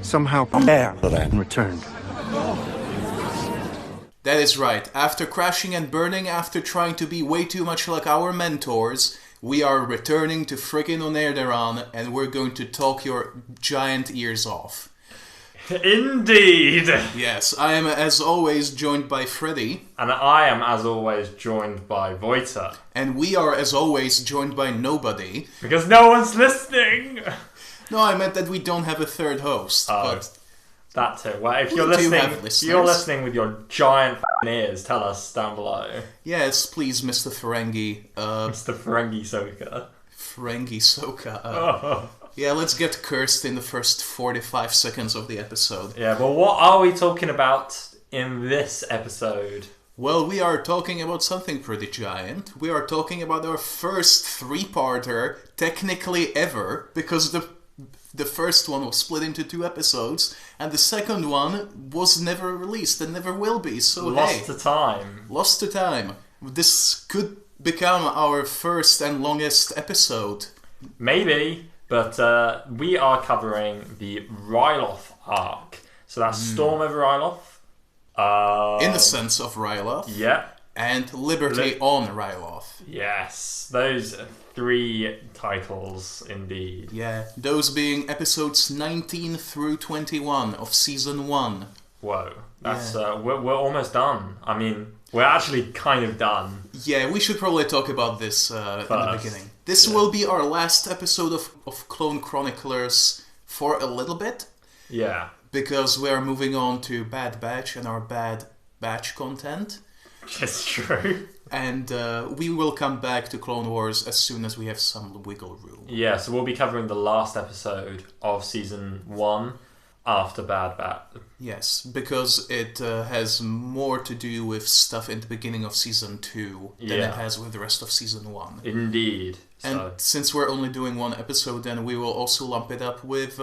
Somehow Air-Deraan returned. That is right. After crashing and burning, after trying to be way too much like our mentors, we are returning to friggin' on Air-Deraan, and we're going to talk your giant ears off. Indeed! Yes, I am as always joined by Freddy. And I am as always joined by Voita. And we are as always joined by nobody. Because no one's listening! No, I meant that we don't have a third host. Oh, but that too. Well, if we you're do listening, have if you're listening with your giant ears, tell us down below. Yes, please, Mr. Ferengi. Mr. Ferengi Soka. Ferengi Soka. Yeah, let's get cursed in the first 45 seconds of the episode. Yeah, but what are we talking about in this episode? Well, we are talking about something pretty giant. We are talking about our first three-parter, technically ever, because the first one was split into 2 episodes, and the second one was never released and never will be, so Lost to time. Lost to time. This could become our first and longest episode. Maybe, but we are covering the Ryloth Arc. So that's Storm over Ryloth. Innocence of Ryloth. Yeah. And Liberty on Ryloth. Yes, those 3 titles indeed. Yeah, those being episodes 19 through 21 of season 1. Whoa, that's we're almost done. I mean, we're actually kind of done. Yeah, we should probably talk about this in the beginning. This will be our last episode of Clone Chronicles for a little bit. Yeah. Because we are moving on to Bad Batch and our Bad Batch content. It's true. And we will come back to Clone Wars as soon as we have some wiggle room. Yeah, so we'll be covering the last episode of Season 1 after Bad Batch. Yes, because it has more to do with stuff in the beginning of Season 2 than it has with the rest of Season 1. Indeed. And since we're only doing 1 episode, then we will also lump it up with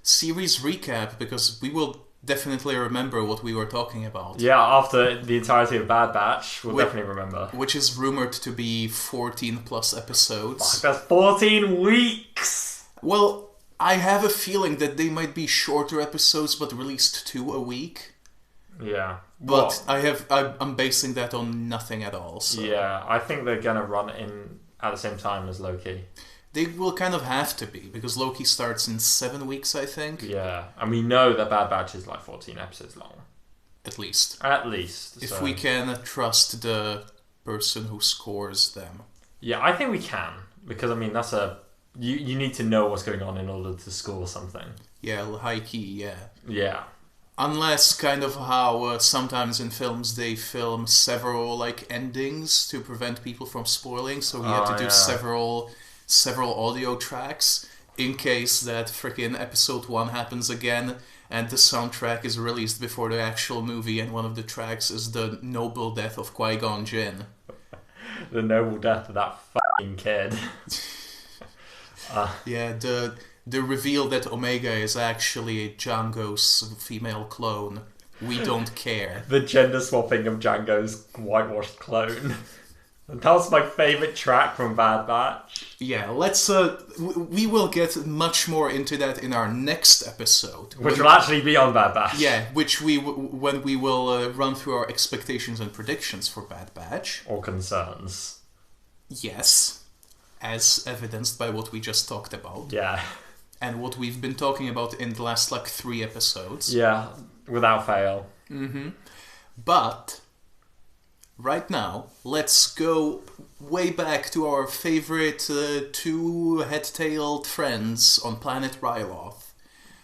series recap, because we will definitely remember what we were talking about. Yeah, after the entirety of Bad Batch, we'll definitely remember. Which is rumored to be 14 plus episodes. Fuck, that's 14 weeks! Well, I have a feeling that they might be shorter episodes, but released 2 a week. Yeah. But I'm basing that on nothing at all. So. Yeah, I think they're gonna run in at the same time as Loki. They will kind of have to be, because Loki starts in 7 weeks, I think. Yeah, and we know that Bad Batch is like 14 episodes long. At least. At least. If we can trust the person who scores them. Yeah, I think we can. Because, I mean, that's a... You need to know what's going on in order to score something. Yeah, high key, yeah. Yeah. Unless kind of how sometimes in films they film several like endings to prevent people from spoiling, so we have to do several audio tracks in case that frickin' episode 1 happens again and the soundtrack is released before the actual movie, and one of the tracks is the noble death of Qui-Gon Jinn. The noble death of that fucking kid. Yeah, the reveal that Omega is actually Django's female clone. We don't care. The gender swapping of Django's whitewashed clone. That was my favourite track from Bad Batch. Yeah, let's we will get much more into that in our next episode, which will actually be on Bad Batch. Yeah, when we will run through our expectations and predictions for Bad Batch or concerns. Yes, as evidenced by what we just talked about. Yeah, and what we've been talking about in the last 3 episodes. Yeah, without fail. But right now, let's go way back to our favorite 2 head-tailed friends on planet Ryloth.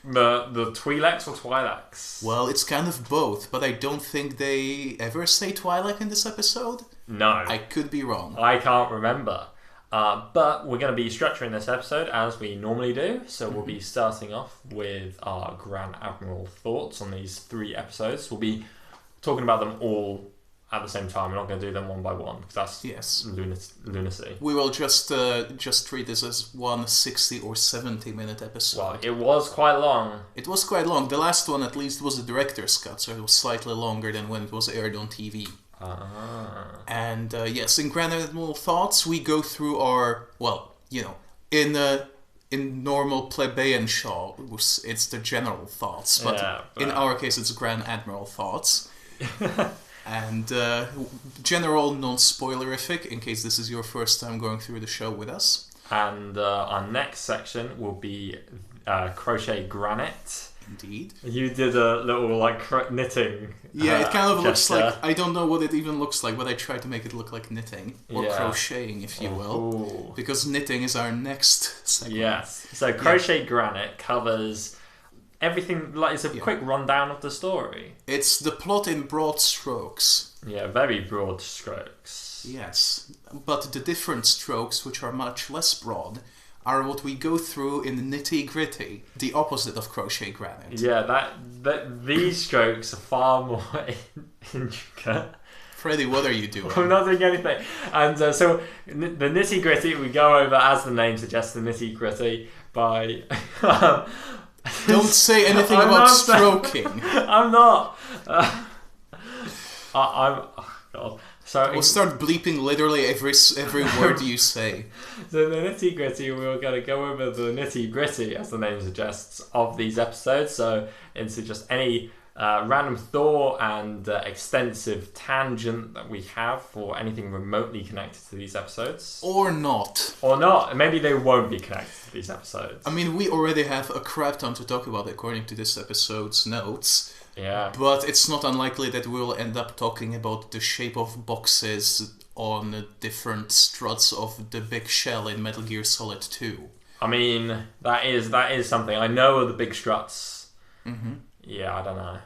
The Twi'leks or Twi'leks? Well, it's kind of both, but I don't think they ever say Twi'lek in this episode. No. I could be wrong. I can't remember. But we're going to be structuring this episode as we normally do. So we'll be starting off with our Grand Admiral thoughts on these 3 episodes. We'll be talking about them all at the same time. We're not going to do them one by one, because that's lunacy. We will just treat this as one 60 or 70 minute episode. Well, it was quite long. It was quite long. The last one, at least, was a director's cut, so it was slightly longer than when it was aired on TV. And yes, in Grand Admiral Thoughts, we go through our, well, you know, in in normal plebeian show, it's the general thoughts, but in our case, it's Grand Admiral thoughts. And general non-spoilerific, in case this is your first time going through the show with us. And our next section will be Crochet Granite. Indeed. You did a little knitting. Yeah, it kind of looks gesture. like, I don't know what it even looks like, but I tried to make it look like knitting or crocheting, if you will, because knitting is our next segment. Yes. So Crochet Granite covers everything. It's a quick rundown of the story. It's the plot in broad strokes. Yeah, very broad strokes. Yes, but the different strokes, which are much less broad, are what we go through in nitty-gritty, the opposite of Crochet Granite. Yeah, these strokes are far more intricate. Freddy, what are you doing? I'm not doing anything. And so the nitty-gritty, we go over, as the name suggests, the nitty-gritty by... Don't say anything about stroking. I'm not. Oh God. So we'll start bleeping literally every word you say. So the nitty gritty, we're going to go over the nitty gritty, as the name suggests, of these episodes. So into just any random thought and extensive tangent that we have for anything remotely connected to these episodes. Or not. Or not. Maybe they won't be connected to these episodes. I mean, we already have a crap ton to talk about according to this episode's notes. Yeah. But it's not unlikely that we'll end up talking about the shape of boxes on different struts of the big shell in Metal Gear Solid 2. I mean, that is something. I know of the big struts. Mm-hmm. Yeah, I don't know.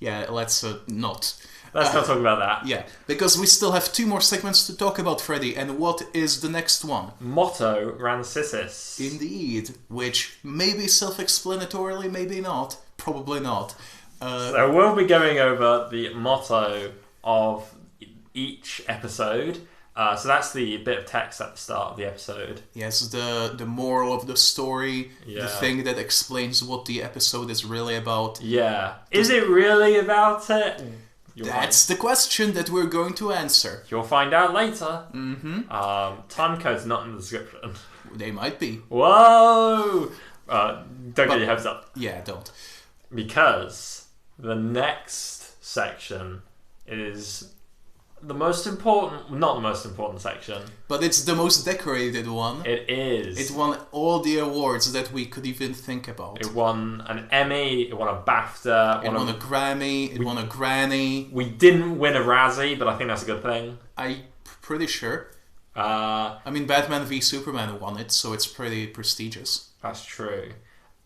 Yeah, let's not. Let's not talk about that. Yeah, because we still have 2 more segments to talk about, Freddy. And what is the next one? Motto Rancisis. Indeed, which may be self-explanatorily, maybe not. Probably not. So we'll be going over the motto of each episode. So that's the bit of text at the start of the episode. Yes, the moral of the story, the thing that explains what the episode is really about. Yeah. Is it really about it? That's the question that we're going to answer. You'll find out later. Mm-hmm. Time code's not in the description. They might be. Whoa! Don't get your hopes up. Yeah, don't. Because the next section is the most important, not the most important section. But it's the most decorated one. It is. It won all the awards that we could even think about. It won an Emmy, it won a BAFTA. It won a Grammy, it won a Granny. We didn't win a Razzie, but I think that's a good thing. I'm pretty sure. I mean, Batman v Superman won it, so it's pretty prestigious. That's true.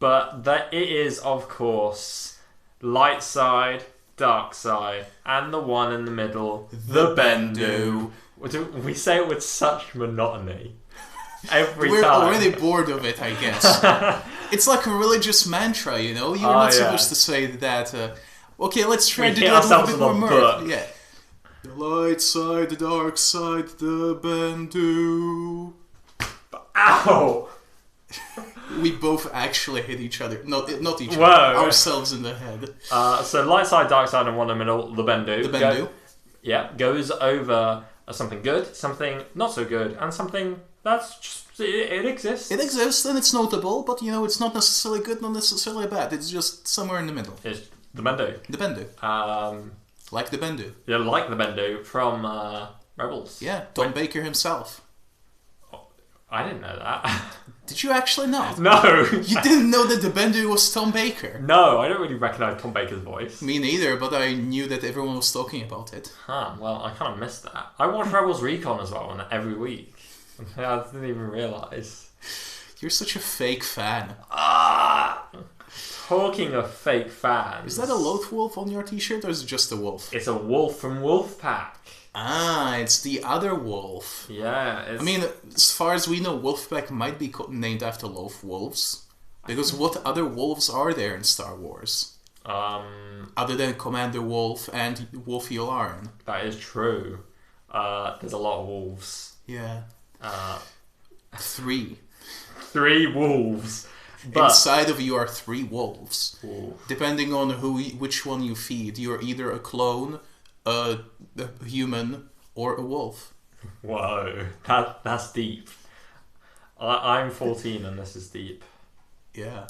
But it is, of course, light side, dark side, and the one in the middle, the Bendu. We say it with such monotony every time. We're already bored of it, I guess. It's like a religious mantra, you know? You're not supposed to say that. Okay, let's try to do that a little bit more mirth. Yeah. The light side, the dark side, the Bendu. Ow! We both actually hit each other. Not each other. Whoa. Ourselves in the head. So light side, dark side, and one in the middle, the Bendu. The Bendu. Goes over something good, something not so good, and something that's just... It exists. It exists, and it's notable, but, you know, it's not necessarily good, not necessarily bad. It's just somewhere in the middle. It's the Bendu. The Bendu. Like the Bendu. Yeah, like the Bendu from Rebels. Yeah, Tom Baker himself. Oh, I didn't know that. Did you actually not? No. You didn't know that the Bendu was Tom Baker? No, I don't really recognise Tom Baker's voice. Me neither, but I knew that everyone was talking about it. Huh, well, I kind of missed that. I watch Rebels Recon as well, and every week. I didn't even realise. You're such a fake fan. Talking of fake fans... Is that a Loth Wolf on your t-shirt, or is it just a wolf? It's a wolf from Wolfpack. Ah, it's the other wolf. Yeah, I mean, as far as we know, Wolfpack might be named after Loth Wolves. Because what other wolves are there in Star Wars? Other than Commander Wolf and Wolf Yularen. That is true. There's a lot of wolves. Yeah. 3. 3 wolves. But inside of you are 3 wolves. Ooh. Depending on which one you feed, you're either a clone, a human, or a wolf. Whoa, that's deep. I'm 14 and this is deep. Yeah.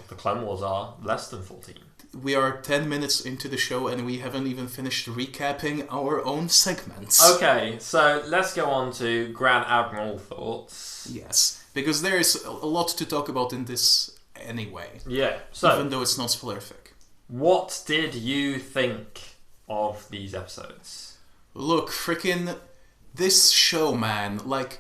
The Clone Wars are less than 14. We are 10 minutes into the show and we haven't even finished recapping our own segments. Okay, so let's go on to Grand Admiral thoughts. Yes, because there is a lot to talk about in this anyway. Yeah, so... even though it's not spoilerific. What did you think of these episodes? Look, frickin' this show, man, like...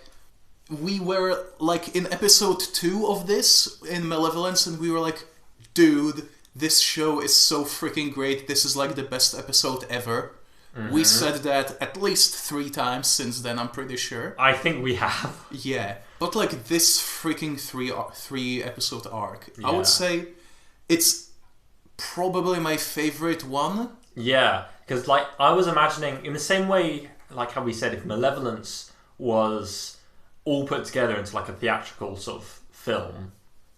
we were, like, in episode 2 of this, in Malevolence, and we were like, dude, this show is so freaking great, this is, like, the best episode ever. Mm-hmm. We said that at least 3 times since then, I'm pretty sure. I think we have. Yeah, but, like, this freaking 3-episode arc, yeah. I would say it's probably my favorite one. Yeah, because, like, I was imagining, in the same way, like how we said, if Malevolence was... all put together into like a theatrical sort of film,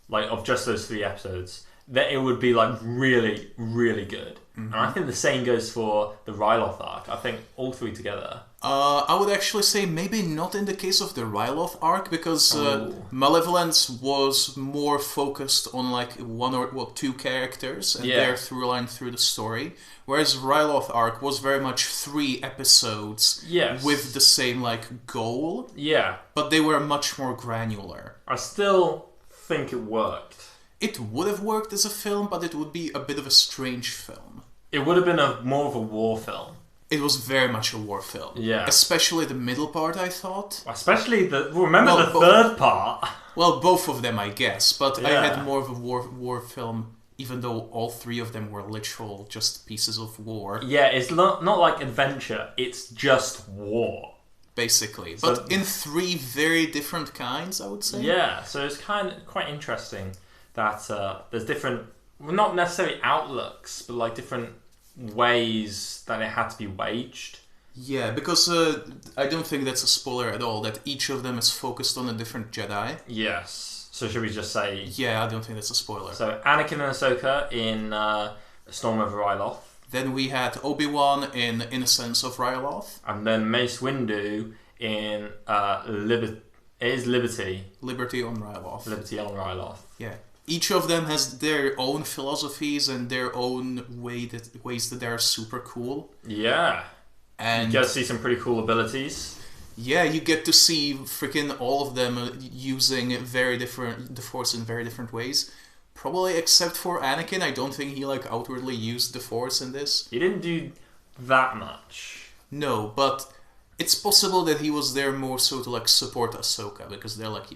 like of just those 3 episodes, that it would be like really, really good. Mm-hmm. And I think the same goes for the Ryloth arc. I think all 3 together. I would actually say maybe not in the case of the Ryloth arc, because Malevolence was more focused on like 1 or 2 characters and their through line through the story, whereas Ryloth arc was very much 3 episodes with the same like goal. Yeah, but they were much more granular. I still think it worked. It would have worked as a film, but it would be a bit of a strange film. It would have been more of a war film. It was very much a war film. Yeah. Especially the middle part, I thought. Especially the third part. Well, both of them, I guess. But I had more of a war film, even though all 3 of them were literal just pieces of war. Yeah, it's not like adventure. It's just war. Basically. But in 3 very different kinds, I would say. Yeah, so it's quite interesting that there's different, well, not necessarily outlooks, but like different ways that it had to be waged. Yeah, because I don't think that's a spoiler at all, that each of them is focused on a different Jedi. Yes. So should we just say... yeah, I don't think that's a spoiler. So Anakin and Ahsoka in Storm over Ryloth. Then we had Obi-Wan in Innocence of Ryloth. And then Mace Windu in Liberty. Liberty on Ryloth. Liberty on Ryloth. Yeah. Each of them has their own philosophies and their own ways that they're super cool. Yeah. And you get to see some pretty cool abilities. Yeah, you get to see freaking all of them using the Force in very different ways. Probably except for Anakin, I don't think he like outwardly used the Force in this. He didn't do that much. No, but it's possible that he was there more so to like support Ahsoka, because they're like,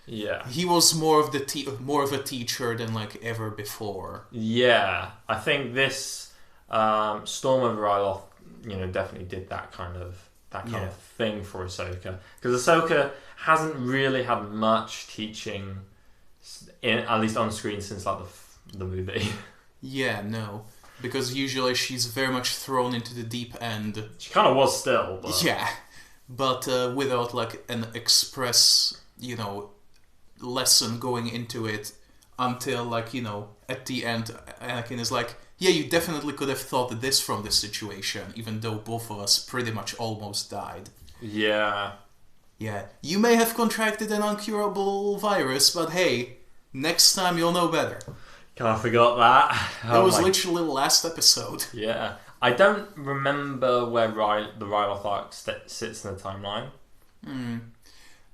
yeah. He was more of a teacher than like ever before. Yeah, I think this Storm of Ryloth, definitely did that kind of thing for Ahsoka, because Ahsoka hasn't really had much teaching, at least on screen, since like the movie. Yeah, no, because usually she's very much thrown into the deep end. She kind of was still, but... yeah, but without like an express, lesson going into it, until like at the end Anakin is like, yeah, you definitely could have thought this from this situation, even though both of us pretty much almost died. Yeah, you may have contracted an incurable virus, but hey, next time you'll know better. Kind of forgot that. That was literally the last episode. Yeah, I don't remember where the Ryloth Arc sits in the timeline.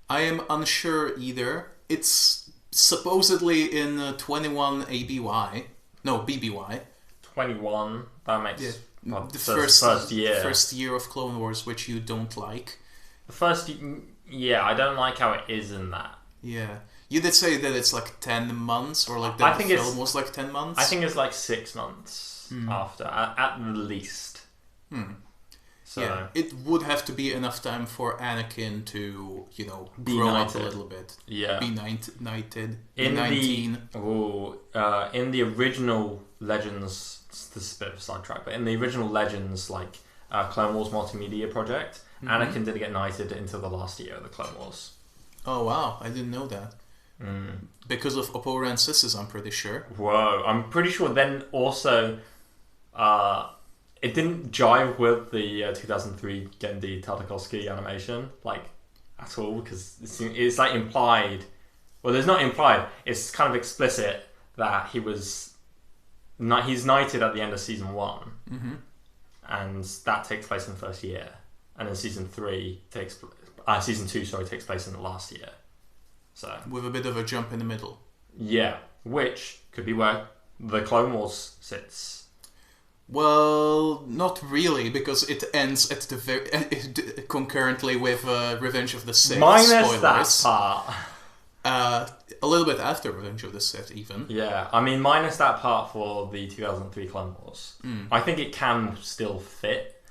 I am unsure either. It's supposedly in 21 ABY. No, BBY. 21. That makes the first year of Clone Wars, which you don't like. The first, I don't like how it is in that. Yeah, you did say that it's like 10 months, or like that the film was like 10 months. I think it's like 6 months after, at the least. So yeah, it would have to be enough time for Anakin to, grow up a little bit. Yeah. Be knighted. In 19. In the original Legends, this is a bit of a sidetrack, but in the original Legends, like Clone Wars multimedia project, Anakin didn't get knighted until the last year of the Clone Wars. Oh wow, I didn't know that. Because of Oppo Rancisis, I'm pretty sure. Whoa, I'm pretty sure then also... it didn't jive with the 2003 Genndy Tartakovsky animation, like at all because it's like implied. Well, there's not implied. It's kind of explicit that he's knighted at the end of season 1, and that takes place in the first year, and then season 2 takes place in the last year. So with a bit of a jump in the middle. Yeah, which could be where the Clone Wars sits. Well, not really, because it ends at the concurrently with Revenge of the Sith. Minus spoilers. that part. A little bit after Revenge of the Sith, even. Yeah, I mean, minus that part for the 2003 Clone Wars. I think it can still fit.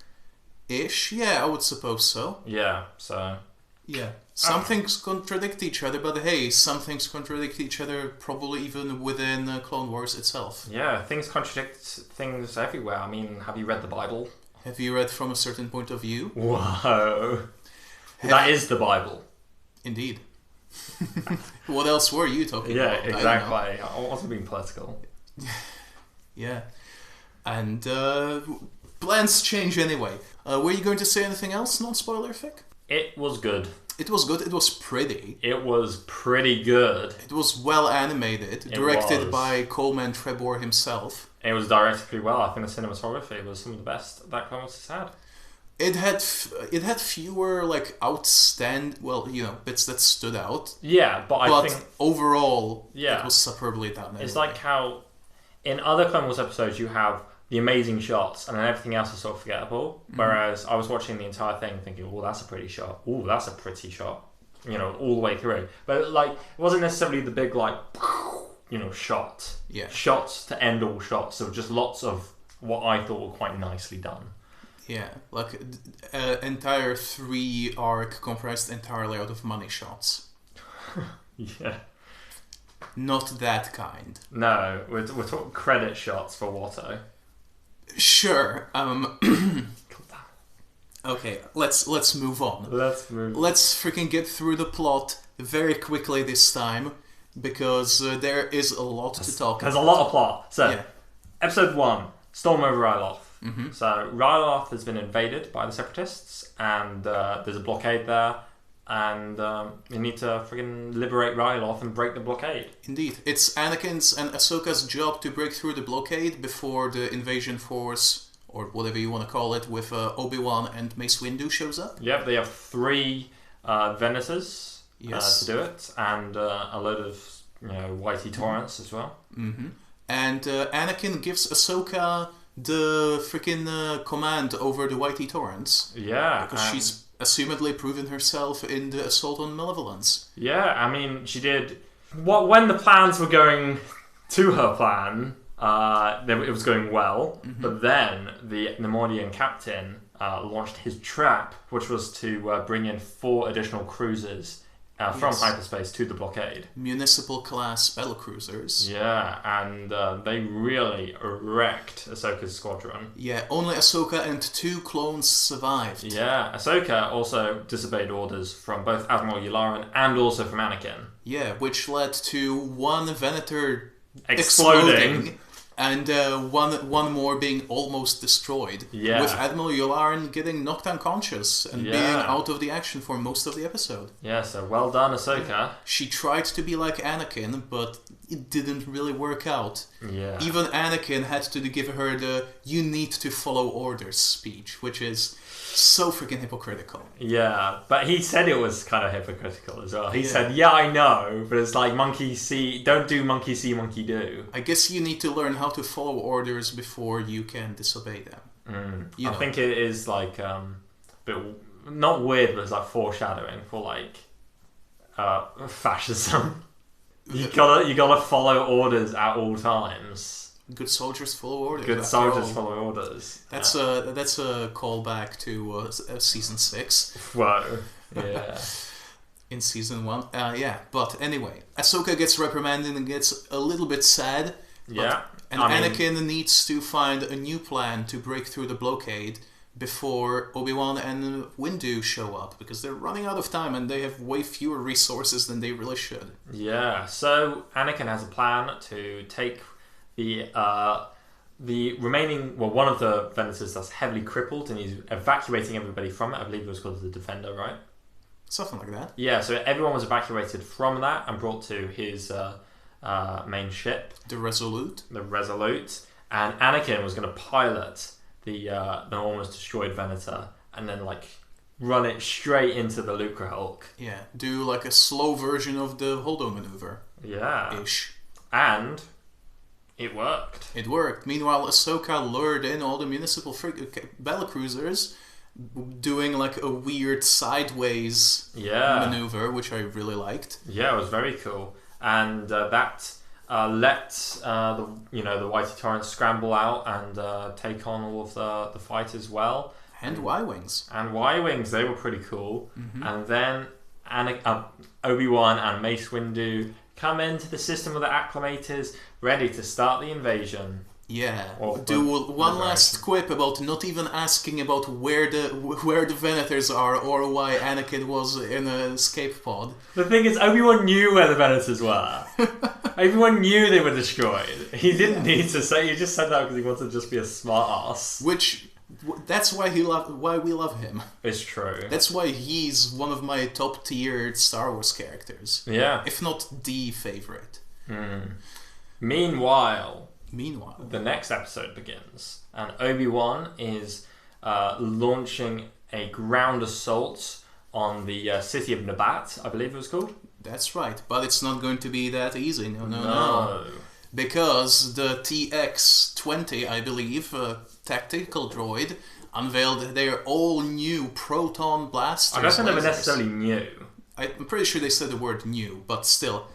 Ish, yeah, I would suppose so. Yeah, so... Yeah. Some things contradict each other, but hey, some things contradict each other probably even within Clone Wars itself. Yeah, things contradict things everywhere. I mean, have you read the Bible? Have you read from a certain point of view? Whoa. That is the Bible. Indeed. What else were you talking about? Yeah, exactly. I wasn't being political. Yeah. And plans change anyway. Were you going to say anything else, non-spoiler fic? It was good. It was good. It was pretty. It was pretty good. It was well animated, directed by Coleman Trebor himself. It was directed pretty well. I think the cinematography was some of the best that Clone Wars has had. It had fewer bits that stood out. Yeah, but I think overall, it was superbly done. It's like how in other Clone Wars episodes you have the amazing shots and then everything else is sort of forgettable. Whereas I was watching the entire thing thinking, oh, that's a pretty shot. Oh, that's a pretty shot. All the way through. But it wasn't necessarily the big shot. Yeah. Shots to end all shots. So just lots of what I thought were quite nicely done. Yeah, like entire 3 arc comprised entirely out of money shots. Yeah. Not that kind. No, we're talking credit shots for Watto. Sure. Okay, let's move on. Let's freaking get through the plot very quickly this time, because there is a lot to talk about. There's a lot of plot. So, Episode 1, Storm over Ryloth. So, Ryloth has been invaded by the Separatists, and there's a blockade there. And you need to freaking liberate Ryloth and break the blockade. Indeed. It's Anakin's and Ahsoka's job to break through the blockade before the invasion force, or whatever you want to call it, with Obi-Wan and Mace Windu shows up. Yep, they have 3 Venators to do it, and a load of Whitey Torrents as well. And Anakin gives Ahsoka the freaking command over the Whitey Torrents. Yeah. Because she's assumedly proven herself in the Assault on Malevolence. Yeah, I mean, she did... When the plans were going to her plan, it was going well, but then the Neimoidian captain launched his trap, which was to bring in 4 additional cruisers from hyperspace to the blockade. Municipal class battlecruisers. Yeah, and they really wrecked Ahsoka's squadron. Yeah, only Ahsoka and 2 clones survived. Yeah, Ahsoka also disobeyed orders from both Admiral Yularen and also from Anakin. Yeah, which led to 1 Venator exploding. And one more being almost destroyed. Yeah. With Admiral Yularen getting knocked unconscious and being out of the action for most of the episode. Yeah, so well done, Ahsoka. She tried to be like Anakin, but it didn't really work out. Yeah. Even Anakin had to give her the "you need to follow orders" speech, which is so freaking hypocritical. Yeah, but he said it was kind of hypocritical as well. He said, yeah, I know, but it's like monkey see, don't do monkey see, monkey do. I guess you need to learn how to follow orders before you can disobey them. I think it is like, bit, not weird, but it's like foreshadowing for like fascism. You gotta follow orders at all times. Good soldiers follow orders. Good soldiers follow orders. That's a callback to season 6. Whoa. Yeah. In season 1. But anyway, Ahsoka gets reprimanded and gets a little bit sad. Yeah. And Anakin needs to find a new plan to break through the blockade before Obi-Wan and Windu show up, because they're running out of time and they have way fewer resources than they really should. Yeah. So Anakin has a plan to take the remaining, one of the Venators that's heavily crippled, and he's evacuating everybody from it. I believe it was called the Defender, right? Something like that. Yeah, so everyone was evacuated from that and brought to his main ship. The Resolute. And Anakin was going to pilot the almost destroyed Venator and then run it straight into the Lucre Hulk. Yeah, do like a slow version of the Holdo maneuver. Yeah. Ish. And it worked. It worked. Meanwhile, Ahsoka lured in all the municipal battlecruisers, doing like a weird sideways maneuver, which I really liked. Yeah, it was very cool. And that let the Whitey Torrents scramble out and take on all of the fight as well. And Y-Wings. They were pretty cool. Mm-hmm. And then Obi-Wan and Mace Windu come into the system of the Acclamators, ready to start the invasion. Yeah. Do one last quip about not even asking about where the Venators are or why Anakin was in an escape pod. The thing is, Obi-Wan knew where the Venators were. Everyone knew they were destroyed. He didn't need to say. He just said that because he wanted to just be a smart ass. That's why we love him. It's true. That's why he's one of my top tiered Star Wars characters. Yeah. If not the favorite. Meanwhile, the next episode begins, and Obi-Wan is launching a ground assault on the city of Nabat, I believe it was called. That's right, but it's not going to be that easy. No. Because the TX-20, I believe, tactical droid, unveiled their all-new proton blasters. I don't think they were necessarily new. I'm pretty sure they said the word new, but still.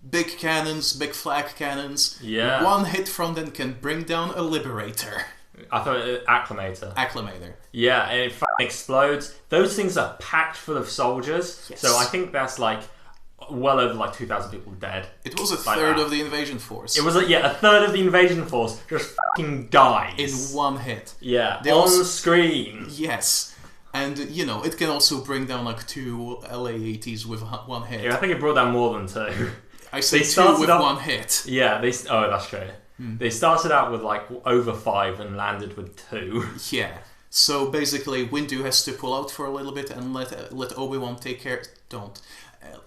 Big cannons, big flak cannons. Yeah. One hit from them can bring down a Liberator. I thought Acclamator. Yeah, and it explodes. Those things are packed full of soldiers. Yes. So I think that's well over 2,000 people dead. It was a third of the invasion force. It was a third of the invasion force just fucking dies. In one hit. Yeah, on screen. Yes. And, it can also bring down 2 LA-80s with one hit. Yeah, I think it brought down more than 2. I say 2 with one hit. Yeah, that's true. They started out with over 5 and landed with 2. Yeah. So basically, Windu has to pull out for a little bit and let Obi-Wan take care.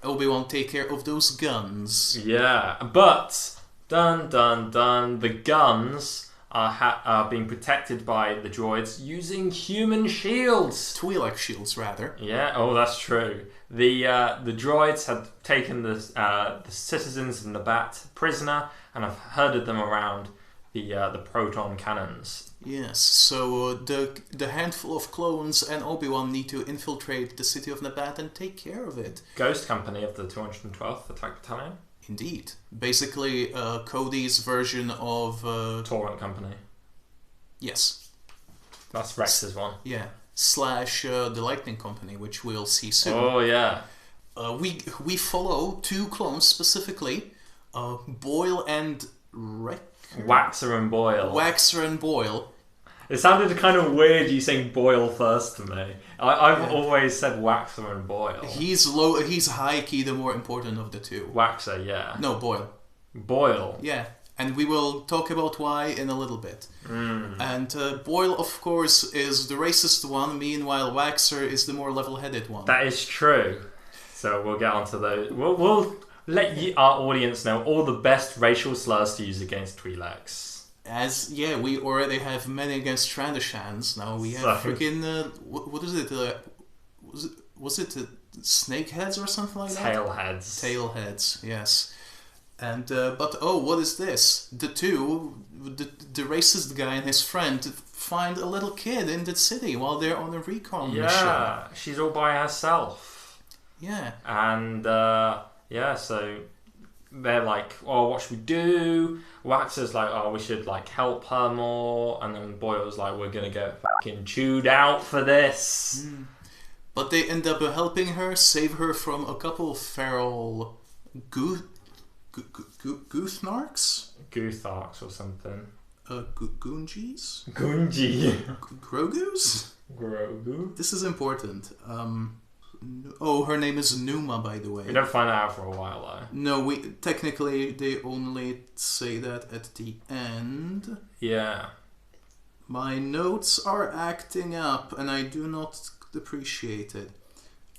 Obi-Wan take care of those guns. Yeah, but the guns are being protected by the droids using human shields. Twi'lek shields, rather. Yeah, that's true. The droids had taken the citizens of Nabat prisoner and have herded them around the proton cannons. Yes, so the handful of clones and Obi-Wan need to infiltrate the city of Nabat and take care of it. Ghost Company of the 212th Attack Battalion? Indeed. Basically, Cody's version of... Torrent Company. Yes. That's Rex's one. Yeah. / the Lightning Company, which we'll see soon. Oh, yeah. We follow 2 clones specifically, Boyle and Waxer and Boyle. It sounded kind of weird you saying Boyle first to me. I've always said Waxer and Boyle. He's high-key the more important of the 2. Waxer, yeah. No, Boyle. Boyle? Yeah, and we will talk about why in a little bit. And Boyle, of course, is the racist one, meanwhile Waxer is the more level-headed one. That is true. So we'll get onto those. We'll let our audience know all the best racial slurs to use against Twi'leks. We already have many against Trandashans. Now we have freaking what is it? Was it snakeheads or something like that? Tailheads, yes. And what is this? The racist guy and his friend find a little kid in the city while they're on a recon mission. Yeah, she's all by herself. Yeah. And so they're like, oh, what should we do? Waxer's like, oh, we should help her more. And then Boyle's like, we're gonna get fucking chewed out for this. But they end up helping her, save her from a couple of feral Goothnarks? Gootharks or something. Goongies? Goonji. Grogus? Grogu? This is important. Her name is Numa, by the way. We don't find that out for a while, though. No, technically they only say that at the end. Yeah. My notes are acting up, and I do not appreciate it.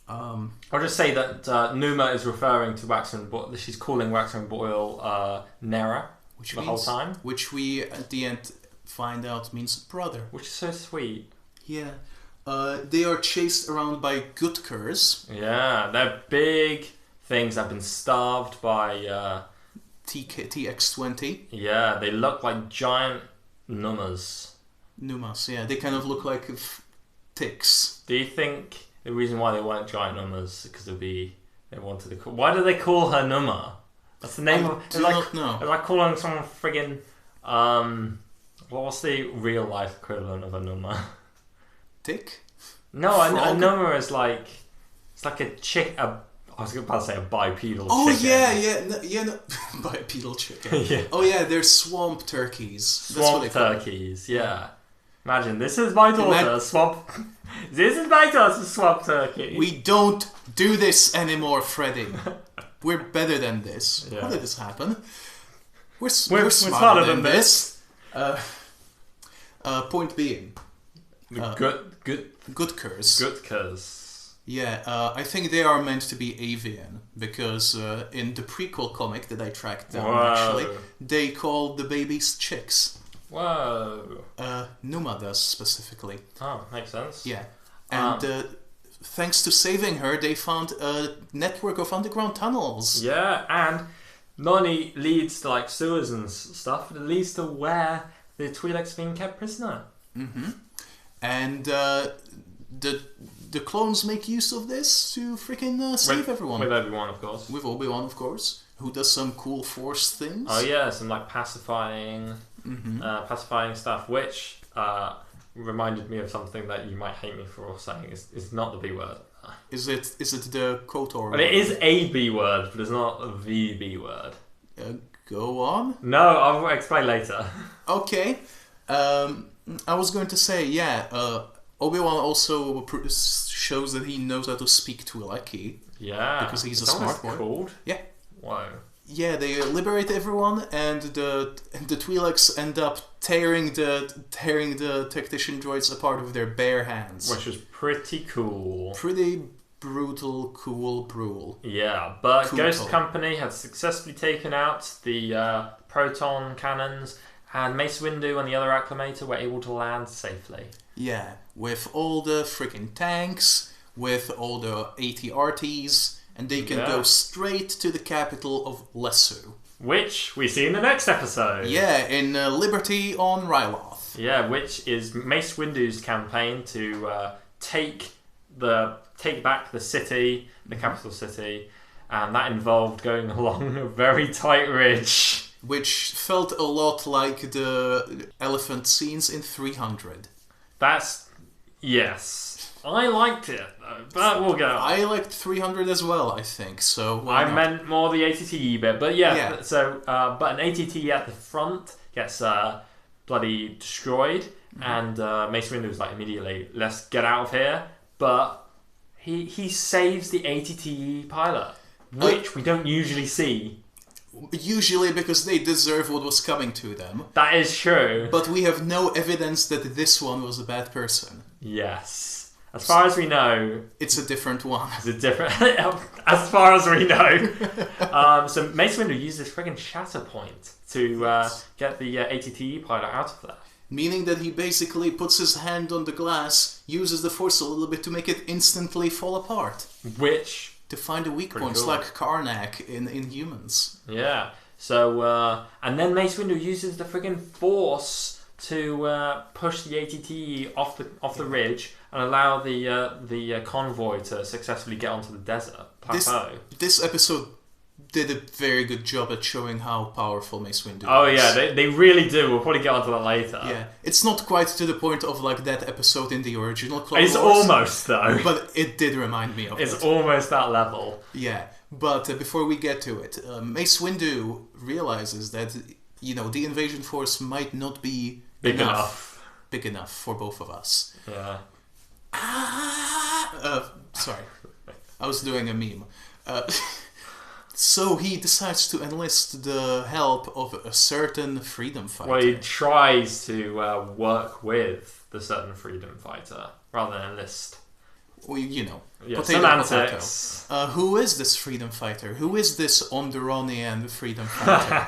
I'll just say that Numa is referring to Waxman Boyle. She's calling Waxman Boyle Nera the whole time. Which we, at the end, find out means brother. Which is so sweet. Yeah. They are chased around by Gutkers. Yeah, they're big things that have been starved by... TX-20. Yeah, they look like giant Numas. Numas, yeah. They kind of look like ticks. Do you think the reason why they weren't giant Numas is because they wanted to call... Why do they call her Numa? That's the name of... I do not know. It's like calling someone friggin... what's the real life equivalent of a Numa? Tick? No, a Numa is like... It's like a chick... I was about to say a bipedal chicken. Bipedal chicken. Yeah. Oh yeah, they're swamp turkeys. Swamp turkeys, yeah. Imagine, this is my daughter, swamp... This is my daughter, swamp turkey. We don't do this anymore, Freddy. We're better than this. Yeah. How did this happen? We're smarter than this. Point being... Gutkers. Yeah, I think they are meant to be avian, because in the prequel comic that I tracked down, actually, they call the babies chicks. Whoa. Numa does, specifically. Oh, makes sense. Yeah. And thanks to saving her, they found a network of underground tunnels. Yeah, and not only leads to like sewers and stuff, but it leads to where the Twi'leks being kept prisoner. Mm-hmm. And the clones make use of this to freaking save everyone. With Obi-Wan, of course. With Obi-Wan, of course, who does some cool Force things. Oh yeah, some like pacifying stuff, which reminded me of something that you might hate me for saying. Is not the B word. Is it the KOTOR word? It is a B word, but it's not the B word. Go on. No, I'll explain later. Okay. I was going to say, Obi-Wan also shows that he knows how to speak Twi'leki. Yeah. Because he's a smart boy. Called? Yeah. Whoa. Yeah, they liberate everyone, and the Twi'leks end up tearing the tactician droids apart with their bare hands. Which was pretty cool. Pretty brutal, cool brule. Yeah, but cool Ghost Company had successfully taken out the proton cannons, and Mace Windu and the other Acclamator were able to land safely. Yeah, with all the freaking tanks, with all the AT-RTs, and they can go straight to the capital of Lesu. Which we see in the next episode. Yeah, in Liberty on Ryloth. Yeah, which is Mace Windu's campaign to take back the city, the capital city, and that involved going along a very tight ridge. Which felt a lot like the elephant scenes in 300. Yes. I liked it, though, but we'll go. I liked 300 as well, I think, so... I meant more the ATTE bit, but yeah. So, but an ATTE at the front gets bloody destroyed, and Mace Windu was like, immediately, let's get out of here, but he saves the ATTE pilot, which we don't usually see. Usually because they deserve what was coming to them. That is true. But we have no evidence that this one was a bad person. Yes. As far as we know... It's a different one. It's a different... as far as we know. So Mace Windu used this friggin' shatter point to get the ATTE pilot out of there. Meaning that he basically puts his hand on the glass, uses the Force a little bit to make it instantly fall apart. Which... To find a weak point, like Karnak in Humans. Yeah. So, and then Mace Windu uses the friggin' Force to push the ATTE off the ridge and allow the convoy to successfully get onto the desert plateau. This episode did a very good job at showing how powerful Mace Windu is. Oh yeah, they really do. We'll probably get onto that later. Yeah, it's not quite to the point of like that episode in the original Clone Wars. It's almost though. But it did remind me of it. It's almost that level. Yeah, but before we get to it, Mace Windu realizes that the invasion force might not be big enough for both of us. Yeah. Sorry, I was doing a meme. So he decides to enlist the help of a certain freedom fighter. Well, he tries to work with the certain freedom fighter rather than enlist. Well, you know, Yeah, potato, semantics. potato. Who is this freedom fighter? Who is this Onderonian freedom fighter?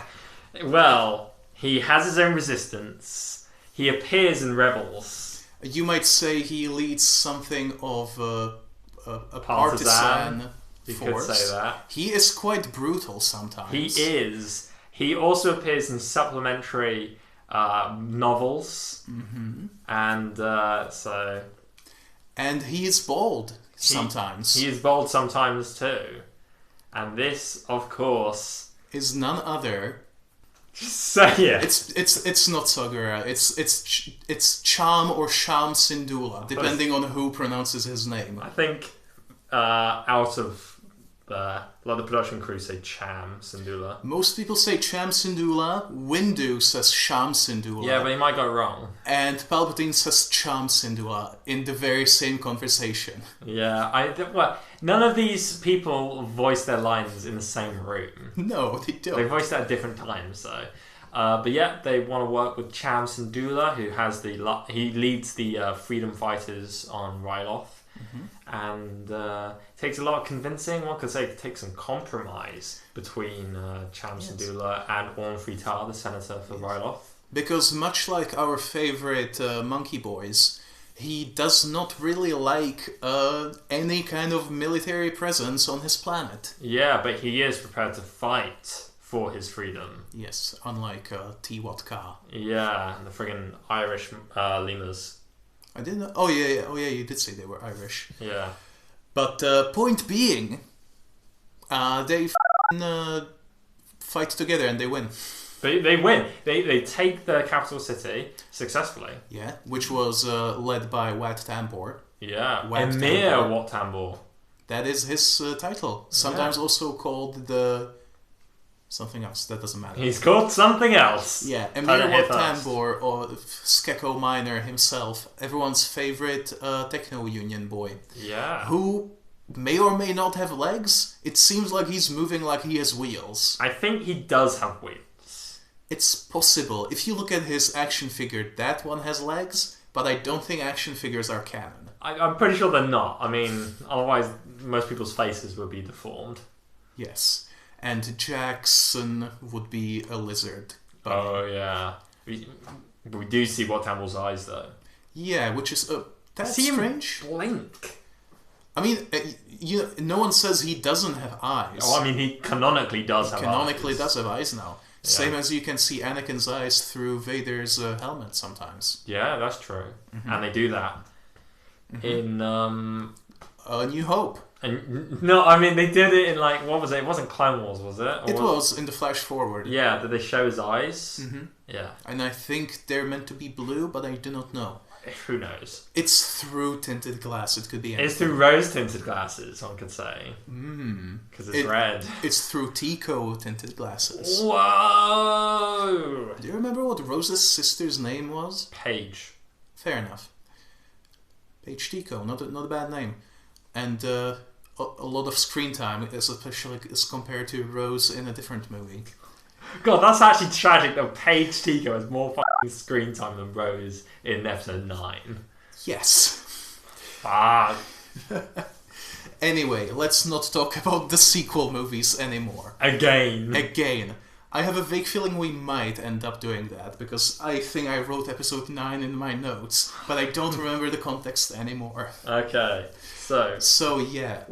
Well, he has his own resistance. He appears in Rebels. You might say he leads something of a Partisan. You force. could say that. He is quite brutal sometimes. He is. He also appears in supplementary novels. Mm-hmm. And so... And he is bold sometimes. He is bold sometimes too. And this, of course... is none other... Say it! It's not Sagura. It's Cham or Sham Syndulla, depending on who pronounces his name. I think out of... a lot of the production crew say Cham Syndulla. Most people say Cham Syndulla. Windu says Sham Syndulla. Yeah, but he might go wrong. And Palpatine says Cham Syndulla in the very same conversation. Yeah, well, none of these people voice their lines in the same room. No, they don't. They voice at different times, though. But yeah, they want to work with Cham Syndulla, who has he leads the freedom fighters on Ryloth. Mm-hmm. And it takes a lot of convincing. One could say it takes some compromise between Cham Syndulla and Orn Fritar, the senator for Ryloth. Because much like our favorite monkey boys, he does not really like any kind of military presence on his planet. Yeah, but he is prepared to fight for his freedom. Yes, unlike T-Wat-Ka. Yeah, and the friggin' Irish lemurs. I didn't know. Oh yeah, you did say they were Irish. Yeah. But point being, they fight together and they win. They win. They take the capital city successfully. Yeah, which was led by Wat Tambor. Yeah, Wat Emir Tambor. Wat Tambor. That is his title. Sometimes also called the... something else, that doesn't matter. He's called something else. Yeah, Emir Wat Tambor, or Skeko Minor himself, everyone's favorite techno-union boy. Yeah. Who may or may not have legs. It seems like he's moving like he has wheels. I think he does have wheels. It's possible. If you look at his action figure, that one has legs, but I don't think action figures are canon. I'm pretty sure they're not. I mean, otherwise most people's faces would be deformed. Yes. And Jackson would be a lizard. Oh, yeah. We do see Wat Tambor's eyes, though. Yeah, which is... that's see him strange. Blink. I mean, no one says he doesn't have eyes. Oh, I mean, he canonically does have eyes. Canonically does have eyes now. Yeah. Same as you can see Anakin's eyes through Vader's helmet sometimes. Yeah, that's true. Mm-hmm. And they do that in... A New Hope. And no, I mean, they did it in, like, what was it? It wasn't Clone Wars, was it? Or it was in the Flash Forward. Yeah, did they show his eyes? Mm-hmm. Yeah. And I think they're meant to be blue, but I do not know. Who knows? It's through tinted glass. It could be anything. It's through rose-tinted glasses, one could say. Because it's red. It's through Tico tinted glasses. Whoa! Do you remember what Rose's sister's name was? Paige. Fair enough. Paige Tico, not a bad name. And a lot of screen time, especially as compared to Rose in a different movie. God, that's actually tragic that Paige Tico has more fucking screen time than Rose in episode 9. Yes. Fuck. Anyway, let's not talk about the sequel movies anymore. Again. I have a vague feeling we might end up doing that, because I think I wrote episode 9 in my notes, but I don't remember the context anymore. Okay, so yeah.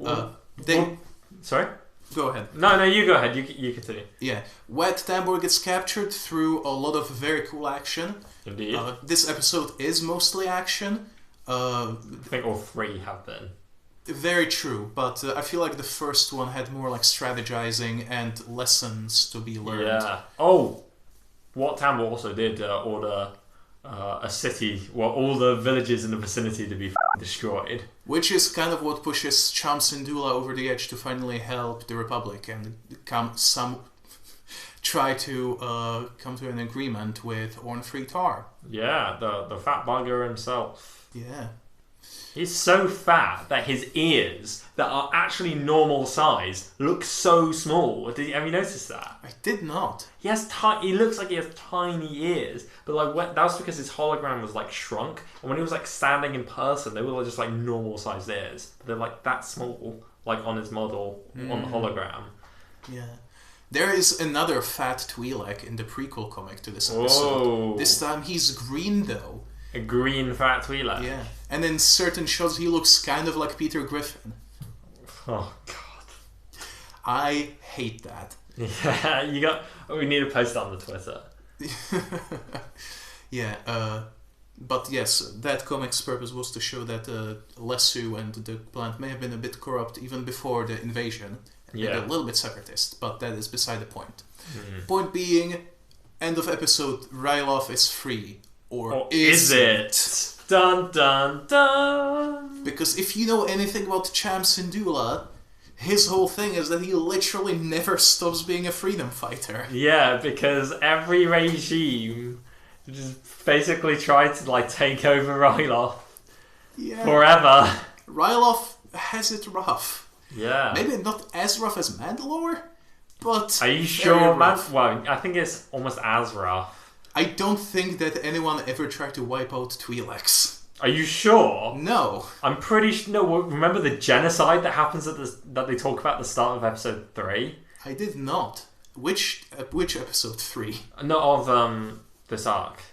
Sorry? Go ahead. No, you go ahead. You continue. Yeah. Wat Tambor gets captured through a lot of very cool action. Indeed. This episode is mostly action. I think all 3 have been. Very true, but I feel like the first one had more like strategizing and lessons to be learned. Yeah. Oh, Wat Tambor also did order a city, all the villages in the vicinity to be destroyed. Which is kind of what pushes Cham Syndulla over the edge to finally help the Republic and try to come to an agreement with Orn Fritar. Yeah, the fat bugger himself. Yeah. He's so fat that his ears, that are actually normal size, look so small. Have you noticed that? I did not. He looks like he has tiny ears, but like that was because his hologram was like shrunk, and when he was like standing in person, they were just like normal sized ears. But they're like that small, like on his model on the hologram. Yeah. There is another fat Twi'lek in the prequel comic to this episode. Whoa. This time he's green though. A green fat Twi'lek. Yeah. And in certain shots he looks kind of like Peter Griffin. Oh god. I hate that. Yeah, we need to post that on the Twitter. Yeah, but yes, that comic's purpose was to show that Lesu and the planet may have been a bit corrupt even before the invasion. Maybe a little bit separatist, but that is beside the point. Point being, end of episode, Ryloth is free. Or is it? Dun dun dun! Because if you know anything about Cham Syndulla, his whole thing is that he literally never stops being a freedom fighter. Yeah, because every regime just basically tried to like take over Ryloth forever. Ryloth has it rough. Yeah. Maybe not as rough as Mandalore, but are you sure, man? Well, I think it's almost as rough. I don't think that anyone ever tried to wipe out Twi'leks. Are you sure? No. I'm pretty sure. No, remember the genocide that happens that they talk about at the start of episode 3? I did not. Which episode 3? No, of this arc.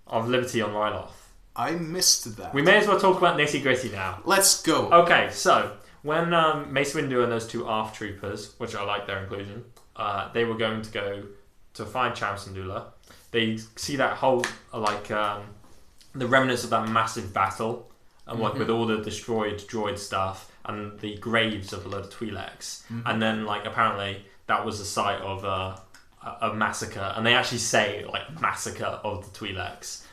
Of Liberty on Ryloth. I missed that. We may as well talk about nitty gritty now. Let's go. Okay, so when Mace Windu and those two ARF troopers, which I like their inclusion, they were going to go to find Cham Syndulla. They see that whole the remnants of that massive battle, and with all the destroyed droid stuff and the graves of a load of Twi'leks, and then apparently that was the site of a massacre, and they actually say massacre of the Twi'leks.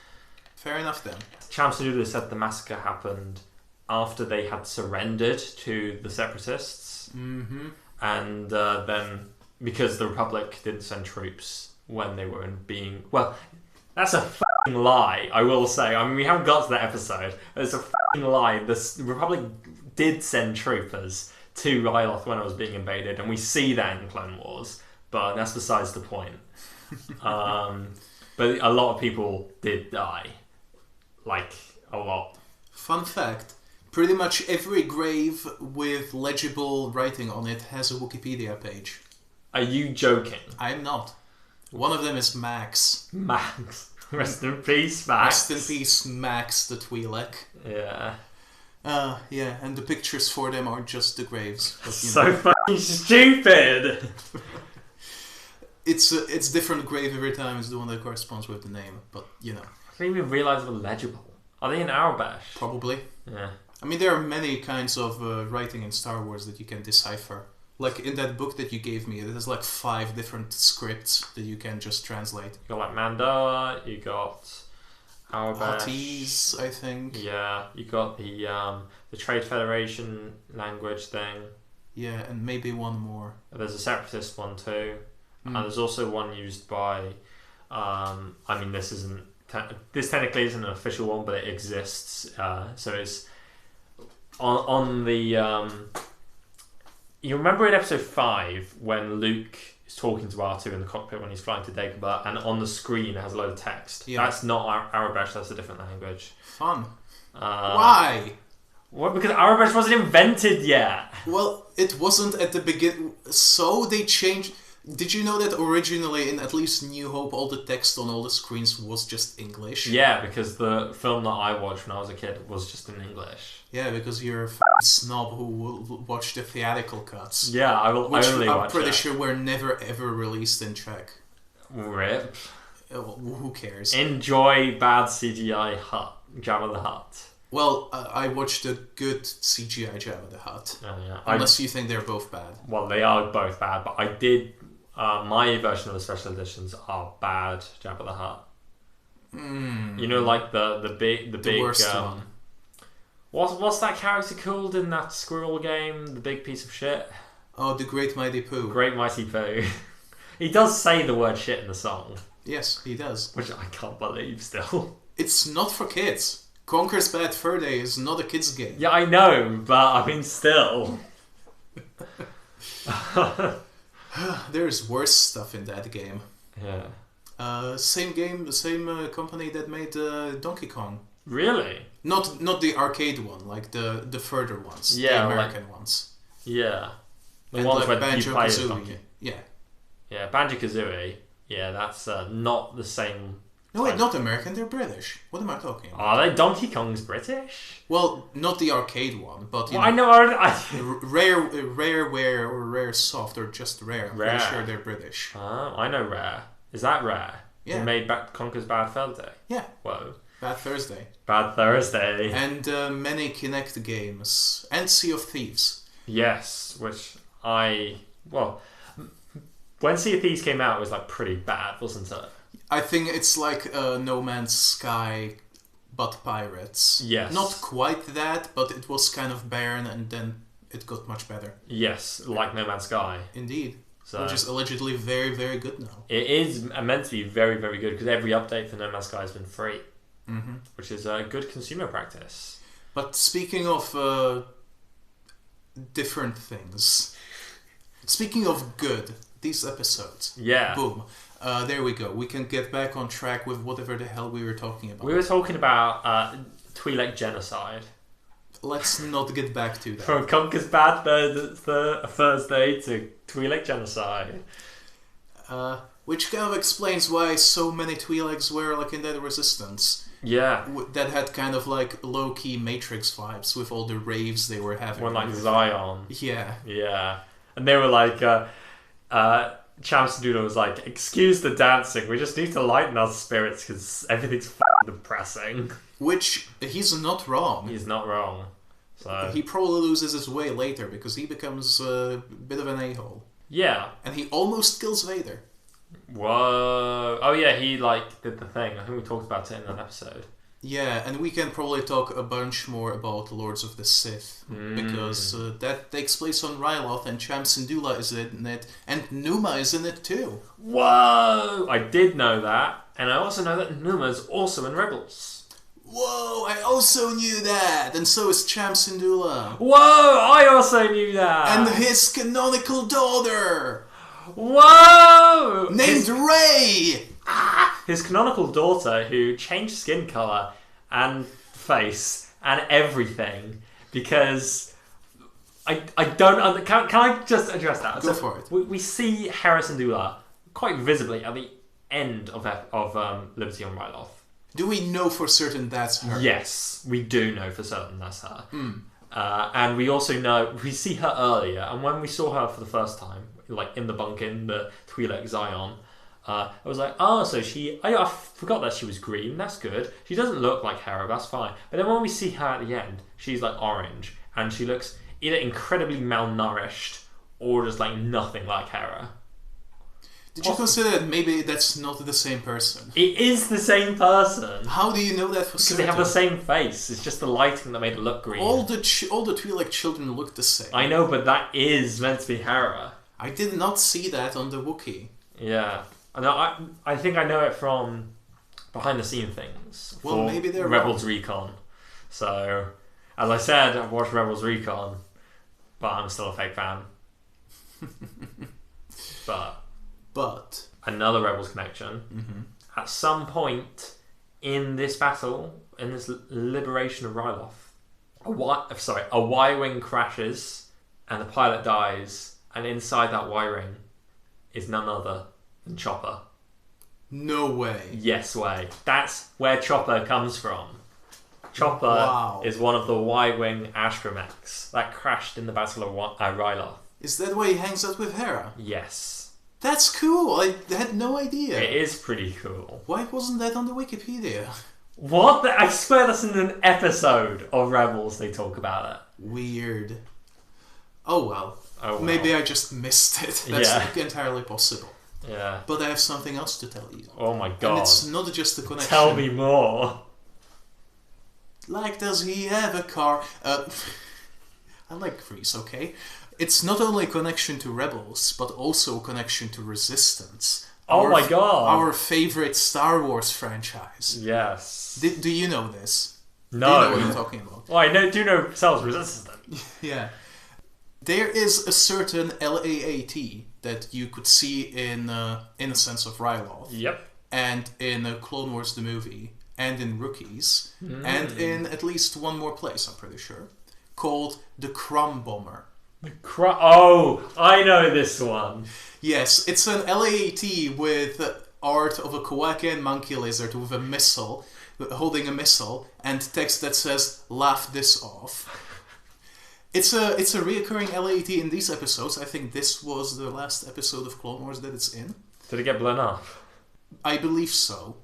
Fair enough then. Cham Syndulla said the massacre happened after they had surrendered to the Separatists, and then because the Republic didn't send troops when they were being... Well, that's a fucking lie, I will say. I mean, we haven't got to that episode. It's a fucking lie. The Republic did send troopers to Ryloth when it was being invaded, and we see that in Clone Wars, but that's besides the point. But a lot of people did die. A lot. Fun fact. Pretty much every grave with legible writing on it has a Wikipedia page. Are you joking? I'm not. One of them is Max. Max. Rest in peace, Max. Rest in peace, Max the Twi'lek. Yeah. Yeah, and the pictures for them are just the graves. But, so fucking stupid! It's different grave every time. It's the one that corresponds with the name, but I didn't even realise they were legible. Are they in Arabic? Probably. Yeah. I mean, there are many kinds of writing in Star Wars that you can decipher. Like in that book that you gave me, there's 5 different scripts that you can just translate. You got Mandela, you got Arabic. Huttese, I think. Yeah, you got the Trade Federation language thing. Yeah, and maybe one more. There's a Separatist one too. And there's also one used by... I mean, this isn't... This technically isn't an official one, but it exists. So it's... On the... You remember in episode 5 when Luke is talking to R2 in the cockpit when he's flying to Dagobah, and on the screen it has a load of text? Yeah. That's not Arabic, that's a different language. Fun. Why? What? Because Arabic wasn't invented yet. Well, it wasn't at the beginning, so they changed... Did you know that originally in at least New Hope all the text on all the screens was just English? Yeah, because the film that I watched when I was a kid was just in English. Yeah, because you're a snob who will watch the theatrical cuts. Yeah, I only watch I'm pretty sure were never ever released in Czech. Rip. Who cares? Enjoy bad CGI Jabba the Hutt. Well, I watched a good CGI Jabba the Hutt. Oh, yeah. Unless you think they're both bad. Well, they are both bad, but I did... my version of the special editions are bad Jabba the Hutt. You know, the big worst one. What's that character called in that squirrel game? The big piece of shit? Oh, the Great Mighty Pooh. Great Mighty Pooh. He does say the word shit in the song. Yes, he does. Which I can't believe still. It's not for kids. Conker's Bad Fur Day is not a kid's game. Yeah, I know, but I mean, still. There's worse stuff in that game. Yeah. Same game, the same company that made Donkey Kong. Really? Not the arcade one, like the further ones, Yeah, the American ones. Yeah. The And ones like where you play as Banjo-Kazooie. Donkey. Yeah. Yeah, Banjo-Kazooie. Yeah, that's not the same... No, wait, not American, they're British. What am I talking about? Are they? Donkey Kong's British? Well, not the arcade one, but you Well, know, Rareware or Rare Soft or just Rare. I'm Rare. pretty sure they're British. Oh, I know Rare. Is that Rare? Yeah. Who made Conker's Bad Fur Day? Yeah. Whoa. Bad Thursday. Bad Thursday. And many Kinect games. And Sea of Thieves. Yes, which well, when Sea of Thieves came out, it was like pretty bad, wasn't it? I think it's like No Man's Sky, but pirates. Yes. Not quite that, but it was kind of barren and then it got much better. Yes, like No Man's Sky. Indeed. So Which is allegedly very, very good now. it is meant to be very, very good because every update for No Man's Sky has been free, which is a good consumer practice. But speaking of different things, speaking of good, these episodes. Yeah. Boom. There we go. We can get back on track with whatever the hell we were talking about. We were talking about Twi'lek genocide. Let's not get back to that. From Conker's Bad Thursday to Twi'lek genocide. Which kind of explains why so many Twi'leks were like in that resistance. Yeah. That had kind of like low-key Matrix vibes with all the raves they were having. One like Zion. Yeah. Yeah. And they were like, Champs was like, excuse the dancing, we just need to lighten our spirits because everything's f***ing depressing. Which, he's not wrong. He's not wrong. So He probably loses his way later because he becomes a bit of an a-hole. yeah. And he almost kills Vader. Whoa. Oh yeah, he like did the thing. I think we talked about it in an episode. Yeah, and we can probably talk a bunch more about Lords of the Sith, because that takes place on Ryloth, and Cham Syndulla is in it, and Numa is in it too. Whoa! I did know that, and I also know that Numa's also in Rebels. Whoa, I also knew that, and so is Cham Syndulla. Whoa! I also knew that! And his canonical daughter! Whoa! Named Rey! His canonical daughter, who changed skin colour and face and everything, because I don't... Can I just address that? Go for it. We see Hera Syndulla quite visibly at the end of Liberty on Ryloth. Do we know for certain that's her? Yes, we do know for certain that's her. And we also know... We see her earlier, and when we saw her for the first time, like in the bunk in the Twi'lek Zion... I was like, so she... I forgot that she was green, that's good. She doesn't look like Hera, that's fine. But then when we see her at the end, she's like orange. And she looks either incredibly malnourished or just like nothing like Hera. Did you consider that maybe that's not the same person? It is the same person. How do you know that for Because certain? they have the same face. It's just the lighting that made it look green. All the Twi'lek children look the same. I know, but that is meant to be Hera. I did not see that on the Wookiee. Yeah. I think I know it from behind the scene things. Well, for maybe they're Rebels Recon. So, as I said, I've watched Rebels Recon, but I'm still a fake fan. But another Rebels connection. At some point in this battle, in this liberation of Ryloth, a Y-wing crashes and the pilot dies, and inside that Y-ring is none other than Chopper. No way. Yes way. That's where Chopper comes from. Chopper is one of the Y-wing astromechs that crashed in the Battle of Ryloth. Is that why he hangs out with Hera? Yes. That's cool. I had no idea. It is pretty cool. Why wasn't that on the Wikipedia? What? I swear that's in an episode of Rebels they talk about it. Weird. Oh well. Maybe I just missed it. That's entirely possible. Yeah. But I have something else to tell you. Oh my god. And it's not just the connection. Tell me more. Like, does he have a car? I like Grease, okay? It's not only a connection to Rebels, but also a connection to Resistance. Oh my god. Our favorite Star Wars franchise. Yes. Do you know this? No. Do you know what I'm talking about? Well, I do know Cells Resistant. Yeah. There is a certain LAAT that you could see in A Sense of Ryloth. Yep. And in Clone Wars the movie. And in Rookies. And in at least one more place, I'm pretty sure. Called the Crumb Bomber. Oh, I know this one. Yes, it's an LAAT with art of a Kowakian monkey lizard with a missile, holding a missile, and text that says, "Laugh this off." It's a reoccurring LAAT in these episodes. I think this was the last episode of Clone Wars that it's in. Did it get blown up? I believe so.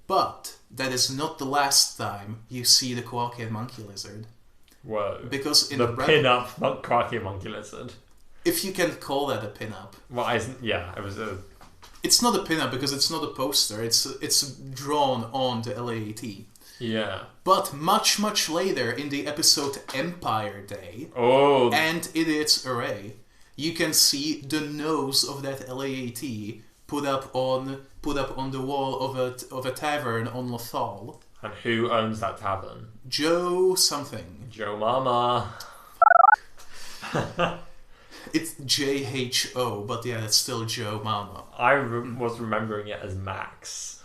But that is not the last time you see the Kowakian monkey lizard. Whoa. Because in the pin-up Kowakian monkey lizard. If you can call that a pin-up. Well, it was a... It's not a pin-up because it's not a poster. It's drawn on the LAAT. Yeah. But much, much later in the episode Empire Day and Idiot's Array, you can see the nose of that LAAT put up on the wall of a tavern on Lothal. And who owns that tavern? Joe something. Joe Mama. It's JHO, but yeah, it's still Joe Mama. I was remembering it as Max.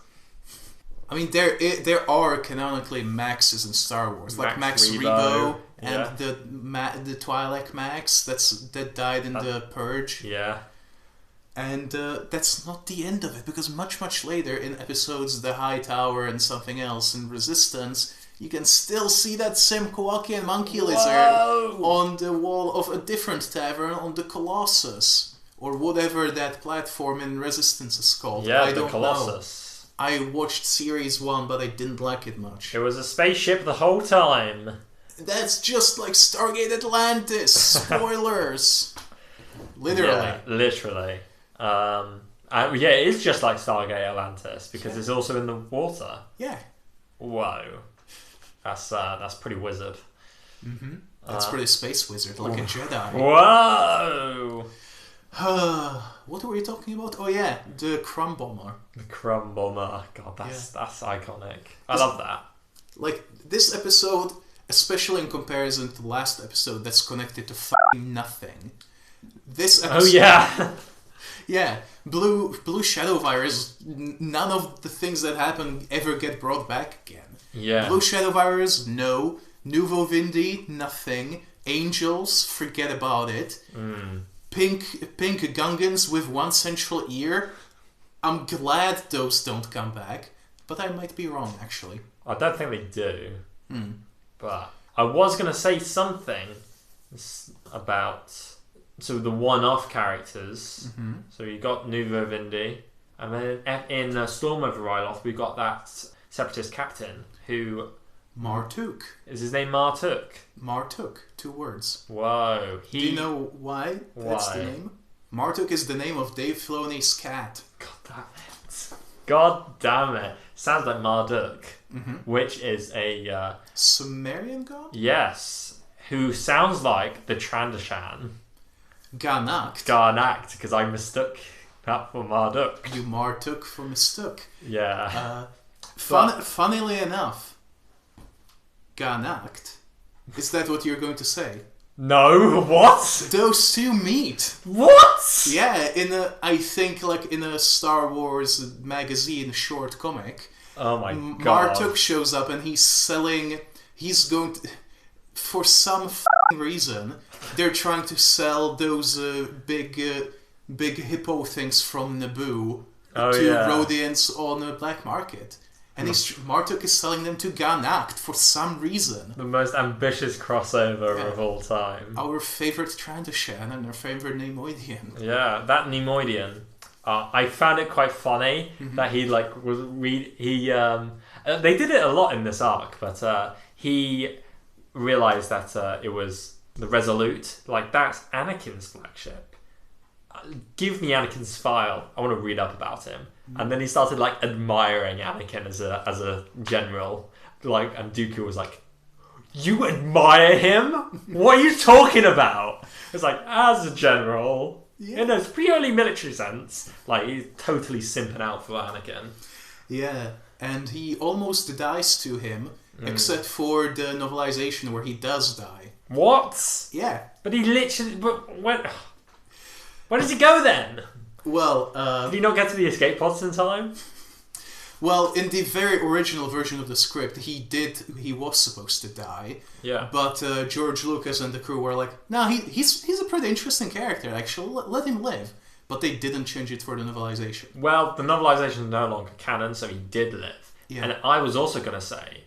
I mean, there are canonically Maxes in Star Wars, like Max Rebo and the Twi'lek Max that died in the Purge. Yeah. And that's not the end of it, because much, much later in episodes The High Tower and something else in Resistance, you can still see that same Kowakian monkey lizard on the wall of a different tavern on the Colossus, or whatever that platform in Resistance is called. Yeah, I the don't Colossus. know. I watched Series 1, but I didn't like it much. It was a spaceship the whole time. That's just like Stargate Atlantis. Spoilers. Literally. Yeah, literally. Yeah, it is just like Stargate Atlantis because it's also in the water. Yeah. Whoa, that's pretty wizard. Mm-hmm. That's pretty space wizard, like a Jedi. Whoa. What were we talking about? Oh yeah, the Crumb Bomber. The Crumb Bomber. God, that's iconic. I love that. Like this episode, especially in comparison to the last episode, that's connected to fucking nothing. This episode. Oh yeah. Yeah, Blue Shadow Virus, none of the things that happen ever get brought back again. Yeah. Blue Shadow Virus, no. Nouveau Vindi, nothing. Angels, forget about it. Pink Gungans with one central ear. I'm glad those don't come back, but I might be wrong, actually. I don't think they do. But I was going to say something about... So the one-off characters. So you got Nouveau Vindi, and then in Storm over Ryloth we got that Separatist captain who... Martuk. Is his name Martuk? Martuk, 2 words. Whoa. Do you know why that's the name? Martuk is the name of Dave Filoni's cat. God damn it. Sounds like Marduk, which is a... Sumerian god? Yes. Who sounds like the Trandoshan. Garnacht, because I mistook that for Marduk. You Martuk for mistook. Yeah. Funnily enough, Garnacht. Is that what you're going to say? No, what? Those two meet. What? Yeah, I think like in a Star Wars magazine short comic. Oh my god. Martuk shows up and he's going to... For some reason, they're trying to sell those big hippo things from Naboo to Rhodians on the black market. And Martuk is selling them to Garnacht for some reason. The most ambitious crossover of all time. Our favorite Trandoshan and our favorite Neimoidian. Yeah, that Neimoidian. I found it quite funny that he was they did it a lot in this arc, but he realized that it was the Resolute. Like, that's Anakin's flagship. Give me Anakin's file. I want to read up about him. And then he started admiring Anakin as a general. And Dooku was like, "You admire him? What are you talking about?" It's like, as a general, in a purely military sense, he's totally simping out for Anakin. Yeah, and he almost dies to him except for the novelization where he does die. What? Yeah. But he literally... But where does he go then? Well, did he not get to the escape pods in time? Well, in the very original version of the script, he was supposed to die. Yeah. But George Lucas and the crew were like, no, he's a pretty interesting character, actually. Let him live. But they didn't change it for the novelization. Well, the novelization is no longer canon, so he did live. Yeah. And I was also going to say,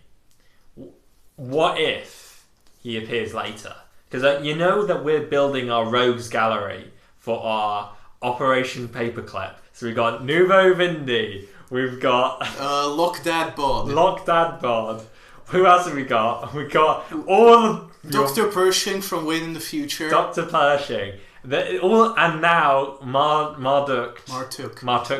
what if he appears later? Because you know that we're building our rogues gallery for our Operation Paperclip. So we've got Nouveau Vindi, we've got... Lock Dad Bod. Lock Dad Bod. Who else have we got? We got all the... Dr. Pershing from Wayne in the Future. Dr. Pershing. And now Marduk,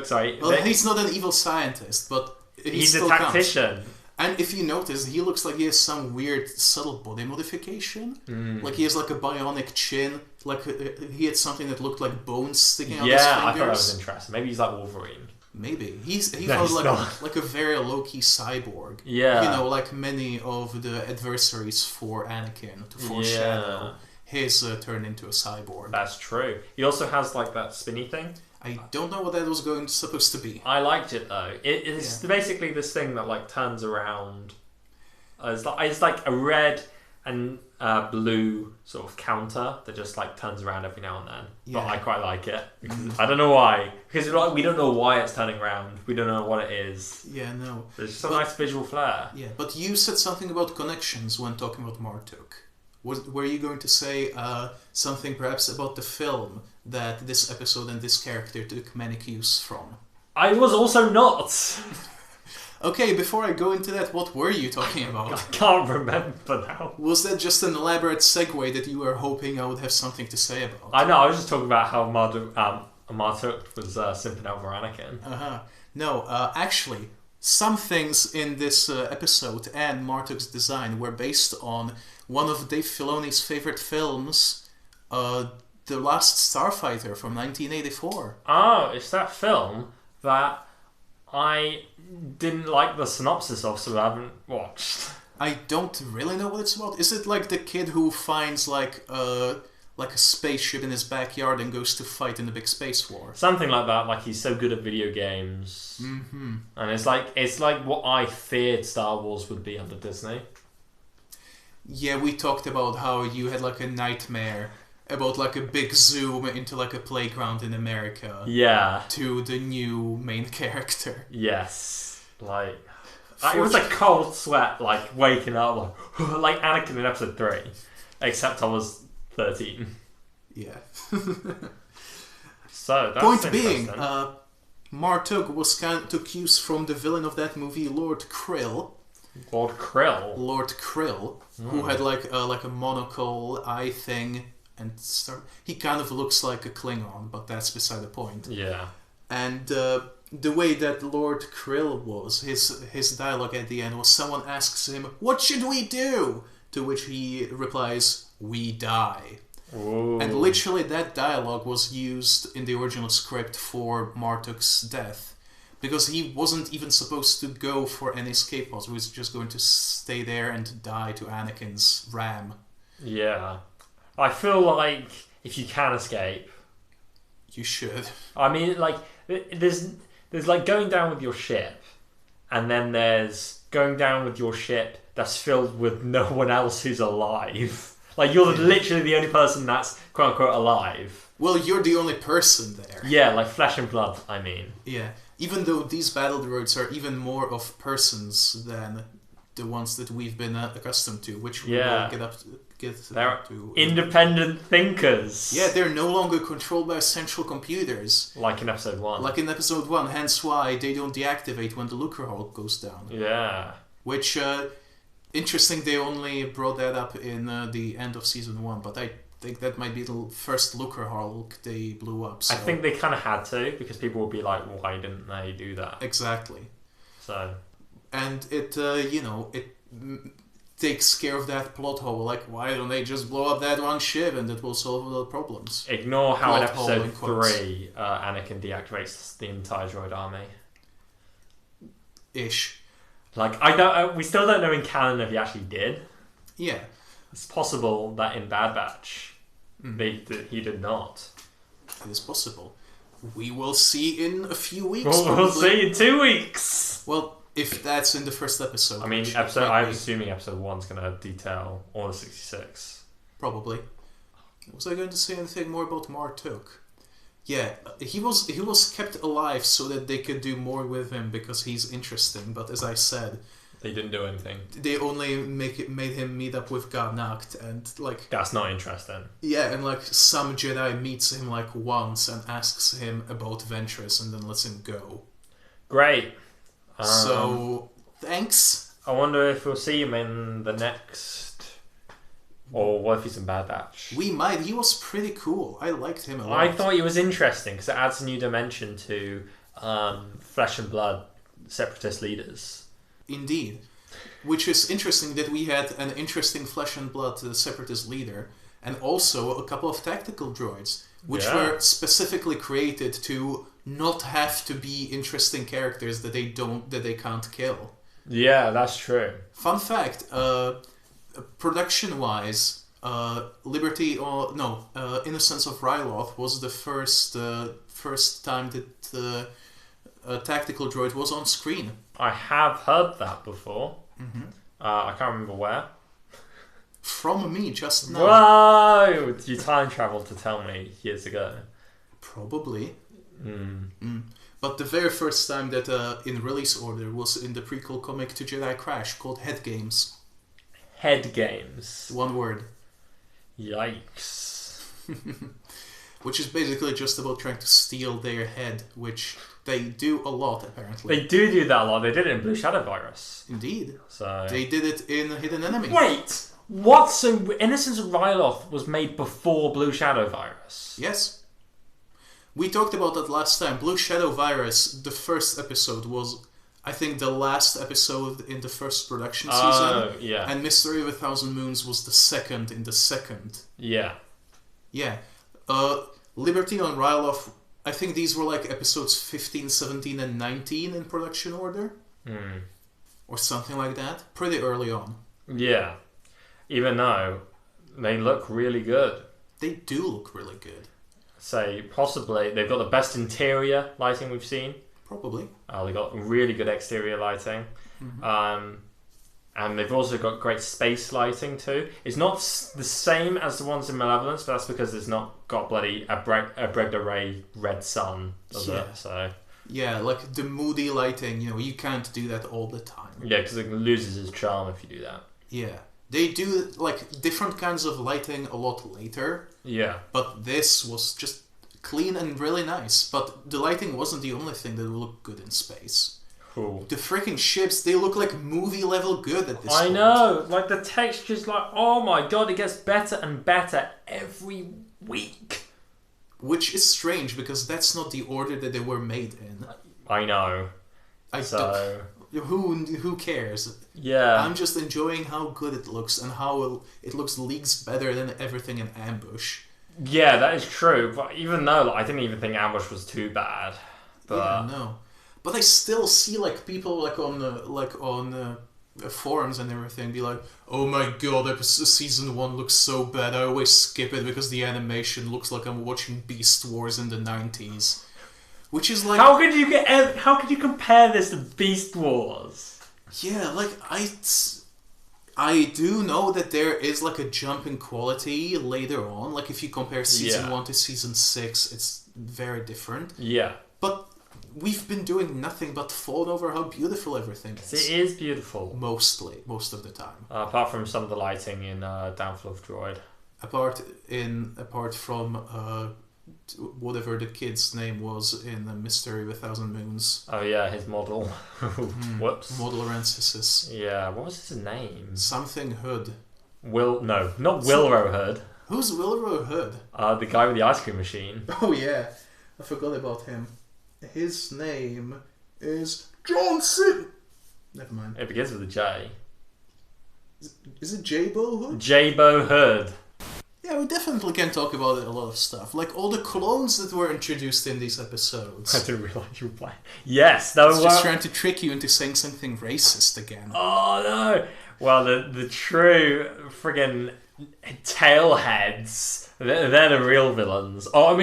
sorry. Well, he's not an evil scientist, but he's a tactician. Counts. And if you notice, he looks like he has some weird, subtle body modification. Like he has like a bionic chin. Like he had something that looked like bones sticking out his fingers. Yeah, I thought that was interesting. Maybe he's like Wolverine. Maybe. He felt like a very low-key cyborg. Yeah. You know, like many of the adversaries for Anakin to foreshadow his turn into a cyborg. That's true. He also has like that spinny thing. I don't know what that was supposed to be. I liked it though. It's basically this thing that like turns around. It's like a red and blue sort of counter that just like turns around every now and then. Yeah. But I quite like it. I don't know why. Because we don't know why it's turning around. We don't know what it is. Yeah, no. There's just a nice visual flair. Yeah, but you said something about connections when talking about Martuk. Were you going to say something perhaps about the film that this episode and this character took many cues from? I was also not. Okay, before I go into that, what were you talking about? I can't remember now. Was that just an elaborate segue that you were hoping I would have something to say about? I know, I was just talking about how Martuk was simping over Anakin. No, actually, some things in this episode and Martuk's design were based on one of Dave Filoni's favorite films, The Last Starfighter from 1984. Oh, it's that film that I didn't like the synopsis of, so I haven't watched. I don't really know what it's about. Is it like the kid who finds like a spaceship in his backyard and goes to fight in the big space war? Something like that. Like he's so good at video games, and it's like what I feared Star Wars would be under Disney. Yeah, we talked about how you had like a nightmare about like a big zoom into like a playground in America. Yeah. To the new main character. Yes. Like, it was a cold sweat, like waking up, like Anakin in episode 3. Except I was 13. Yeah. So, that's Point being, Martuk took cues from the villain of that movie, Lord Krill. Lord Krill, who had like a monocle eye thing. And he kind of looks like a Klingon, but that's beside the point. Yeah. And the way that Lord Krill was, his dialogue at the end was someone asks him, "What should we do?" To which he replies, "We die." Ooh. And literally that dialogue was used in the original script for Martuk's death. Because he wasn't even supposed to go for any escape pods. He was just going to stay there and die to Anakin's ram. Yeah. I feel like if you can escape, you should. I mean, like, there's like going down with your ship, and then there's going down with your ship that's filled with no one else who's alive. Like, you're literally the only person that's quote unquote alive. Well, you're the only person there. Yeah, like flesh and blood, I mean. Yeah. Even though these battle droids are even more of persons than the ones that we've been accustomed to, which we will they're independent thinkers. Yeah, they're no longer controlled by central computers. Like in episode 1. Hence why they don't deactivate when the Looker Hulk goes down. Yeah. Which, interesting, they only brought that up in the end of season 1, but I think that might be the first Looker Hulk they blew up. So. I think they kind of had to, because people would be like, why didn't they do that? Exactly. So... And it, it takes care of that plot hole. Like, why don't they just blow up that one ship and it will solve all the problems? Ignore how in episode 3, Anakin deactivates the entire droid army. Ish. Like, we still don't know in canon if he actually did. Yeah. It's possible that in Bad Batch, he did not. It is possible. We will see in a few weeks. We'll see in 2 weeks. Well, if that's in the first episode. I mean, I'm assuming episode 1's going to detail Order 66. Probably. Was I going to say anything more about Martok? Yeah, he was kept alive so that they could do more with him because he's interesting. But as I said, they didn't do anything. They only made him meet up with Garnacht and like. That's not interesting. Yeah, and like some Jedi meets him like once and asks him about Ventress and then lets him go. Great. So thanks. I wonder if we'll see him in the next, or what if he's in Bad Batch? We might. He was pretty cool. I liked him a lot. I thought he was interesting because it adds a new dimension to Flesh and Blood Separatist leaders. Indeed. Which is interesting that we had an interesting Flesh and Blood Separatist leader and also a couple of tactical droids which were specifically created to not have to be interesting characters that they can't kill. Yeah, that's true. Fun fact, production-wise, Innocence of Ryloth was the first time that tactical droid was on screen. I have heard that before. Mm-hmm. I can't remember where. From me just now. Whoa! You time traveled to tell me years ago. Probably. But the very first time that in release order was in the prequel comic to Jedi Crash called Head Games. Head Games. One word. Yikes. Which is basically just about trying to steal their head, which they do a lot, apparently. They do that a lot. They did it in Blue Shadow Virus. Indeed. So they did it in Hidden Enemy. Wait! What? So Innocence of Ryloth was made before Blue Shadow Virus? Yes. We talked about that last time. Blue Shadow Virus, the first episode, was, I think, the last episode in the first production season. Oh, yeah. And Mystery of a Thousand Moons was the second in the second. Yeah. Yeah. Liberty on Ryloth, I think these were like episodes 15, 17, and 19 in production order. Or something like that. Pretty early on. Yeah. Even though they look really good. They do look really good. Say, possibly, they've got the best interior lighting we've seen. Probably. They got really good exterior lighting. Mm-hmm. And they've also got great space lighting too. It's not the same as the ones in Malevolence, but that's because it's not got bloody a Bregda Ray red sun, does it? So yeah, like the moody lighting, you can't do that all the time. Yeah, because it loses its charm if you do that. Yeah. They do like different kinds of lighting a lot later. Yeah. But this was just clean and really nice. But the lighting wasn't the only thing that would look good in space. Cool. The freaking ships, they look like movie level good at this point. I know. Like the texture's like, oh my god, it gets better and better every week. Which is strange because that's not the order that they were made in. I know. Who cares? Yeah. I'm just enjoying how good it looks and how it looks leagues better than everything in Ambush. Yeah, that is true. But even though I didn't even think Ambush was too bad. But yeah, no. But I still see like people on forums and everything be like, "Oh my god, season 1 looks so bad. I always skip it because the animation looks like I'm watching Beast Wars in the 90s." Which is like, how could you compare this to Beast Wars? Yeah, like I do know that there is like a jump in quality later on. Like if you compare season 1 to season 6, it's very different. Yeah. But we've been doing nothing but fawn over how beautiful everything is. It is beautiful. Most of the time. Apart from some of the lighting in Downfall of Droid. Apart from whatever the kid's name was in Mystery of a Thousand Moons. Oh yeah, his model. Whoops. Model Arancesis. Yeah, what was his name? Something Hood. No, not Wilro Hood. Who's Wilro Hood? The guy with the ice cream machine. Oh yeah, I forgot about him. His name is Johnson. Never mind. It begins with a J. Is it J-Bo Hood? J-Bo Hood. Yeah, we definitely can talk about a lot of stuff. Like all the clones that were introduced in these episodes. I didn't realise you were playing. Yes, that was just trying to trick you into saying something racist again. Oh no! Well, the true friggin' tailheads, they're the real villains. We're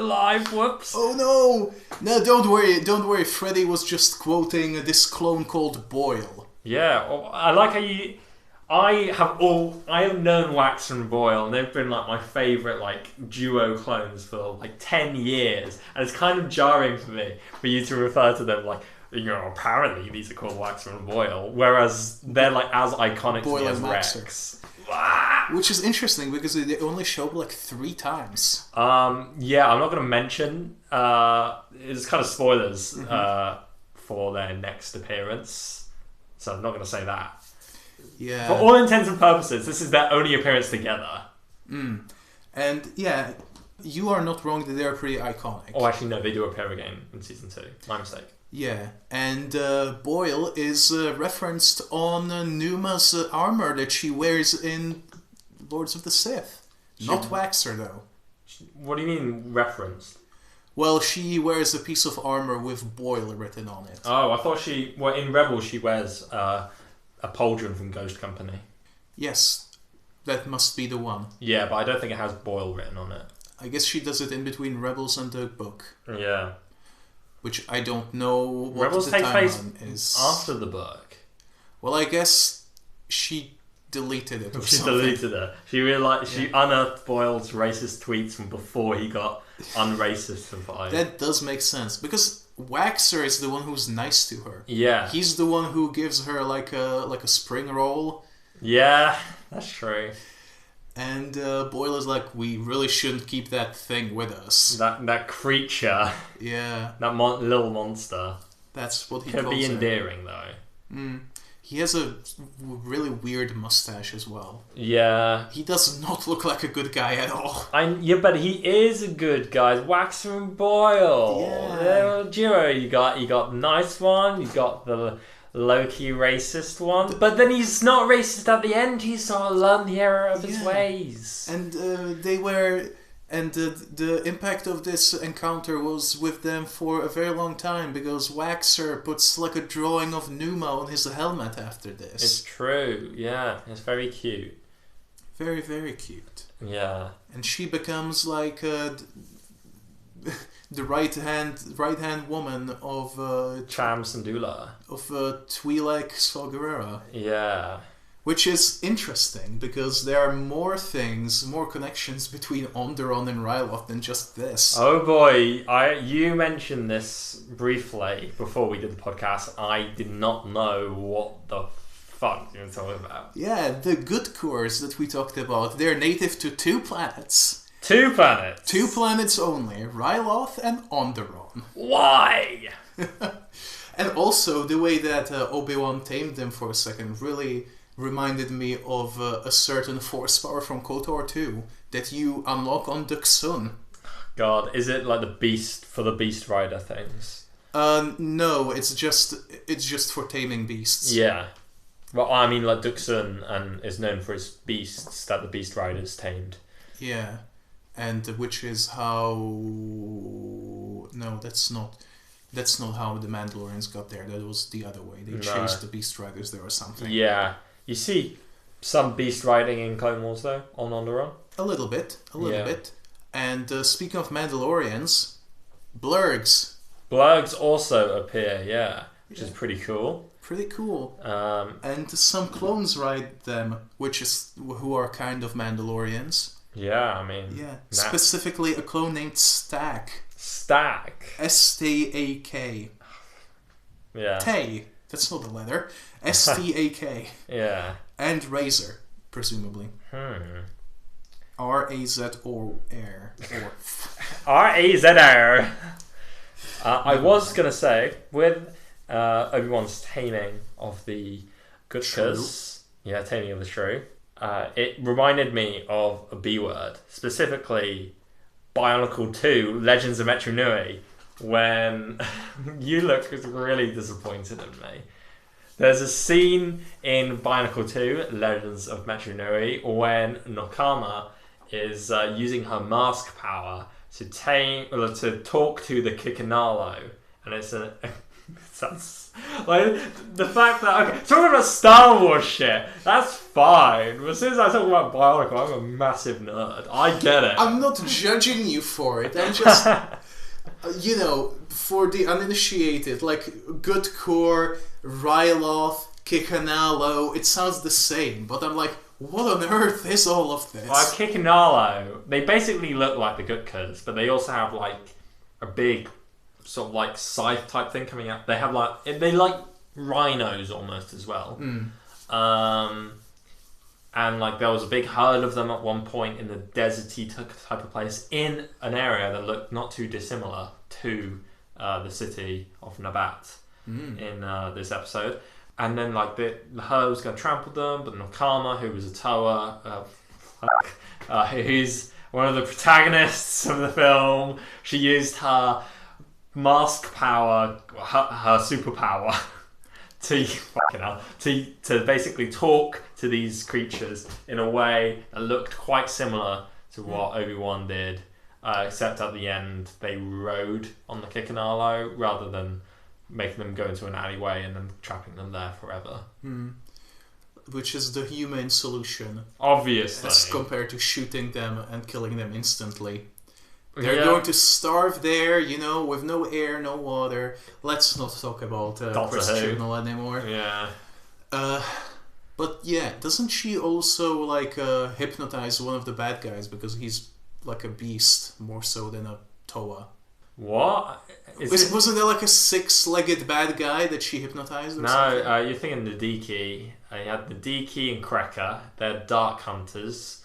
live, whoops. Oh no! No, don't worry, Freddy was just quoting this clone called Boyle. Yeah, I like how you... I have known Wax and Boyle, and they've been like my favourite like duo clones for like 10 years, and it's kind of jarring for me for you to refer to them like, apparently these are called Wax and Boyle, whereas they're like as iconic to me as Rex. Which is interesting because they only showed like 3 times. Yeah, I'm not going to mention. It's kind of spoilers for their next appearance, so I'm not going to say that. Yeah. For all intents and purposes, this is their only appearance together. And yeah, you are not wrong that they are pretty iconic. Oh, actually, no, they do appear again in season 2. My mistake. Yeah, and Boyle is referenced on Numa's armor that she wears in Lords of the Sith. Not Waxer, though. What do you mean, referenced? Well, she wears a piece of armor with Boyle written on it. Oh, I thought in Rebels she wears a pauldron from Ghost Company. Yes, that must be the one. Yeah, but I don't think it has Boyle written on it. I guess she does it in between Rebels and the book. Yeah. Which I don't know what Rebels the takes place timeline is. After the book. Well, I guess she deleted it or She something. deleted it. She realized she unearthed Boyle's racist tweets from before he got unracistified. That does make sense because Waxer is the one who's nice to her. Yeah. He's the one who gives her like a spring roll. Yeah, that's true. And Boyle is like, we really shouldn't keep that thing with us. That creature. Yeah. That little monster. That's what he Could calls be her. endearing, though. He has a really weird mustache as well. Yeah. He does not look like a good guy at all. Yeah, but he is a good guy. Waxer and Boyle. Yeah. Duo, you got the nice one, you got the low-key racist one, but then he's not racist at the end. He's sort of learned the error of his ways. And the impact of this encounter was with them for a very long time because Waxer puts like a drawing of Numa on his helmet after this. It's true, yeah. It's very cute. Very, very cute. Yeah. And she becomes like the right hand woman of Cham Syndulla. Of Twi'lek Saw Gerrera. Yeah. Which is interesting because there are more connections between Onderon and Ryloth than just this. Oh boy, you mentioned this briefly before we did the podcast. I did not know what the fuck you were talking about. Yeah, the good cores that we talked about, they're native to 2 planets. 2 planets? 2 planets only, Ryloth and Onderon. Why? And also, the way that Obi-Wan tamed them for a second really reminded me of a certain force power from KOTOR 2 that you unlock on Duxun. God, is it like the Beast for the Beast Rider things? No, it's just for taming beasts. Yeah. Well, I mean, like Duxun and is known for its beasts that the Beast Riders tamed. Yeah, and which is how... No, that's not how the Mandalorians got there. That was the other way. They chased the Beast Riders there or something. Yeah. You see some beast riding in Clone Wars, though, on Onderon? A little bit. And speaking of Mandalorians, Blurgs. Blurgs also appear, which is pretty cool. Pretty cool. And some clones ride them, who are kind of Mandalorians. Yeah, I mean... Yeah, specifically a clone named Stack. Stack? S-T-A-K. Yeah. Tay. That's not a letter. S-T-A-K. Yeah. And Razor, presumably. R-A-Z-O-R. R-A-Z-R. I was going to say, with Obi-Wan's taming of the Gutkas, taming of the shrew, it reminded me of a B-word, specifically Bionicle 2, Legends of Metru Nui, when you look really disappointed in me. There's a scene in Bionicle 2, Legends of Metru Nui, when Nokama is using her mask power to talk to the Kikanalo, and it's a sounds like the fact that talking about Star Wars shit, that's fine. But as soon as I talk about Bionicle, I'm a massive nerd. I get it. I'm not judging you for it. I'm just for the uninitiated, like good core, Ryloth, Kikanalo, it sounds the same, but I'm like, what on earth is all of this? Well, Kikanalo, they basically look like the Gutkers, but they also have like a big sort of like scythe type thing coming out. They have they like rhinos almost as well. And like there was a big herd of them at one point in the deserty type of place in an area that looked not too dissimilar to the city of Nabat in this episode. And then like the herd was going to trample them, but Nokama, who was a Toa, who's one of the protagonists of the film, she used her mask power, her superpower, to basically talk to these creatures in a way that looked quite similar to what Obi-Wan did, except at the end they rode on the Kikanalo rather than making them go into an alleyway and then trapping them there forever. Which is the humane solution. Obviously. As compared to shooting them and killing them instantly. They're going to starve there, with no air, no water. Let's not talk about Chris Chibnall anymore. Yeah. But yeah, doesn't she also hypnotize one of the bad guys because he's like a beast more so than a Toa? What? Wasn't there like a 6-legged bad guy that she hypnotized? Or something? You're thinking Nadiki. You had Nadiki and Krekker. They're dark hunters.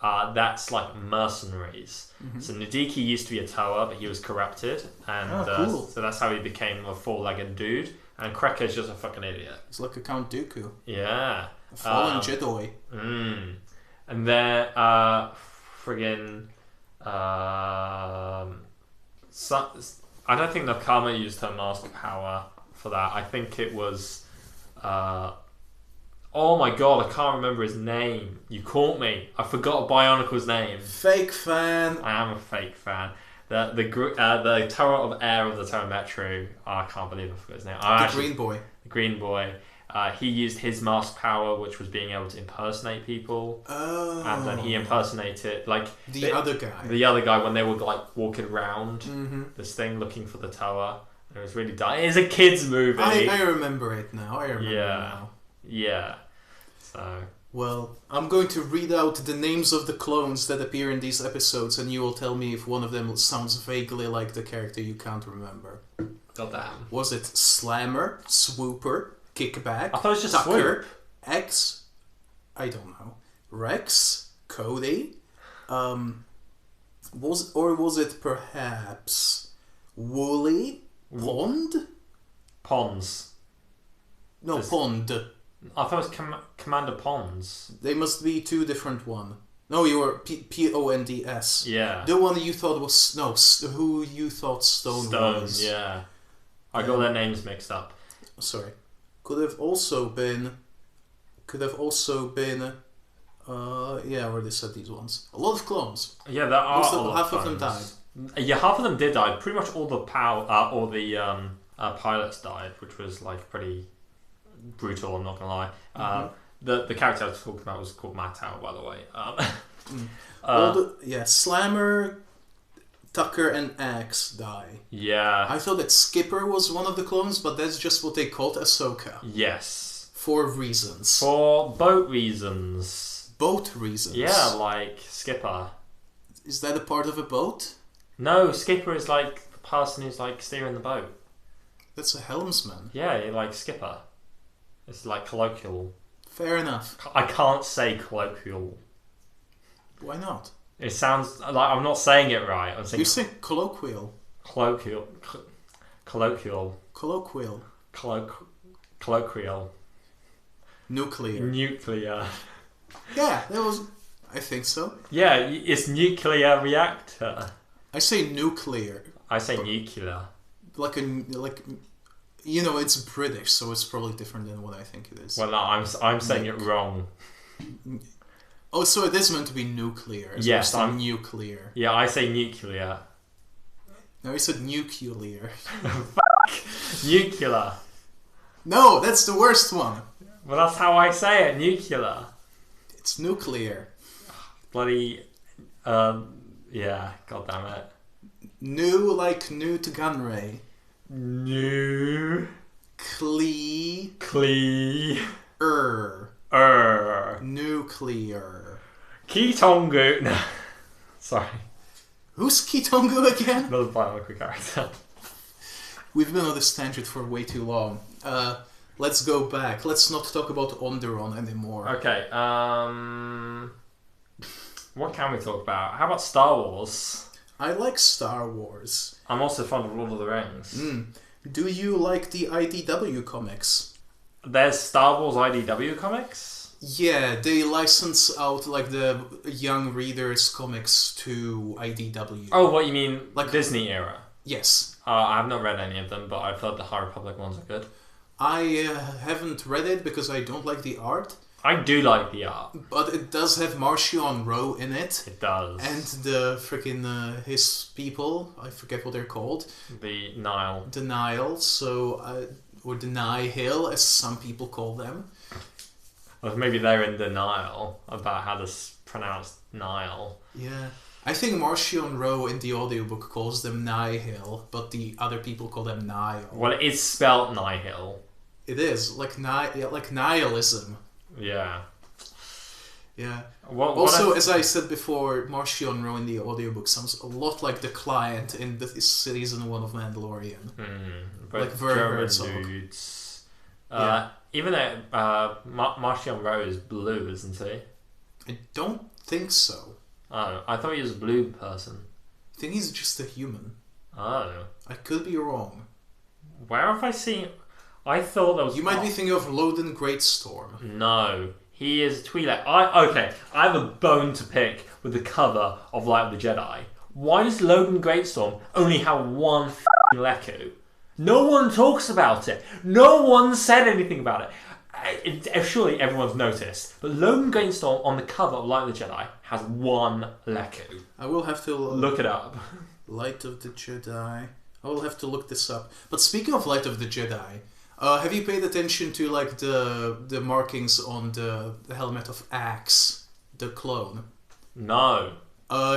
That's like mercenaries. So Nadiki used to be a Toa, but he was corrupted, and cool. So that's how he became a 4-legged dude. And Krekker is just a fucking idiot. It's like a Count Dooku. Yeah. A fallen Jedi. And they're friggin'. I don't think Nakama used her mask power for that. I think it was. Oh my god, I can't remember his name. You caught me. I forgot Bionicle's name. Fake fan. I am a fake fan. The Tower of Air of the Tower Metro. I can't believe I forgot his name. Green boy. The Green Boy. He used his mask power, which was being able to impersonate people. Oh. And then he impersonated the other guy. The other guy when they were walking around this thing looking for the tower. And it was really dumb. It's a kids movie. I remember it now. Now. Yeah. So. Well, I'm going to read out the names of the clones that appear in these episodes, and you will tell me if one of them sounds vaguely like the character you can't remember. Goddamn. Was it Slammer, Swooper, Kickback, I thought it was just Tucker, Swoop. X, I don't know, Rex, Cody, was it perhaps Wooly, Pond? Pons. No, Pond. I thought it was Commander Pons. They must be two different one. No, you were Ponds. Yeah. The one you thought was who you thought Stone was. Yeah. I got their names mixed up. Sorry. Could have also been. I already said these ones. A lot of clones. Yeah, there are half of them died. Yeah, half of them did die. Pretty much all the pilots died, which was pretty brutal. I'm not gonna lie. The character I was talking about was called Matau, by the way. Slammer, Tucker, and Axe die. Yeah. I thought that Skipper was one of the clones, but that's just what they called Ahsoka. Yes. For reasons. For boat reasons. Boat reasons? Yeah, like Skipper. Is that a part of a boat? No, Skipper is the person who's steering the boat. That's a helmsman. Yeah, Skipper. It's colloquial. Fair enough. I can't say colloquial. Why not? It sounds like I'm not saying it right. I'm saying you say colloquial. Colloquial. Colloquial. Colloquial. Nuclear. Yeah, that was. I think so. Yeah, it's nuclear reactor. I say nuclear. I say nuclear. It's British, so it's probably different than what I think it is. Well, no, I'm saying it wrong. Oh, so it is meant to be nuclear. Yes, I'm nuclear. Yeah, I say nuclear. No, he said nuclear. Nuclear. No, that's the worst one. Well, that's how I say it. Nuclear. It's nuclear. Bloody. Yeah. God damn it. New like new to Gunray. New. Nuclear. Kitongu. No. Sorry. Who's Kitongu again? Another biological character. We've been on this tangent for way too long. Let's go back. Let's not talk about Onderon anymore. Okay, what can we talk about? How about Star Wars? I like Star Wars. I'm also fond of Lord of the Rings. Do you like the IDW comics? There's Star Wars IDW comics? Yeah, they license out like the young readers comics to IDW. Oh, what you mean, like Disney era? Yes. I've not read any of them, but I've heard the High Republic ones are good. I haven't read it because I don't like the art. I do like the art. But it does have Marchion Ro in it. It does. And the freaking, his people, I forget what they're called. The Nile. The Nile, or the Nihil, as some people call them. Well, maybe they're in denial about how to pronounce Nile. Yeah. I think Marchion Ro in the audiobook calls them Nihil, but the other people call them Nile. Well, it's spelt Nihil. It is, like nihilism. Yeah. Yeah. Also, as I said before, Marchion Ro in the audiobook sounds a lot like the client in the season 1 of Mandalorian. But like German dudes. Even though Marchion Ro is blue, isn't he? I don't think so. Oh, I thought he was a blue person. I think he's just a human. Oh. I could be wrong. Where have I seen... I thought there was... You might be thinking of Loden Greatstorm. No. He is a Twi'lek. I have a bone to pick with the cover of Light of the Jedi. Why does Loden Greatstorm only have one f***ing Leku? No one talks about it. No one said anything about it. Surely everyone's noticed. But Loden Greatstorm on the cover of Light of the Jedi has one Leku. I will have to... look it up. Light of the Jedi... I will have to look this up. But speaking of Light of the Jedi... have you paid attention to like the markings on the helmet of Axe, the clone? No.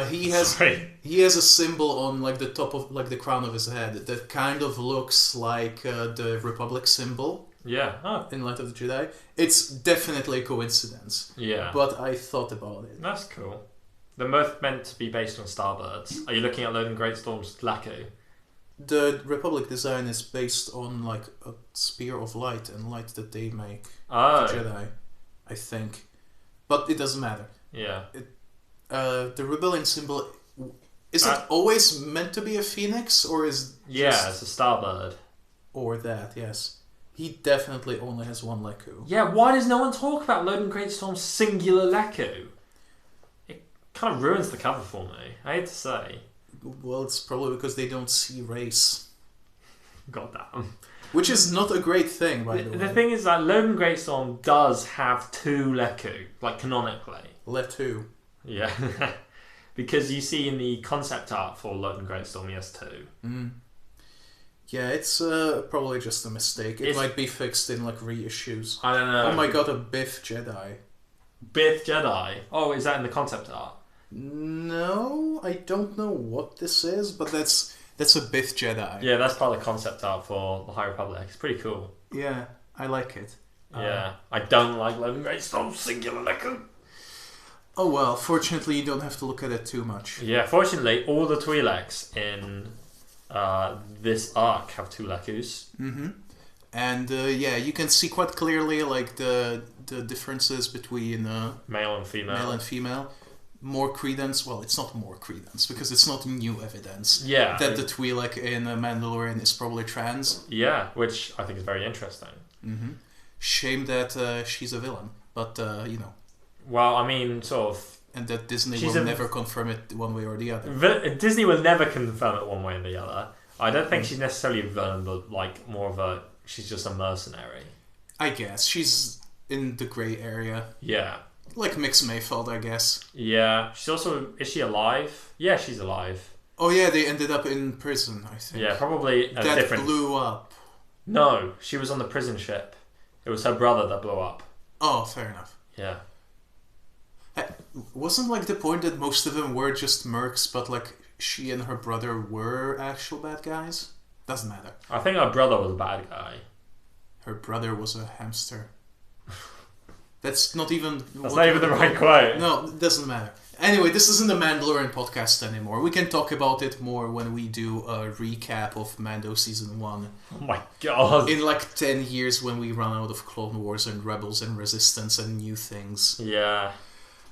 He has a symbol on like the top of like the crown of his head that kind of looks like the Republic symbol. Yeah. Oh. In Light of the Jedi. It's definitely a coincidence. Yeah. But I thought about it. That's cool. They're both meant to be based on Starbirds. Are you looking at Loden Greatstorm's Leku? The Republic design is based on like a spear of light and light that they make. Oh. The Jedi, I think. But it doesn't matter. Yeah. The rebellion symbol, is it always meant to be a phoenix, or is yeah, it's a starbird. Or that, yes. He definitely only has one Leku. Yeah, why does no one talk about Loden Greatstorm's singular Leku? It kind of ruins the cover for me, I hate to say. Well, it's probably because they don't see race. Goddamn. Which is not a great thing, by the way. The thing is that Loden Greatstorm does have two Leku, like canonically. Letu. Yeah. Because you see in the concept art for Loden Greatstorm, he has two. Yeah, it's probably just a mistake. It might be fixed in like reissues. I don't know. Oh my god, a Biff Jedi. Biff Jedi? Oh, is that in the concept art? No, I don't know what this is, but that's a Biff Jedi. Yeah, that's part of the concept art for the High Republic. It's pretty cool. Yeah, I like it. Yeah, I don't like Loden Greatstorm's singular Leku. Oh well, fortunately you don't have to look at it too much. Yeah, fortunately all the Twi'leks in this arc have two Lekus. And yeah, you can see quite clearly like the differences between male and female. More credence, well, it's not more credence because it's not new evidence. Yeah, that the Twi'lek in Mandalorian is probably trans. Yeah, which I think is very interesting. Shame that she's a villain, but you know. Well, I mean, sort of. And that Disney will never confirm it one way or the other. Disney will never confirm it one way or the other. I don't think she's necessarily a villain, but like more of a... She's just a mercenary. I guess. She's in the grey area. Yeah. Like Mix Mayfeld, I guess. Yeah. She's also... Is she alive? Yeah, she's alive. Oh yeah, they ended up in prison, I think. Yeah, probably a that different... blew up. No, she was on the prison ship. It was her brother that blew up. Oh, fair enough. Yeah. Wasn't like the point that most of them were just mercs, but like she and her brother were actual bad guys? Doesn't matter. I think her brother was a bad guy. Her brother was a hamster. That's not even... That's not even the right quote. No, it doesn't matter. Anyway, this isn't a Mandalorian podcast anymore. We can talk about it more when we do a recap of Mando Season 1. Oh my god. In like 10 years when we run out of Clone Wars and Rebels and Resistance and new things. Yeah.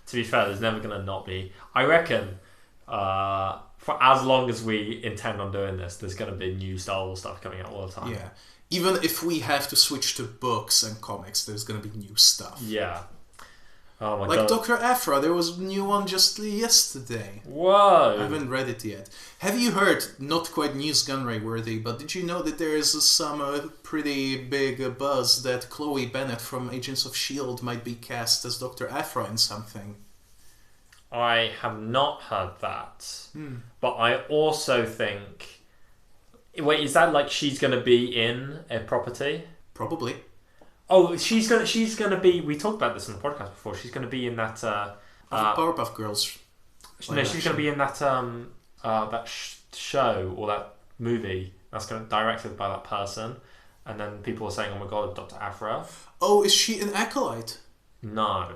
To be fair, there's never going to not be. I reckon, for as long as we intend on doing this, there's going to be new Star Wars stuff coming out all the time. Yeah. Even if we have to switch to books and comics, there's going to be new stuff. Yeah. Oh my god. Like god. Dr. Aphra, there was a new one just yesterday. Whoa. I haven't read it yet. Have you heard, not quite news gunray worthy, but did you know that there is some pretty big buzz that Chloe Bennett from Agents of S.H.I.E.L.D. might be cast as Dr. Aphra in something? I have not heard that. But I also think... Wait, is that like she's going to be in a property? Probably. Oh, she's gonna be... We talked about this in the podcast before. She's going to be in that... Powerpuff Girls. No, she's going to be in that show or that movie that's directed by that person. And then people are saying, oh my god, Dr. Aphra. Oh, is she an acolyte? No.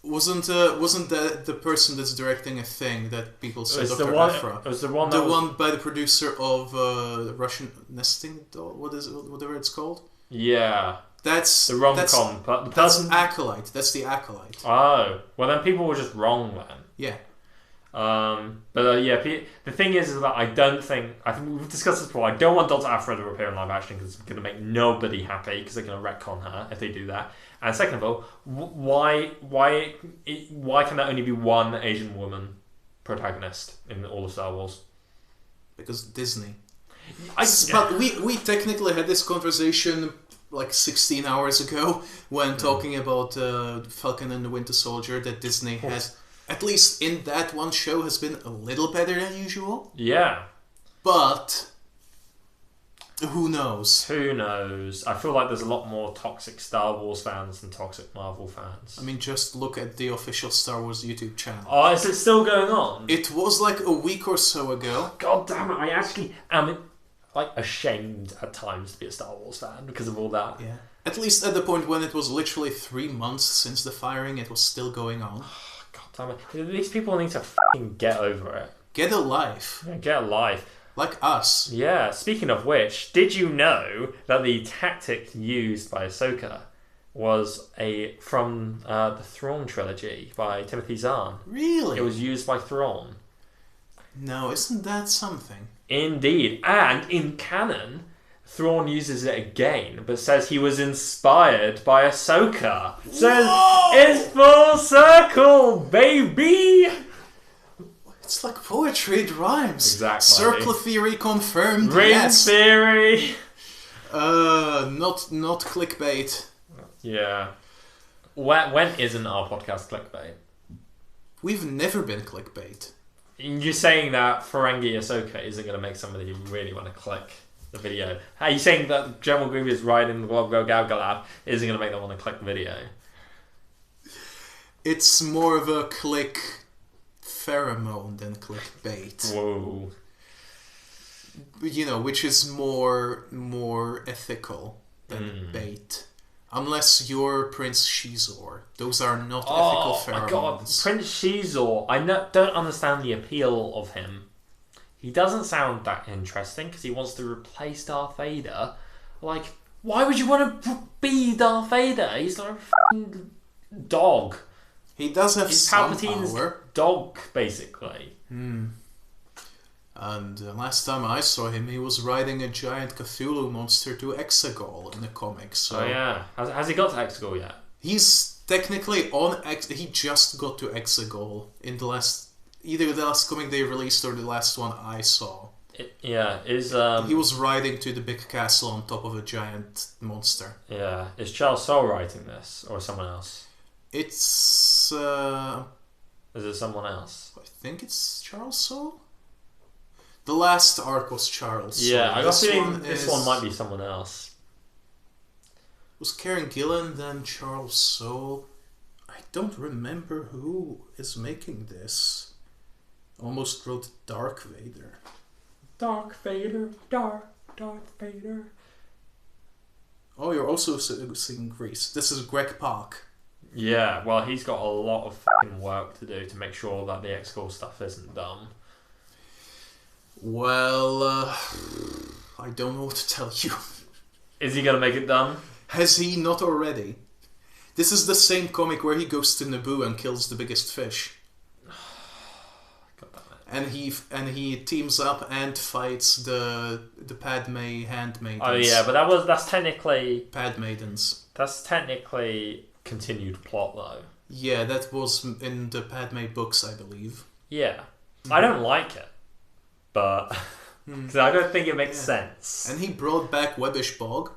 Wasn't that the person that's directing a thing that people say Dr. Aphra? It was the one one by the producer of Russian Nesting Doll? Whatever it's called? Yeah. That's the rom-com. That's an acolyte. That's the acolyte. Oh. Well, then people were just wrong then. Yeah. The thing is that I think we've discussed this before. I don't want Dr. Aphra to appear in live action because it's going to make nobody happy because they're going to retcon her if they do that. And second of all, why can there only be one Asian woman protagonist in all of Star Wars? Because Disney. But we technically had this conversation like 16 hours ago when talking about Falcon and the Winter Soldier, that Disney has, at least in that one show, has been a little better than usual. Yeah. But who knows? Who knows? I feel like there's a lot more toxic Star Wars fans than toxic Marvel fans. I mean, just look at the official Star Wars YouTube channel. Oh, is it still going on? It was like a week or so ago. God damn it, I actually am like ashamed at times to be a Star Wars fan because of all that. Yeah. At least at the point when it was literally 3 months since the firing, it was still going on. God damn it. These people need to fucking get over it. Get a life. Yeah, get a life. Like us. Yeah, speaking of which, did you know that the tactic used by Ahsoka was from the Thrawn trilogy by Timothy Zahn? Really? It was used by Thrawn. No, isn't that something? Indeed. And in canon, Thrawn uses it again, but says he was inspired by Ahsoka. Says, it's full circle, baby! It's like poetry, it rhymes. Exactly. Circle theory confirmed. Ring yes. theory. Not clickbait. Yeah. When isn't our podcast clickbait? We've never been clickbait. You're saying that Ferengi Ahsoka isn't going to make somebody really want to click the video. Are you saying that General Grievous riding the Glob Go Gal Galab isn't going to make them want to click the video? It's more of a click pheromone than clickbait. Whoa. You know, which is more ethical than bait. Unless you're Prince Shizor. Those are not ethical pheromones. Oh my god, Prince Shizor. I don't understand the appeal of him. He doesn't sound that interesting because he wants to replace Darth Vader. Like, why would you want to be Darth Vader? He's like a f***ing dog. He does have some Palpatine's power. Dog, basically. And last time I saw him, he was riding a giant Cthulhu monster to Exegol in the comics. So oh yeah, has he got to Exegol yet? He's technically on he just got to Exegol in the last, either the last comic they released or the last one I saw. Is He was riding to the big castle on top of a giant monster. Yeah, is Charles Soule writing this or someone else? It's Is it someone else? I think it's Charles Soule. The last arc was Charles Soule. Yeah, I got a feeling this one might be someone else. It was Karen Gillan, then Charles Soule. I don't remember who is making this. Almost wrote Dark Vader. Dark Vader, Dark Vader. Oh, you're also singing Grease. This is Greg Pak. Yeah, well, he's got a lot of fucking work to do to make sure that the X-Core stuff isn't dumb. Well, I don't know what to tell you. Is he gonna make it dumb? Has he not already? This is the same comic where he goes to Naboo and kills the biggest fish. And he teams up and fights the Padme handmaidens. Oh yeah, but that's technically Padmaidens. That's technically continued plot though. Yeah, that was in the Padme books, I believe. Yeah, I don't like it, but because I don't think it makes sense. And he brought back Webbish Bog.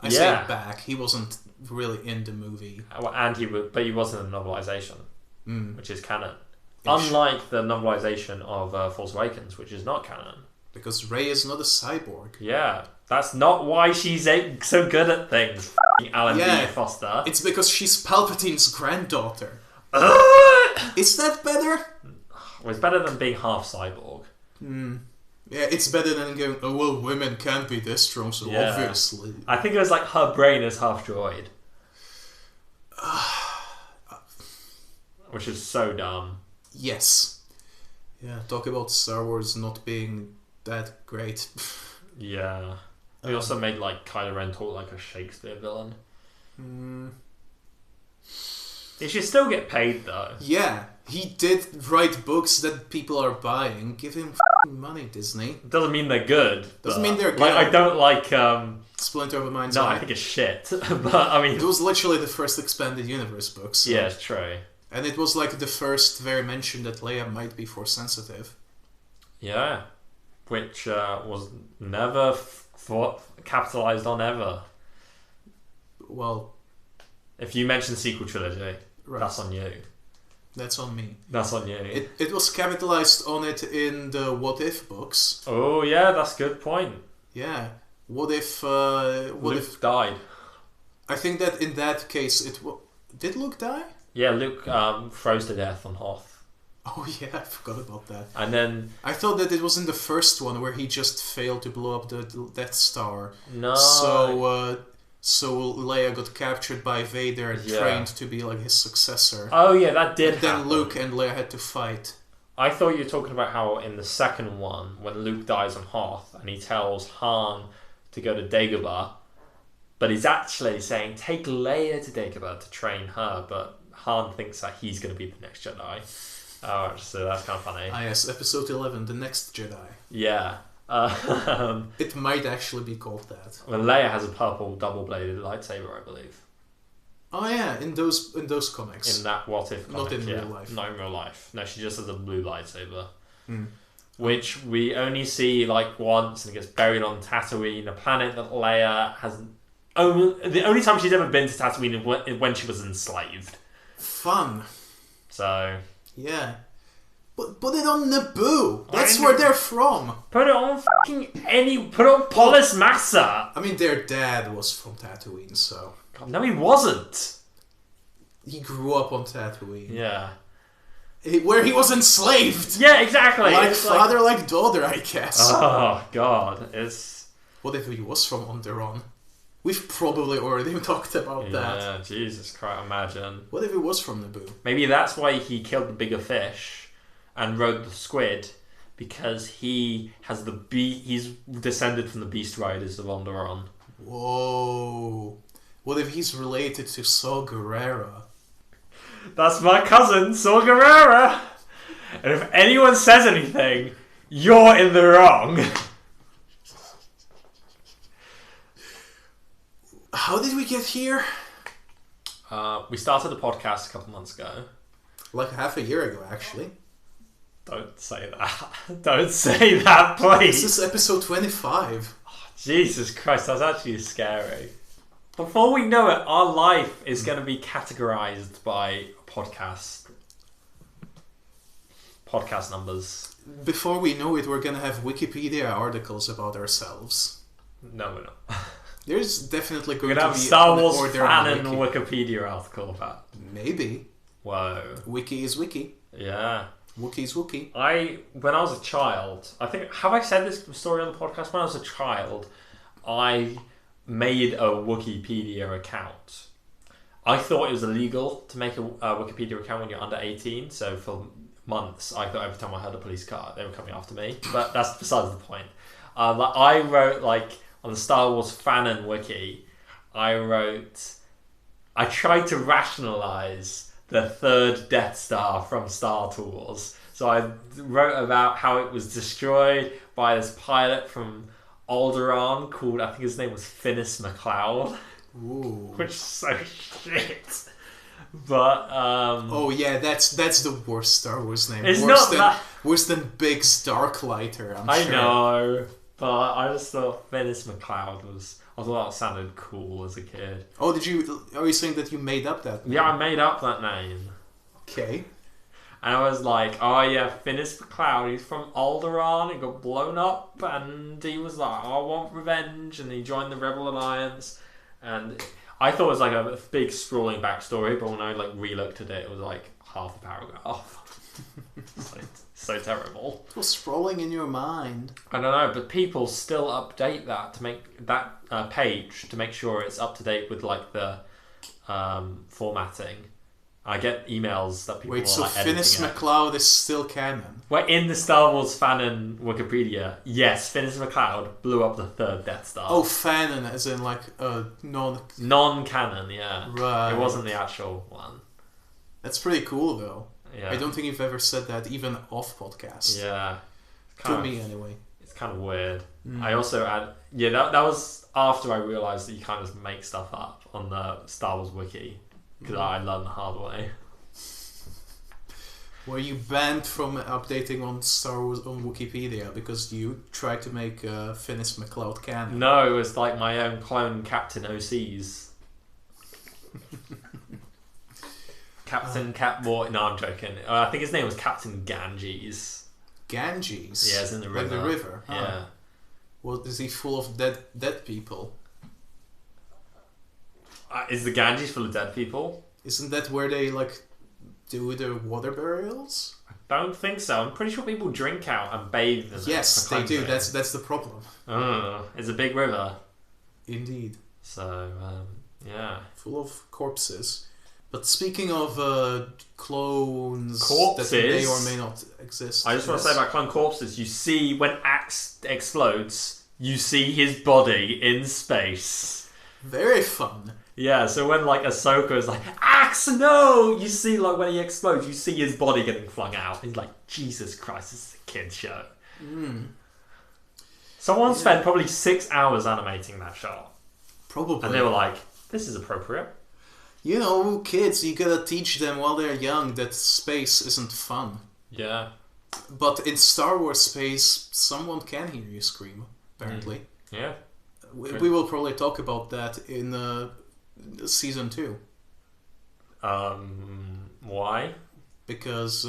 I say back. He wasn't really in the movie. And but he wasn't in the novelization, which is canon. Unlike the novelization of Force Awakens, which is not canon. Because Rey is not a cyborg. Yeah, that's not why she's so good at things. Alan B. Foster. It's because she's Palpatine's granddaughter. Is that better? Well, it's better than being half cyborg. Yeah, it's better than going, oh, well, women can't be this strong, so obviously. I think it was like her brain is half droid. Which is so dumb. Yes. Yeah, talk about Star Wars not being that great. Yeah. They also made like Kylo Ren talk like a Shakespeare villain. He should still get paid though. Yeah, he did write books that people are buying. Give him money, Disney. Doesn't mean they're good. Doesn't mean they're good. Like, I don't like Splinter of a Mind's No, Eye. I think it's shit. But I mean, it was literally the first expanded universe book. So. Yeah, it's true. And it was like the first very mention that Leia might be Force sensitive. Yeah, which was never capitalized on ever. Well, if you mention sequel trilogy, that's on you. That's on me. That's on you. It was capitalized on it in the What If books. Oh yeah, that's a good point. Yeah. What if Luke died? I think that in that case did Luke die? Yeah, Luke froze to death on Hoth. Oh yeah, I forgot about that. And then I thought that it was in the first one where he just failed to blow up the Death Star. No. So Leia got captured by Vader and trained to be like his successor. Oh yeah, that did and then happen. Luke and Leia had to fight. I thought you were talking about how in the second one, when Luke dies on Hoth and he tells Han to go to Dagobah, but he's actually saying take Leia to Dagobah to train her, but Han thinks that he's going to be the next Jedi. Oh, so that's kind of funny. Ah yes, episode 11, The Next Jedi. Yeah. It might actually be called that. Well, Leia has a purple double-bladed lightsaber, I believe. Oh yeah, in those comics. In that What If comic, Not in real life. Not in real life. No, she just has a blue lightsaber. Which we only see like once, and it gets buried on Tatooine, a planet that Leia hasn't... the only time she's ever been to Tatooine is when she was enslaved. Fun. So... Yeah. But put it on Naboo. That's where they're from. Put it on Put it on Polis Massa. I mean, their dad was from Tatooine, so... God, no, he wasn't. He grew up on Tatooine. Yeah. Where he was enslaved. Yeah, exactly. Like father, like daughter, I guess. Oh, God. It's... What if he was from Air-Deraan? We've probably already talked about that. Yeah, Jesus Christ, imagine. What if he was from Naboo? Maybe that's why he killed the bigger fish and rode the squid, because he has he's descended from the Beast Riders of Air-Deraan. Whoa. What if he's related to Saw Gerrera? That's my cousin, Saw Gerrera! And if anyone says anything, you're in the wrong. How did we get here? We started the podcast a couple months ago. Like half a year ago, actually. Don't say that. Don't say that, please. This is episode 25. Jesus Christ, that's actually scary. Before we know it, our life is going to be categorized by podcast numbers. Before we know it, we're going to have Wikipedia articles about ourselves. No, we're not. There's definitely going to to have be Star Wars order fan on and Wikipedia article about. Maybe. Whoa. Wiki is wiki. Yeah. Wookie's Wookie. When I was a child, I think, have I said this story on the podcast? When I was a child, I made a Wikipedia account. I thought it was illegal to make a Wikipedia account when you're under 18, so for months I thought every time I heard a police car they were coming after me, but that's besides the point. I wrote, like, on the Star Wars Fanon wiki, I tried to rationalise the third Death Star from Star Tours. So I wrote about how it was destroyed by this pilot from Air-Deraan called, I think his name was Finis McLeod. Ooh. Which is so shit. But oh yeah, that's the worst Star Wars name. It's worse than Biggs Darklighter. I know, but I just thought Finis McLeod was. I thought that sounded cool as a kid. Oh, are you saying that you made up that name? Yeah, I made up that name. Okay. And I was like, oh yeah, Finis McLeod, he's from Alderaan, he got blown up, and he was like, I want revenge, and he joined the Rebel Alliance, and I thought it was like a big sprawling backstory, but when I like re-looked at it, it was like half a paragraph. So terrible. It was sprawling in your mind. I don't know, but people still update that to make that page to make sure it's up to date with like the formatting. I get emails that people so like Finis McLeod is still canon? Well, in the Star Wars Fanon Wikipedia, yes, Finis McLeod blew up the third Death Star. Oh, Fanon, as in like non-canon, yeah. Right. It wasn't the actual one. That's pretty cool, though. Yeah. I don't think you've ever said that even off podcast. Yeah. To me, anyway. It's kind of weird. I also that was after I realised that you can't just make stuff up on the Star Wars wiki, because I learned the hard way. Were you banned from updating on Star Wars on Wikipedia because you tried to make Finis McLeod canon? No, it was like my own clone Captain OCs. Captain Catboy. No, I'm joking. I think his name was Captain Ganges. Ganges? Yeah, it's in the river. Like the river? Huh. Yeah. Well, is he full of dead people? Is the Ganges full of dead people? Isn't that where they like do the water burials? I don't think so. I'm pretty sure people drink out and bathe in it. Yes, they do. That's the problem. It's a big river. Indeed. So, yeah. Full of corpses. But speaking of clones corpses that may or may not exist, I just want to say about clone corpses, you see when Axe explodes, you see his body in space. Very fun. Yeah, so when like Ahsoka is like, Axe, no! You see like when he explodes, you see his body getting flung out. He's like, Jesus Christ, this is a kid's show. Someone spent probably 6 hours animating that shot. Probably. And they were like, this is appropriate. You know, kids, you gotta teach them while they're young that space isn't fun. Yeah. But in Star Wars space, someone can hear you scream, apparently. Yeah. We will probably talk about that in season 2. Why? Because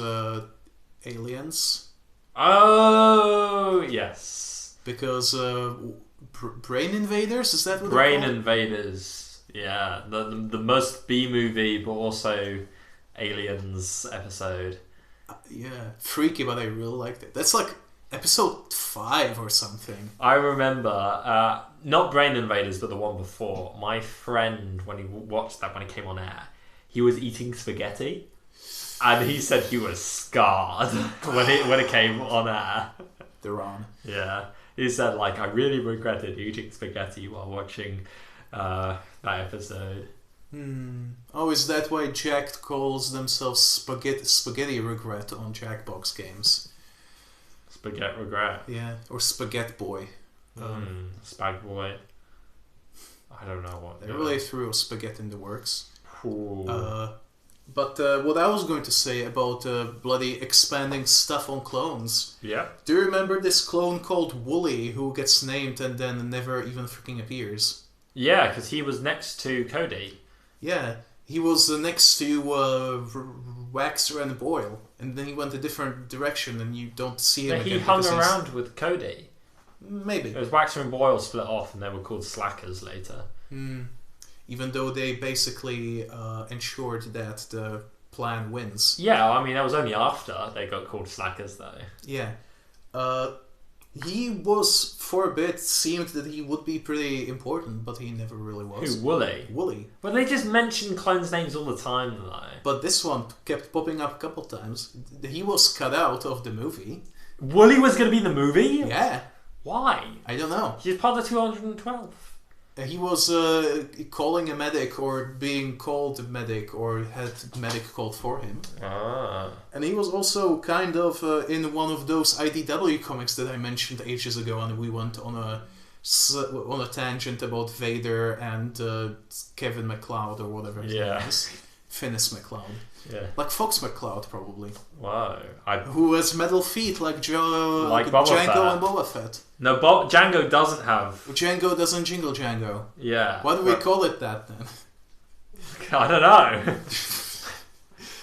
aliens. Oh, yes. Because brain invaders, is that what Brain invaders. Yeah, the most B movie, but also aliens episode. Yeah, freaky, but I really liked it. That's like episode 5 or something. I remember, not Brain Invaders, but the one before. My friend, when he watched that when it came on air, he was eating spaghetti, and he said he was scarred when it came on air. They're on. Yeah, he said like I really regretted eating spaghetti while watching that episode. Oh, is that why Jack calls themselves Spaghetti Regret on Jackbox games? Spaghetti Regret. Yeah, or Spaghetti Boy. Spag Boy. I don't know what. They really threw a spaghetti in the works. Ooh. But what I was going to say about bloody expanding stuff on clones. Yeah. Do you remember this clone called Wooly who gets named and then never even freaking appears? Yeah, because he was next to Cody. Yeah, he was next to Waxer and Boyle, and then he went a different direction and you don't see him But again. he hung around with Cody. Maybe. It was Waxer and Boyle split off and they were called Slackers later. Even though they basically ensured that the plan wins. Yeah, I mean, that was only after they got called Slackers, though. Yeah. He was, for a bit, seemed that he would be pretty important, but he never really was. Who, Wooly? Wooly. Well, they just mention clones' names all the time, though. But this one kept popping up a couple times. He was cut out of the movie. Wooly was going to be in the movie? Yeah. Why? I don't know. He's part of 212. He was calling a medic or being called a medic or had a medic called for him. And he was also kind of in one of those IDW comics that I mentioned ages ago, and we went on a tangent about Vader and Kevin McLeod or whatever his name is. Finis McLeod. Yeah. Like Fox McCloud, probably. Wow. Who has metal feet like Django and Boba Fett. No, Django doesn't have. Django doesn't jingle Django. Yeah. Why do we call it that then? I don't know.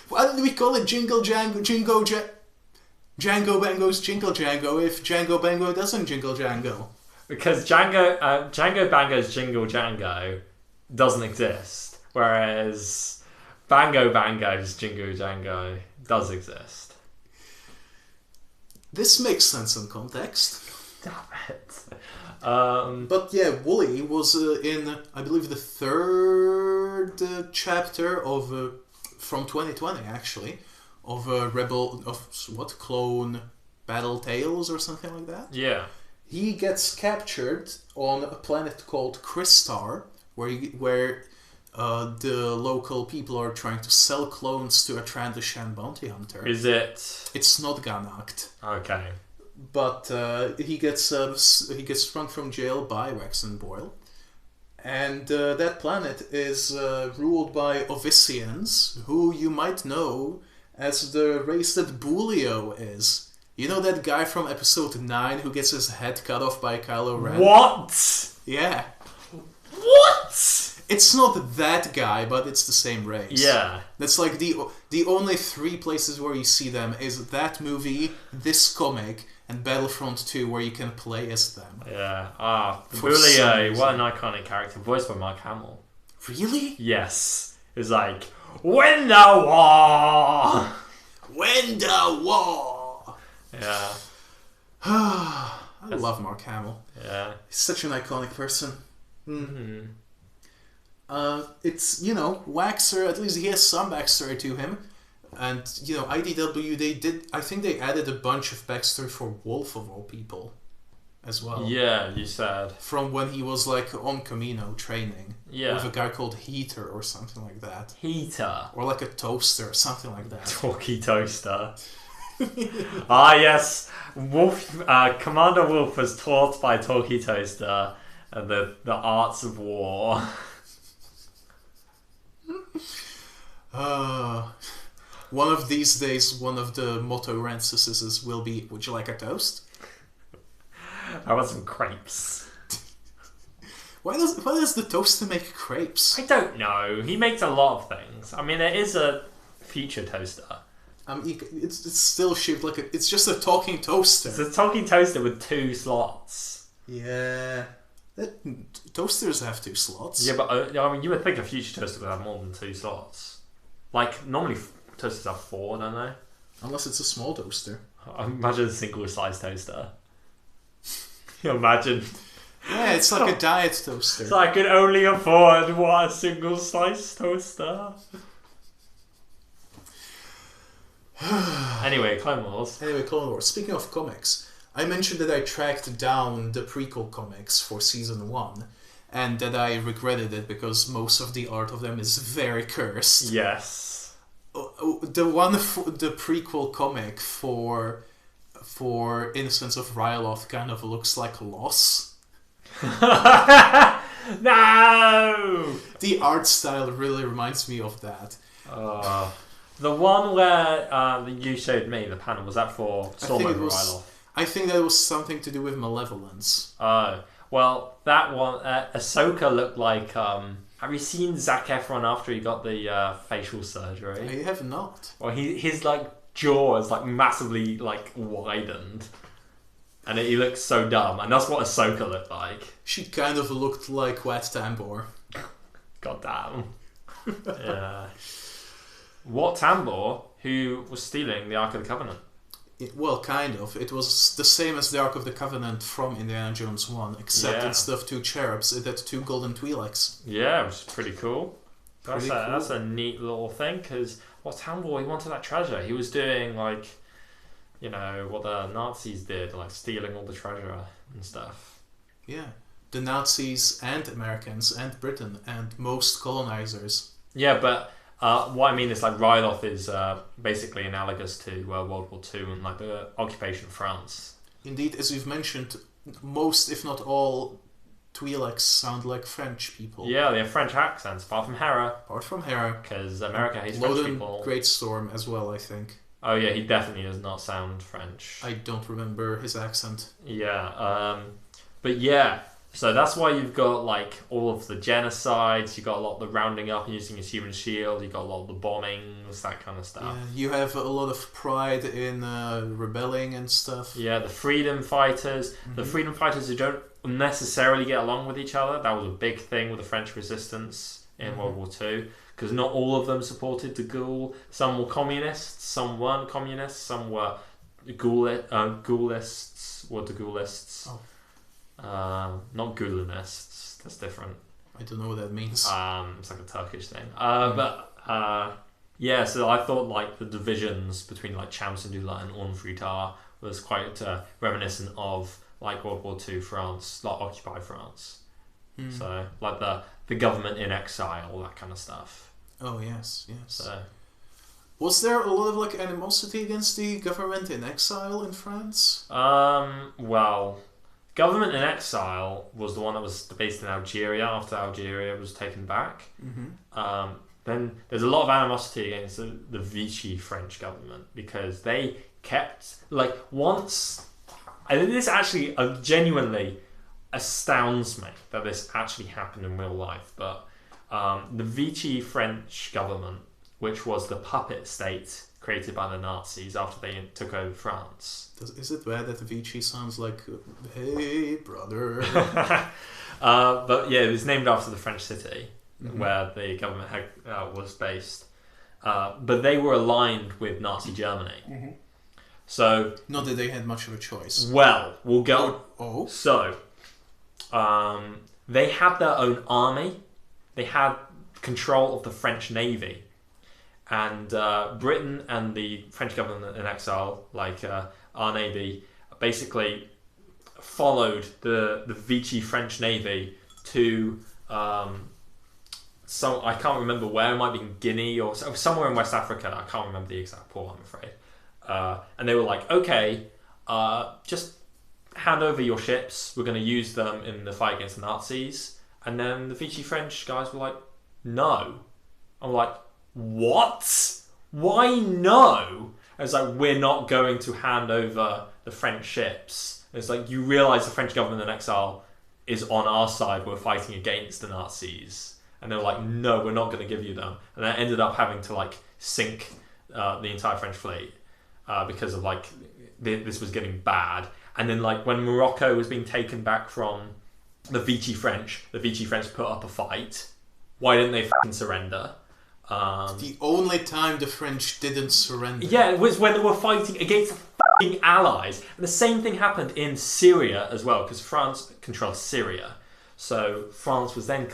Why do we call it Jingle Django, Django Bango's Jingle Django if Django Bango doesn't jingle Django? Because Django Bango's Jingle Django doesn't exist, whereas Bango Bango's Jingle Django does exist. This makes sense in context. Damn it. But yeah, Wooly was in, I believe, the third chapter of from 2020 actually of Clone Battle Tales or something like that. Yeah. He gets captured on a planet called Crystar, where the local people are trying to sell clones to a Trandoshan bounty hunter. Is it? It's not Ganacht. Okay. But he gets sprung from jail by Wax and Boyle, and that planet is ruled by Ovisians, who you might know as the race that Bulio is. You know that guy from episode 9 who gets his head cut off by Kylo Ren? What? Yeah. What? It's not that guy, but it's the same race. Yeah. That's like the only 3 places where you see them is that movie, this comic, and Battlefront 2, where you can play as them. Yeah. Bulio, what an iconic character, voiced by Mark Hamill. Really? Yes. It was like, win the war! Win the war! Yeah. I love Mark Hamill. Yeah. He's such an iconic person. Mm-hmm. It's, Waxer, at least he has some backstory to him. And, IDW, I think they added a bunch of backstory for Wolf of all people as well. Yeah, you said. From when he was, on Camino training. Yeah. With a guy called Heater or something like that. Heater. Or like a toaster, something like that. Talkie Toaster. Yes. Wolf, Commander Wolf was taught by Talkie Toaster the arts of war. One of these days, one of the motto Rancises will be, would you like a toast? I want some crepes. Why does the toaster make crepes? I don't know. He makes a lot of things. I mean, it is a future toaster. It's still shaped like it's just a talking toaster. It's a talking toaster with 2 slots. Yeah. Toasters have 2 slots. Yeah, but you would think a future toaster would have more than 2 slots. Like, normally toasters have 4, don't they? Unless it's a small toaster. Imagine a single-slice toaster. Imagine. Yeah, it's like a diet toaster. So I can only afford a single-slice toaster. Anyway, Clone Wars. Speaking of comics, I mentioned that I tracked down the prequel comics for season 1, and that I regretted it because most of the art of them is very cursed. Yes. The prequel comic for Innocence of Ryloth kind of looks like Loss. No! The art style really reminds me of that. The one where you showed me, the panel, was that for Storm over Ryloth? I think that was something to do with malevolence. Oh. Well, that one, Ahsoka looked like... have you seen Zac Efron after he got the facial surgery? I have not. Well, his like jaw is like massively like widened. And he looks so dumb. And that's what Ahsoka looked like. She kind of looked like Wat Tambor. God damn. Yeah. Wat Tambor, who was stealing the Ark of the Covenant. Well, kind of. It was the same as the Ark of the Covenant from Indiana Jones 1, except instead of 2 cherubs, it had 2 golden Twi'leks. Yeah, which is pretty cool. That's a neat little thing, because Wat Tambor, he wanted that treasure. He was doing, like, you know, what the Nazis did, like stealing all the treasure and stuff. Yeah. The Nazis and Americans and Britain and most colonizers. Yeah, but what I mean is like Ryloth is basically analogous to World War II and like the occupation of France. Indeed, as you've mentioned, most, if not all, Twi'leks sound like French people. Yeah, they have French accents, apart from Hera. Apart from Hera. Because America hates French people. Greatstorm as well, I think. Oh yeah, he definitely does not sound French. I don't remember his accent. Yeah, but yeah, so that's why you've got like all of the genocides, you've got a lot of the rounding up and using his human shield, you've got a lot of the bombings, that kind of stuff. Yeah, you have a lot of pride in rebelling and stuff. Yeah, the freedom fighters. Mm-hmm. The freedom fighters who don't necessarily get along with each other. That was a big thing with the French resistance in World War II. Because not all of them supported the Ghoul. Some were communists, some weren't communists, some were Ghoulists. What are Ghoulists? Oh. Not Ghoulists. That's different. I don't know what that means. It's like a Turkish thing. Yeah, so I thought like the divisions between like Chamsindula and Ornfrutar was quite reminiscent of like World War II France, like occupied France. So like the government in exile, all that kind of stuff. Oh yes, yes. So, was there a lot of like animosity against the government in exile in France? Well, government in exile was the one that was based in Algeria after Algeria was taken back. Mm-hmm. Then there's a lot of animosity against the Vichy French government because they kept like once. I think this actually genuinely astounds me that this actually happened in real life, but. The Vichy French government, which was the puppet state created by the Nazis after they took over France. Is it bad that Vichy sounds like, hey, brother? But yeah, it was named after the French city where the government was based. But they were aligned with Nazi Germany. Mm-hmm. So... Not that they had much of a choice. Well, we'll go... Oh. So, they had their own army. They had control of the French Navy, and Britain and the French government in exile, like our Navy, basically followed the Vichy French Navy to I can't remember where, it might be in Guinea or somewhere in West Africa. I can't remember the exact port, I'm afraid. And they were like, okay, just hand over your ships. We're going to use them in the fight against the Nazis. And then the Vichy French guys were like, no. I'm like, what? Why no? And it's like, we're not going to hand over the French ships. And it's like, you realise the French government in exile is on our side. We're fighting against the Nazis. And they're like, no, we're not going to give you them. And I ended up having to like sink the entire French fleet because of like, this was getting bad. And then like when Morocco was being taken back from the Vichy French put up a fight. Why didn't they fucking surrender? The only time the French didn't surrender. Yeah, it was when they were fighting against fucking allies. And the same thing happened in Syria as well, because France controlled Syria. So France was then...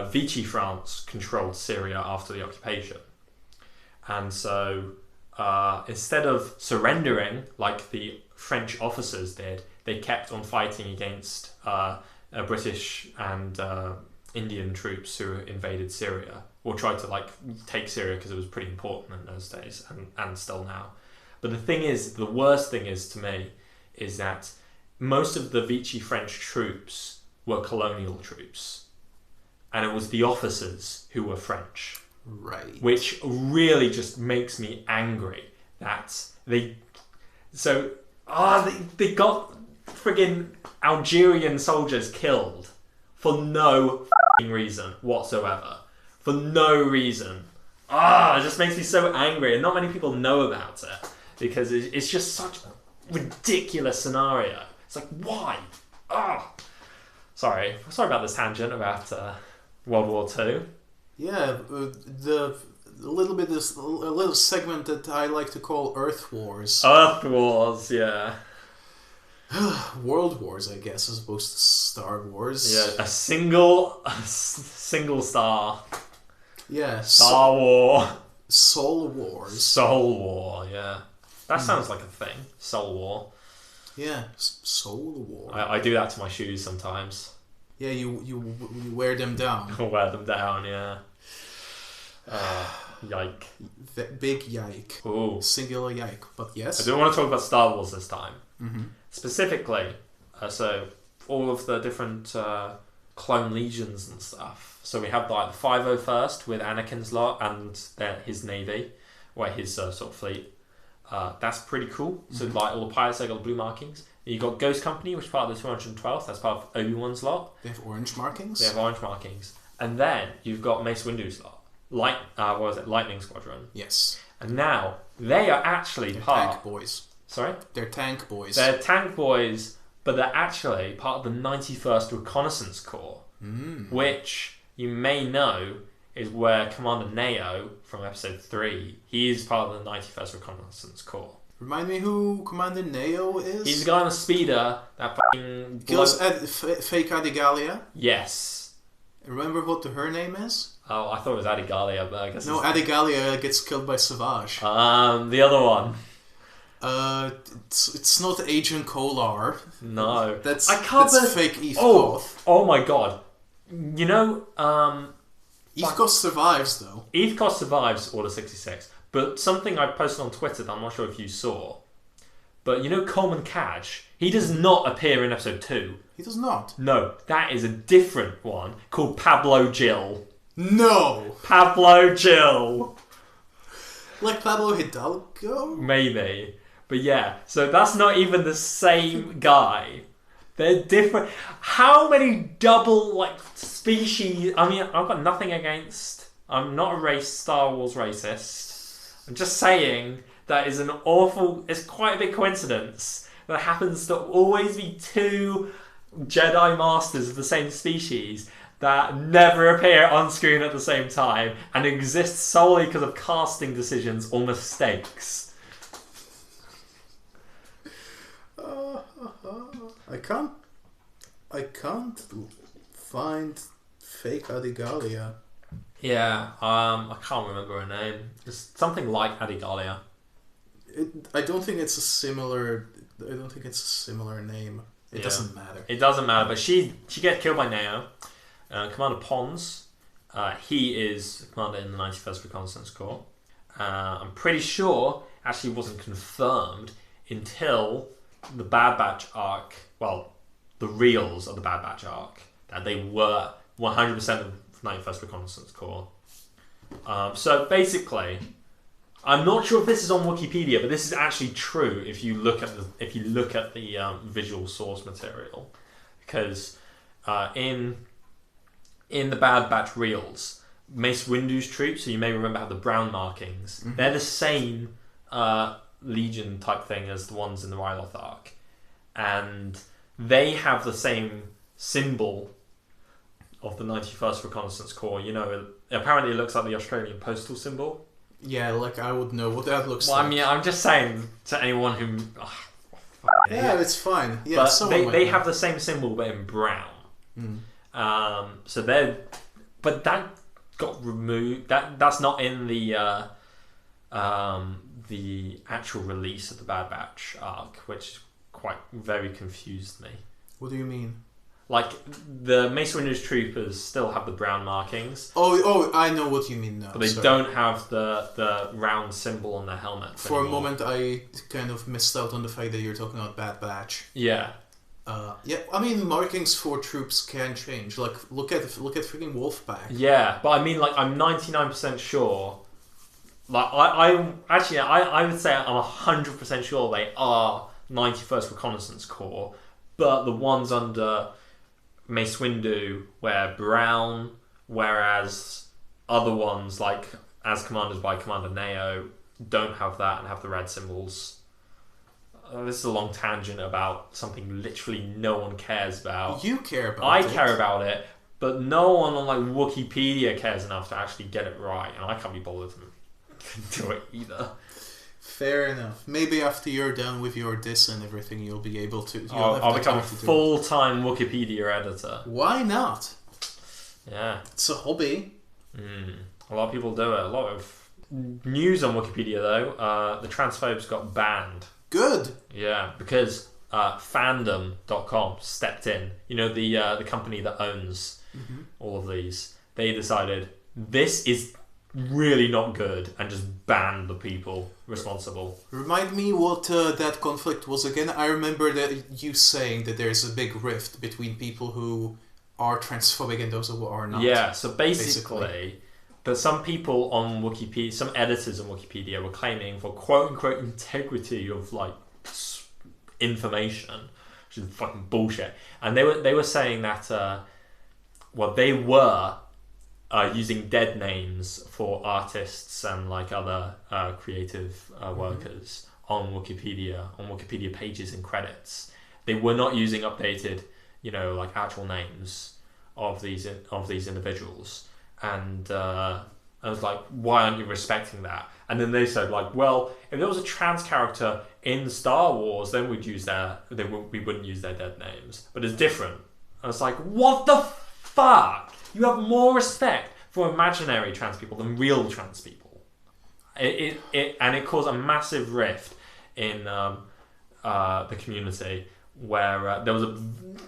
Vichy France controlled Syria after the occupation. And so instead of surrendering like the French officers did, they kept on fighting against British and Indian troops who invaded Syria, or tried to like take Syria because it was pretty important in those days, and still now. But the worst thing is to me, is that most of the Vichy French troops were colonial troops, and it was the officers who were French. Right. Which really just makes me angry that they got friggin' Algerian soldiers killed for no reason whatsoever. For no reason. It just makes me so angry, and not many people know about it because it's just such a ridiculous scenario. It's like, why? Sorry about this tangent about World War II. Yeah, a little segment that I like to call Earth Wars. Earth Wars, yeah. World Wars, I guess, as opposed to Star Wars. Yeah, a single star. Yeah. Star War. Soul Wars. Soul War, yeah. That sounds like a thing. Soul War. Yeah, Soul War. I do that to my shoes sometimes. Yeah, you wear them down. I'll wear them down, yeah. Yike. Big yike. Ooh. Singular yike, but yes. I do want to talk about Star Wars this time. Mm-hmm. Specifically, so all of the different clone legions and stuff. So we have like the 501st with Anakin's lot and his navy, where his sort of fleet. That's pretty cool. So like all the pirates, they got the blue markings. You got Ghost Company, which is part of the 212th. That's part of Obi-Wan's lot. They have orange markings. They have orange markings, and then you've got Mace Windu's lot. Lightning Squadron. Yes. And now they are actually tank boys. Sorry? They're tank boys. They're tank boys, but they're actually part of the 91st Reconnaissance Corps, which you may know is where Commander Neo from Episode 3, he is part of the 91st Reconnaissance Corps. Remind me who Commander Neo is? He's the guy on the speeder that fucking... kills fake Adigalia. Yes. Remember what her name is? Oh, I thought it was Adigalia, but I guess no, Adigalia gets killed by Savage. The other one. It's not Agent Kolar. No. That's fake Eve Koth. Oh my god. You know, Eve Koth survives, though. Eve Koth survives Order 66. But something I posted on Twitter that I'm not sure if you saw. But you know Coleman Cadge? He does not appear in Episode 2. He does not? No, that is a different one called Pablo Gil. No! Pablo Gil! Like Pablo Hidalgo? Maybe. But yeah, so that's not even the same guy. They're different. How many double, species... I mean, I've got nothing against... I'm not a Star Wars racist. I'm just saying that is an awful... It's quite a big coincidence that happens to always be two Jedi Masters of the same species that never appear on screen at the same time and exist solely because of casting decisions or mistakes. I can't find fake Adigalia. Yeah, I can't remember her name. It's something like Adigalia. I don't think it's a similar name. It doesn't matter. It doesn't matter, but she gets killed by Neo. Commander Pons, he is commander in the 91st Reconnaissance Corps. I'm pretty sure actually wasn't confirmed until the Bad Batch arc, well, the reels of the Bad Batch arc, that they were 100% of 91st Reconnaissance Corps. So basically, I'm not sure if this is on Wikipedia, but this is actually true if you look at the visual source material, because in the Bad Batch reels, Mace Windu's troops, so you may remember have the brown markings. Mm-hmm. They're the same Legion type thing as the ones in the Ryloth Arc, and they have the same symbol of the 91st Reconnaissance Corps. You know, apparently it looks like the Australian postal symbol. Yeah, I would know what that looks like. Well, I mean, I'm just saying to anyone who... yeah, it's fine. Yeah, but they have the same symbol but in brown. So they're... But that got removed. That's not in the actual release of the Bad Batch arc, which very confused me. What do you mean? Like, the Mace Windu's troopers still have the brown markings. Oh, I know what you mean now. But they don't have the round symbol on their helmet For a moment, I kind of missed out on the fact that you're talking about Bad Batch. Yeah. Yeah, I mean, markings for troops can change. Like, look at freaking Wolfpack. Yeah, but I mean, like, I'm 99% sure. Like, I would say I'm 100% sure they are 91st Reconnaissance Corps, but the ones under Mace Windu wear brown, whereas other ones, like as commanded by Commander Neo, don't have that and have the red symbols. This is a long tangent about something literally no one cares about. You care about I it. care about it, but no one on like Wikipedia cares enough to actually get it right, and I can't be bothered to do it either. Fair enough. Maybe after you're done with your diss and everything, you'll be able to. I'll become a full-time Wikipedia editor. Why not? Yeah. It's a hobby. A lot of people do it. A lot of news on Wikipedia, though. The transphobes got banned. Good. Yeah, because fandom.com stepped in. You know, the company that owns all of these. They decided this is really not good and just banned the people responsible. Remind me what that conflict was again. I remember that you saying that there's a big rift between people who are transphobic and those who are not. Yeah, so basically. But some people on Wikipedia, some editors on Wikipedia were claiming for quote-unquote integrity of, like, information, which is fucking bullshit. And they were saying that, they were using dead names for artists and, like, other creative workers on Wikipedia pages and credits. They were not using updated, like, actual names of these individuals. And I was like, why aren't you respecting that? And then they said, like, well, if there was a trans character in Star Wars, then we wouldn't use their dead names. But it's different. I was like, what the fuck? You have more respect for imaginary trans people than real trans people. It caused a massive rift in the community where there was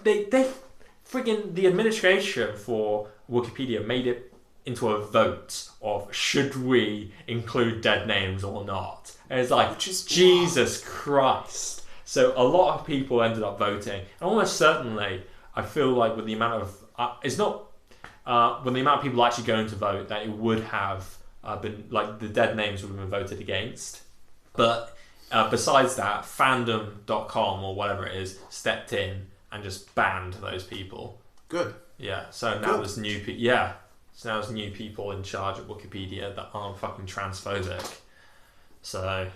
the administration for Wikipedia made it into a vote of should we include dead names or not. And it's like, Jesus Christ. So a lot of people ended up voting. And almost certainly, I feel like with the amount of... with the amount of people actually going to vote, that it would have been... Like, the dead names would have been voted against. But besides that, fandom.com or whatever it is stepped in and just banned those people. Good. Yeah, so now there's new people... Yeah. So now there's new people in charge of Wikipedia that aren't fucking transphobic. So,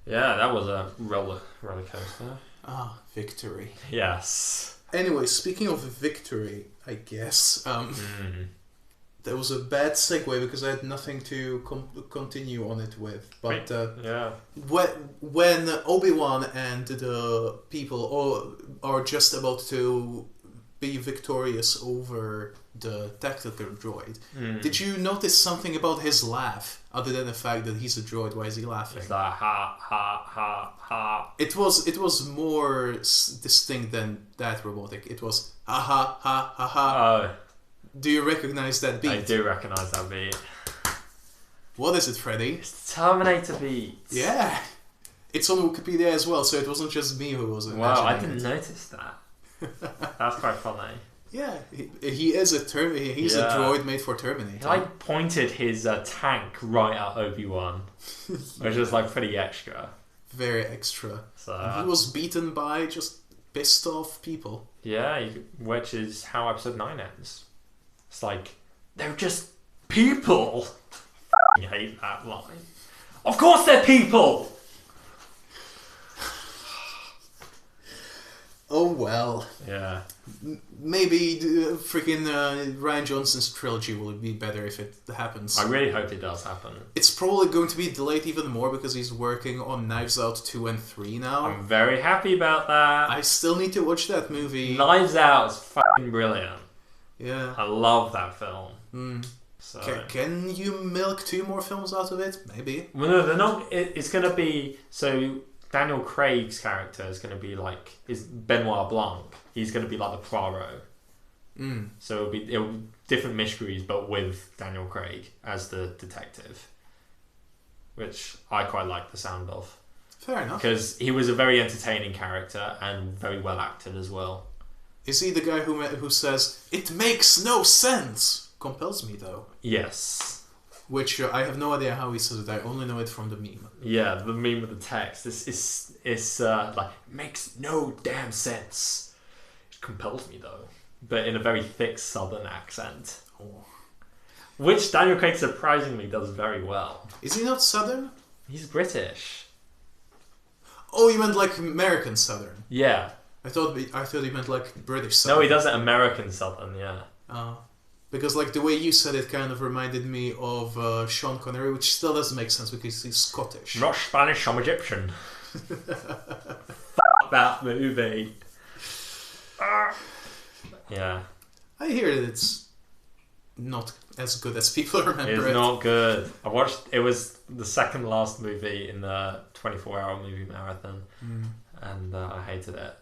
yeah, that was a roller coaster. Ah, victory. Yes. Anyway, speaking of victory, I guess, that was a bad segue because I had nothing to continue on it with. But yeah, when Obi-Wan and the people are just about to be victorious over the tactical droid. Did you notice something about his laugh, other than the fact that he's a droid? Why is he laughing? It's like ha ha ha ha. It was more distinct than that robotic. It was ha ha ha ha ha. Oh, do you recognize that beat? I do recognize that beat. What is it, Freddy? It's the Terminator beat. Yeah, it's on Wikipedia as well, so it wasn't just me who was imagining Wow, I didn't it. notice that. That's quite funny. Yeah, he is he's a droid made for Terminator. He like pointed his tank right at Obi-Wan, which was like pretty extra. Very extra. So and he was beaten by just pissed off people. Yeah, which is how episode 9 ends. It's like, they're just people. I hate that line. Of course they're people! Oh well. Yeah. Maybe freaking Rian Johnson's trilogy will be better if it happens. I really hope it does happen. It's probably going to be delayed even more because he's working on Knives Out 2 and 3 now. I'm very happy about that. I still need to watch that movie. Knives Out is fucking brilliant. Yeah. I love that film. So. Can you milk 2 more films out of it? Maybe. Well, no, they're not. It's going to be... So... Daniel Craig's character is going to be like is Benoit Blanc. He's going to be like the Poirot. So it'll be different mysteries, but with Daniel Craig as the detective, which I quite like the sound of. Fair enough. Because he was a very entertaining character and very well acted as well. Is he the guy who says, "It makes no sense"? Compels me, though. Yes. Which I have no idea how he says it. I only know it from the meme. Yeah, the meme with the text. It's like, makes no damn sense. It compels me, though. But in a very thick southern accent. Oh. Which Daniel Craig surprisingly does very well. Is he not southern? He's British. Oh, you meant like American southern? Yeah. I thought he meant like British southern. No, he does it American southern, yeah. Because like the way you said it kind of reminded me of Sean Connery, which still doesn't make sense because he's Scottish. I'm not Spanish, I'm Egyptian. Fuck that movie. Yeah. I hear that it's not as good as people remember it. It's not good. I watched, it was the second last movie in the 24-hour movie marathon, and I hated it.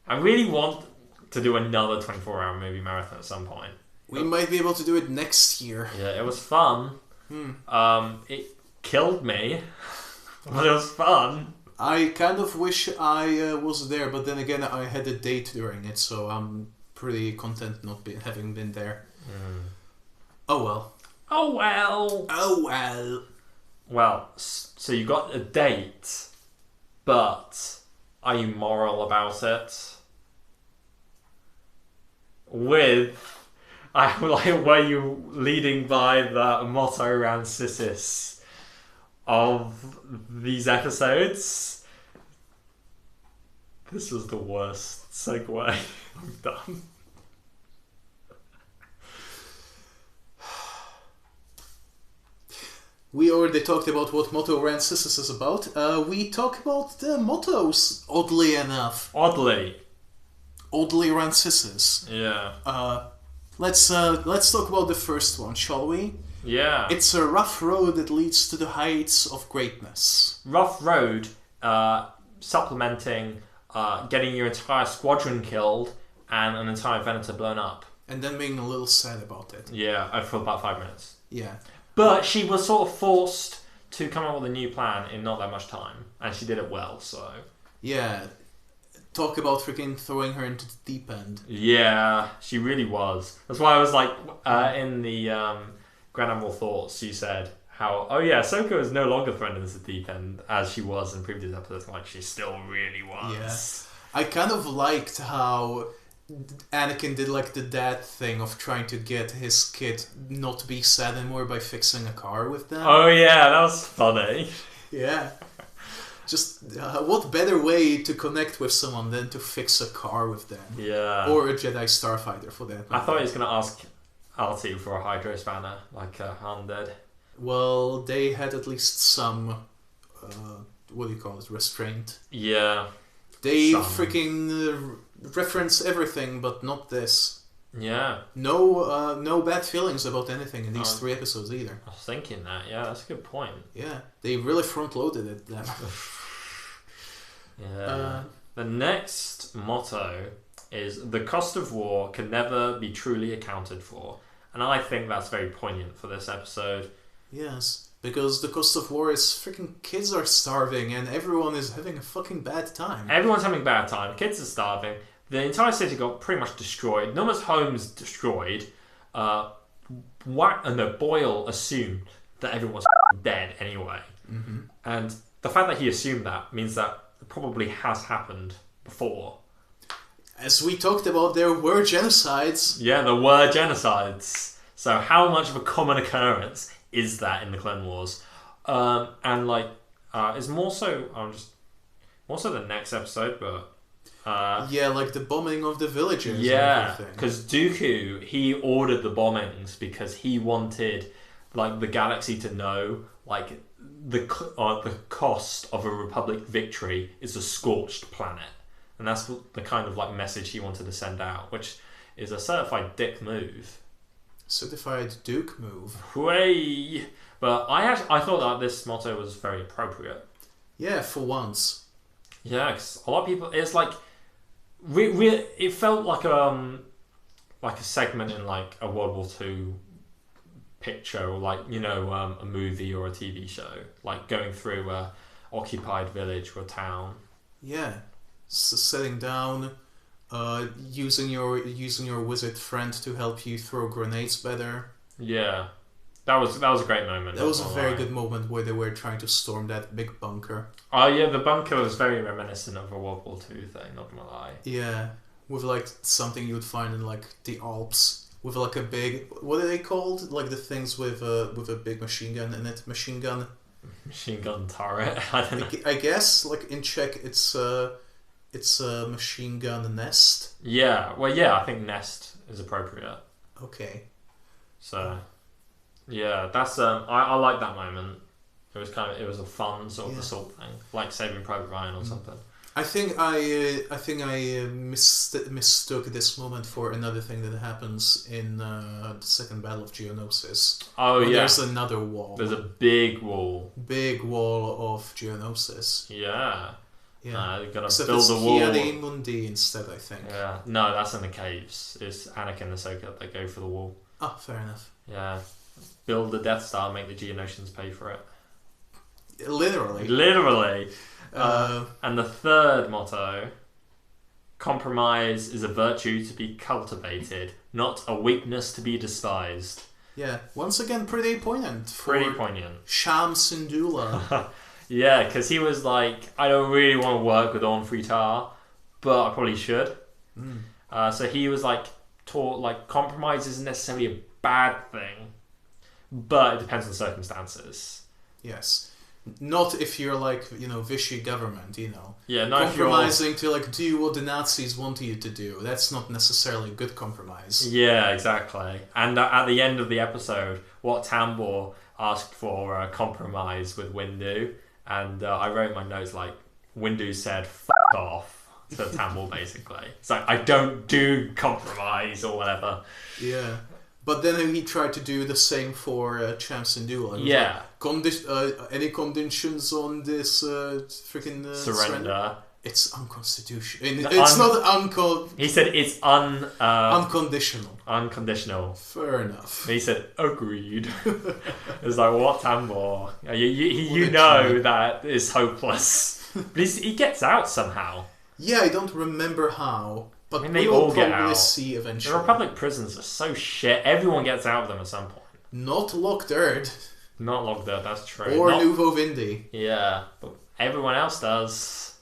I really want to do another 24-hour movie marathon at some point. We might be able to do it next year. Yeah, it was fun. It killed me, but it was fun. I kind of wish I was there, but then again, I had a date during it, so I'm pretty content not having been there. Oh well. Oh well. Oh well. Well, so you got a date, but are you moral about it? Were you leading by the motto Rancisis of these episodes? This was the worst segue I've done. We already talked about what motto Rancisis is about. We talk about the mottos, oddly enough. Oddly Rancisis. Yeah. Let's talk about the first one, shall we? Yeah. It's a rough road that leads to the heights of greatness. Rough road, supplementing getting your entire squadron killed and an entire Venator blown up. And then being a little sad about it. Yeah, for about 5 minutes. Yeah. But she was sort of forced to come up with a new plan in not that much time. And she did it well, so... Yeah. Talk about freaking throwing her into the deep end. Yeah, she really was. That's why I was like, in the Grand Admiral Thoughts, she said how, oh yeah, Ahsoka is no longer thrown into the deep end as she was in previous episodes. Like, she still really was. Yeah. I kind of liked how Anakin did like the dad thing of trying to get his kid not to be sad anymore by fixing a car with them. Oh yeah, that was funny. Yeah. Just what better way to connect with someone than to fix a car with them? Yeah. Or a Jedi Starfighter for that matter. I thought he was going to ask R2 for a Hydro Spanner, like Han did. Well, they had at least some, what do you call it, restraint. Yeah. They freaking reference everything, but not this. Yeah. No bad feelings about anything in these 3 episodes either. I was thinking that, yeah, that's a good point. Yeah, they really front-loaded it then. Yeah. The next motto is, the cost of war can never be truly accounted for. And I think that's very poignant for this episode. Yes, because the cost of war is freaking kids are starving and everyone is having a fucking bad time. Everyone's having a bad time. Kids are starving. The entire city got pretty much destroyed. Noma's home's destroyed. Boyle assumed that everyone was dead anyway. Mm-hmm. And the fact that he assumed that means that it probably has happened before. As we talked about, there were genocides. Yeah, there were genocides. So how much of a common occurrence is that in the Clone Wars? And like, it's more so the next episode, but yeah, like the bombing of the villages. Yeah, because Dooku, he ordered the bombings because he wanted like the galaxy to know like the cost of a Republic victory is a scorched planet, and that's the kind of like message he wanted to send out, which is a certified dick move. Certified Duke move. Hooray! But I thought that this motto was very appropriate. Yeah, for once. Yeah, 'cause a lot of people, it's like it felt like a segment in like a World War II picture, or like, you know, a movie or a TV show, like going through a occupied village or a town. Yeah, setting down using your wizard friend to help you throw grenades better. Yeah, that was a great moment. That was a very good moment where they were trying to storm that big bunker. Oh yeah, the bunker was very reminiscent of a World War II thing. Not gonna lie. Yeah, with like something you would find in like the Alps, with like a big, what are they called? Like the things with a big machine gun in it. Machine gun turret. I don't know. I guess like in Czech it's a machine gun nest. Yeah, well, yeah, I think nest is appropriate. Okay. So, yeah, that's I like that moment. It was a fun sort of assault thing, like Saving Private Ryan or something. I think I mistook this moment for another thing that happens in the second battle of Geonosis. Oh yeah, there's another wall. There's a big wall. Big wall of Geonosis. Yeah. Yeah. You're gonna Except build it's a wall. Hyade Mundi instead, I think. Yeah. No, that's in the caves. It's Anakin and Ahsoka that go for the wall. Oh, fair enough. Yeah. Build the Death Star, make the Geonosians pay for it. Literally. Literally. And the third motto: compromise is a virtue to be cultivated, not a weakness to be despised. Yeah. Once again, pretty poignant. Pretty poignant. Sham Syndulla. Yeah, because he was like, I don't really want to work with Orn Fritar, but I probably should. So he was like taught like compromise isn't necessarily a bad thing, but it depends on the circumstances. Yes. Not if you're like, Vichy government, Yeah, no. Compromising to like do what the Nazis want you to do. That's not necessarily a good compromise. Yeah, exactly. And at the end of the episode, Wat Tambor asked for a compromise with Windu, and I wrote in my notes like, Windu said, "F*** off" to Tambor, basically. It's like, I don't do compromise or whatever. Yeah. But then he tried to do the same for Cham Syndulla. Yeah. Like, any conditions on this freaking surrender? It's unconstitutional. It's not He said it's unconditional. Unconditional. Fair enough. And he said, agreed. It's like, what Tambor? You know that is hopeless. But he gets out somehow. Yeah, I don't remember how. But I mean, we will probably see eventually. The Republic prisons are so shit. Everyone gets out of them at some point. Not Lock Third. Not Lock Third, that's true. Or Nouveau Vindi. Yeah, but everyone else does.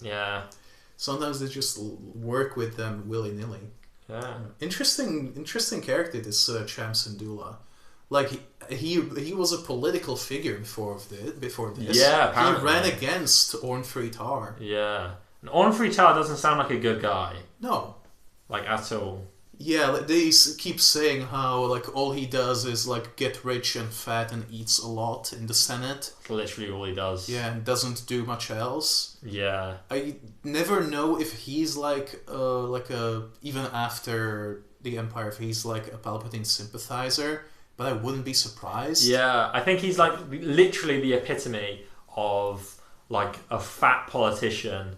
Yeah. Sometimes they just work with them willy-nilly. Yeah. Interesting character, this Cham Syndulla. Like, he was a political figure before this. Yeah, apparently. He ran against Orn Fritar. Yeah. And Orn Fritar doesn't sound like a good guy. No. Like, at all. Yeah, they keep saying how, like, all he does is, like, get rich and fat and eats a lot in the Senate. That's literally all he does. Yeah, and doesn't do much else. Yeah. I never know if he's, even after the Empire, if he's, like, a Palpatine sympathizer, but I wouldn't be surprised. Yeah, I think he's, like, literally the epitome of, like, a fat politician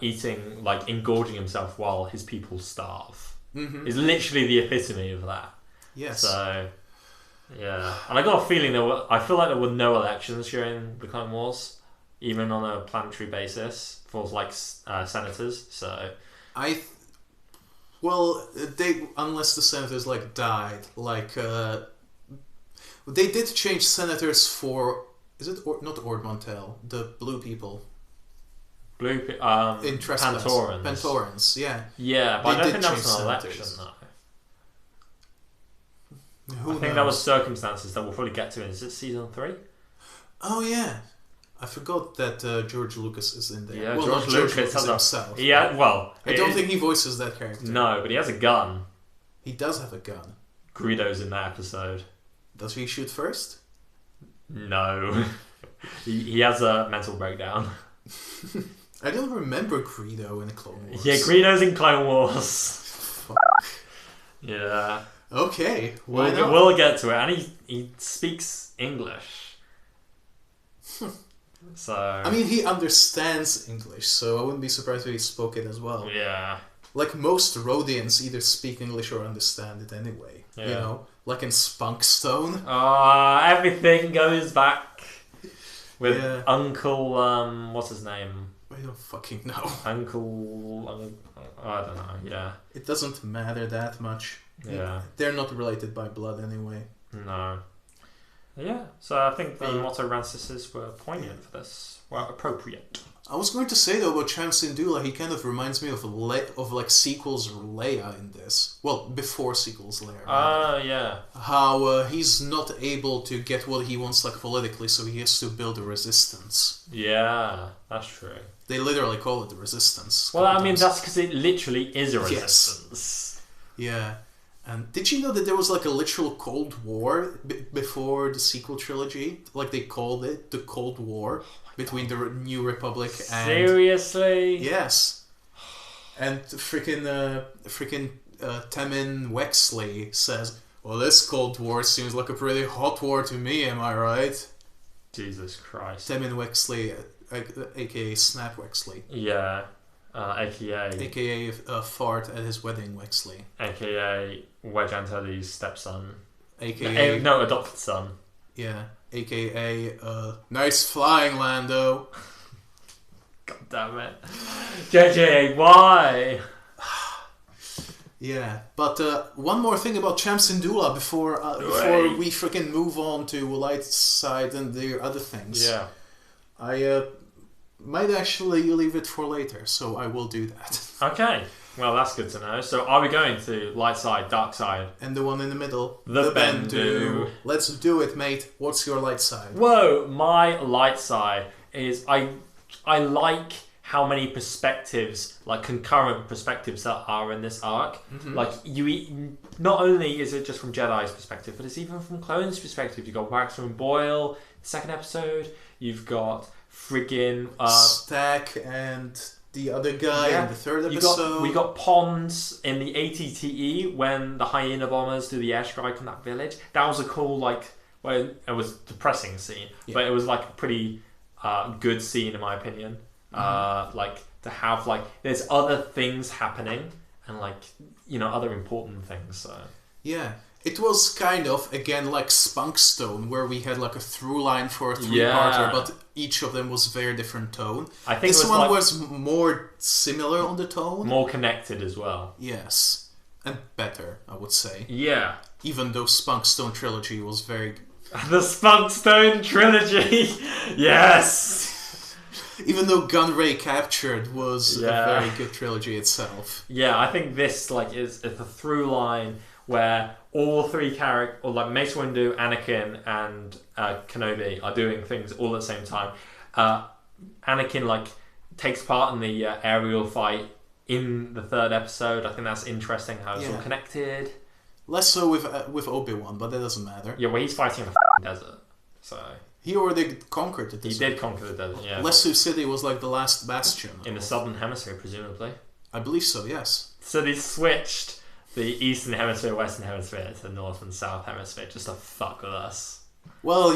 eating, like, engorging himself while his people starve. Mm-hmm. Is literally the epitome of that. Yes. So, yeah. And I got a feeling I feel like there were no elections during the Clone Wars, even on a planetary basis, for, like, senators, so... unless the senators, like, died, like, they did change senators for... Is it not Ord Mantell? The blue people. In Trespass. Pantorans, yeah. Yeah, but I don't think that was an election, though. I think that was circumstances that we'll probably get to in, is it season 3? Oh, yeah. I forgot that George Lucas is in there. Yeah, well, George Lucas himself. Yeah, well... I don't think he voices that character. No, but he has a gun. He does have a gun. Greedo's in that episode. Does he shoot first? No. he has a mental breakdown. I don't remember Greedo in the Clone Wars. Yeah, Greedo's in Clone Wars. Fuck. Yeah. Okay, we'll get to it. And he speaks English. So... I mean, he understands English, so I wouldn't be surprised if he spoke it as well. Yeah. Like most Rhodians either speak English or understand it anyway. Yeah. Like in Spunkstone. Everything goes back with Uncle, what's his name? don't fucking know. Uncle... I don't know, yeah. It doesn't matter that much. Yeah. They're not related by blood anyway. No. Yeah, so I think the motto Rancises were poignant for this. Well, appropriate. I was going to say though about Cham Syndulla, he kind of reminds me of like sequels Leia in this. Well, before sequels Leia. Yeah. How he's not able to get what he wants like politically, so he has to build a resistance. Yeah, that's true. They literally call it the resistance. Well, I mean, that's because it literally is a resistance. Yes. Yeah. And did you know that there was like a literal Cold War before the sequel trilogy? Like they called it the Cold War between the New Republic and... Seriously? Yes. And freaking Temin Wexley says, well, this Cold War seems like a pretty hot war to me, am I right? Jesus Christ. Temin Wexley, aka Snap Wexley. Yeah. AKA Fart at his wedding Wexley. AKA Wedge Antilles' stepson. AKA... No, adopted son. Yeah. AKA nice flying, Lando. God damn it. JJ, why? Yeah, but one more thing about Cham Syndulla before we freaking move on to light side and the other things. Yeah. I might actually leave it for later, so I will do that. Okay, well that's good to know. So are we going to light side, dark side? And the one in the middle. The Bendu. Let's do it, mate. What's your light side? Whoa, my light side is I like how many perspectives, like concurrent perspectives that are in this arc. Mm-hmm. Like not only is it just from Jedi's perspective, but it's even from Clone's perspective. You've got Waxer and Boyle, second episode. You've got friggin' Stack and the other guy in the third episode. We got Pons in the ATTE when the hyena bombers do the airstrike on that village. That was a cool, like, well, it was a depressing scene, but it was like a pretty good scene in my opinion. Mm-hmm. Like to have like there's other things happening and like other important things. So yeah. It was kind of, again, like Spunkstone, where we had like a through line for a three-parter, but each of them was very different tone. I think this one was more similar on the tone. More connected as well. Yes. And better, I would say. Yeah. Even though Spunkstone Trilogy was very... The Spunkstone Trilogy! Yes! Even though Gunray Captured was a very good trilogy itself. Yeah, I think this is a through line where all three characters, or like Mace Windu, Anakin, and Kenobi are doing things all at the same time. Anakin like takes part in the aerial fight in the third episode. I think that's interesting how it's all connected. Less so with Obi-Wan, but that doesn't matter. Yeah, well, he's fighting in a desert, so he already conquered the desert. He did conquer the desert. Yeah. Lesu City was like the last bastion in the southern hemisphere, presumably. I believe so. Yes. So they switched the Eastern Hemisphere, Western Hemisphere to the North and South Hemisphere just to fuck with us. Well,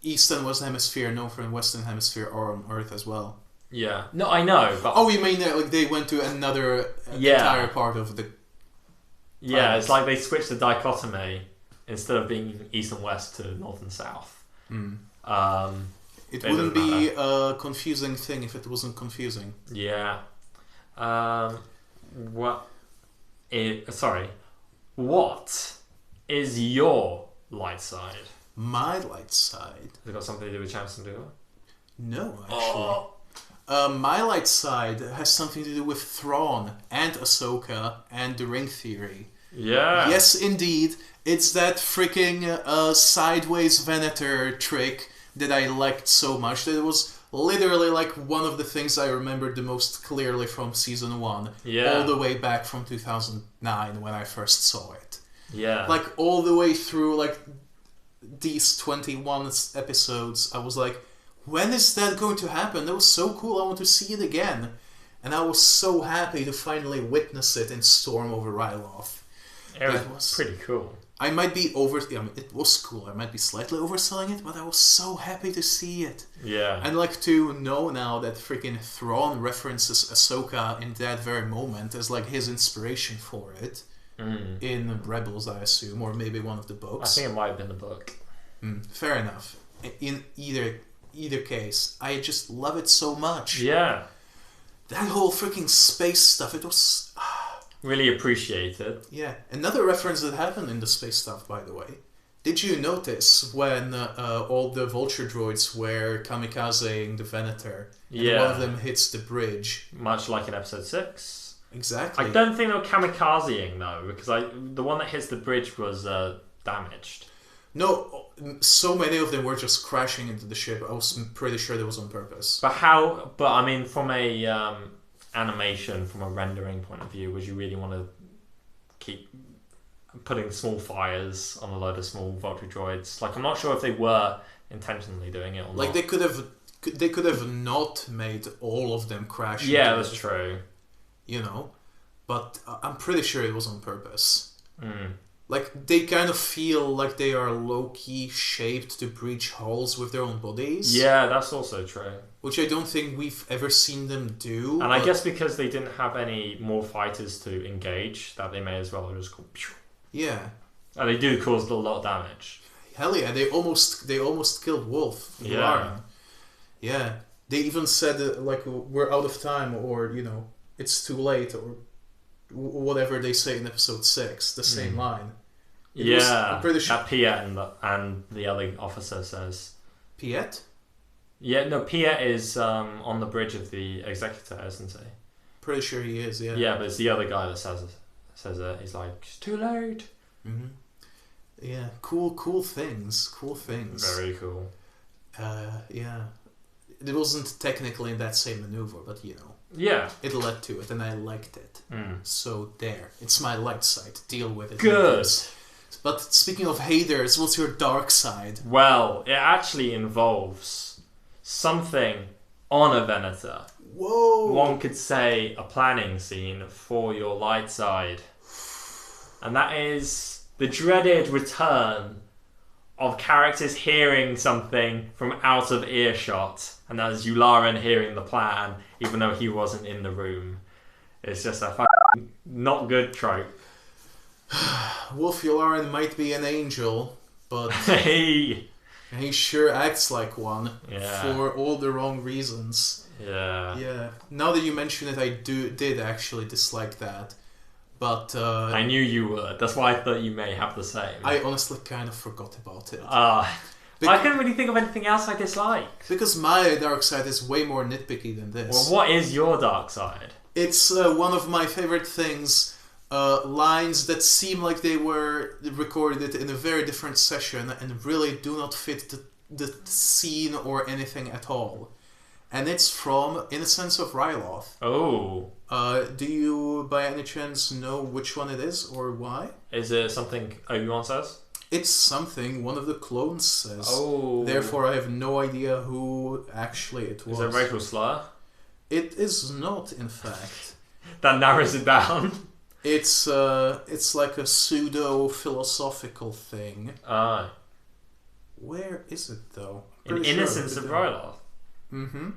East and Western Hemisphere, North and Western Hemisphere are on Earth as well. Yeah. No, I know, but... Oh, you mean like they went to another entire part of the... Yeah, it's like they switched the dichotomy instead of being East and West to North and South. Mm. It wouldn't be a confusing thing if it wasn't confusing. Yeah. What is your light side? My light side? Has it got something to do with Cham Syndulla? No, actually. My light side has something to do with Thrawn and Ahsoka and the Ring Theory. Yeah. Yes, indeed. It's that freaking sideways Venator trick that I liked so much that it was literally like one of the things I remembered the most clearly from season 1. Yeah. All the way back from 2009 when I first saw it. Yeah. Like all the way through like these 21 episodes, I was like, when is that going to happen? That was so cool. I want to see it again. And I was so happy to finally witness it in Storm over Ryloth. It was pretty cool. I might be it was cool. I might be slightly overselling it, but I was so happy to see it. Yeah. And like to know now that freaking Thrawn references Ahsoka in that very moment as like his inspiration for it. In Rebels, I assume, or maybe one of the books. I think it might have been the book. Fair enough. In either case, I just love it so much. Yeah. That whole freaking space stuff, it was... Really appreciated. Yeah. Another reference that happened in the space stuff, by the way. Did you notice when all the vulture droids were kamikazing the Venator, and one of them hits the bridge? Much like in episode 6. Exactly. I don't think they were kamikazing, though, because the one that hits the bridge was damaged. No, so many of them were just crashing into the ship. I was pretty sure that was on purpose. But how... But, I mean, from a animation, from a rendering point of view, would you really want to keep putting small fires on a load of small vulture droids? Like, I'm not sure if they were intentionally doing it or like, not. they could have not made all of them crash. Yeah, that's true. You know? But I'm pretty sure it was on purpose. Mm. Like, they kind of feel like they are low-key shaped to breach holes with their own bodies. Yeah, that's also true. Which I don't think we've ever seen them do. And I guess because they didn't have any more fighters to engage, that they may as well just go... Yeah. And they do cause a lot of damage. Hell yeah, they almost killed Wolf. Yeah. Yeah. They even said, like, we're out of time, or, you know, it's too late, or whatever they say in episode 6, the same line. I'm pretty sure. That Piet and the other officer says. Piet? Yeah, no, Piet is on the bridge of the Executor, isn't he? Pretty sure he is, yeah. Yeah, but it's the other guy that says it. He's like, it's too late. Mm-hmm. Yeah, cool things. Very cool. Yeah. It wasn't technically in that same maneuver, but, you know. Yeah. It led to it, and I liked it. So there. It's my light side. Deal with it. Good. But speaking of haters, what's your dark side? Well, it actually involves something on a Venator. Whoa! One could say a planning scene for your light side. And that is the dreaded return of characters hearing something from out of earshot. And that is Yularen hearing the plan, even though he wasn't in the room. It's just a fucking not good trope. Wolf Yularen might be an angel, but Hey! he sure acts like one for all the wrong reasons. Yeah. Yeah. Now that you mention it, I did actually dislike that. But I knew you would. That's why I thought you may have the same. I honestly kind of forgot about it. I couldn't really think of anything else I disliked. Because my dark side is way more nitpicky than this. Well, what is your dark side? It's one of my favorite things. Lines that seem like they were recorded in a very different session and really do not fit the scene or anything at all. And it's from Innocence of Ryloth. Oh. Do you, by any chance, know which one it is or why? Is it something Obi-Wan says? It's something one of the clones says. Oh. Therefore, I have no idea who actually it was. Is it racial slur? It is not, in fact. That narrows it down. It's like a pseudo-philosophical thing. Where is it, though? In Innocence of Ryloth. Mm-hmm.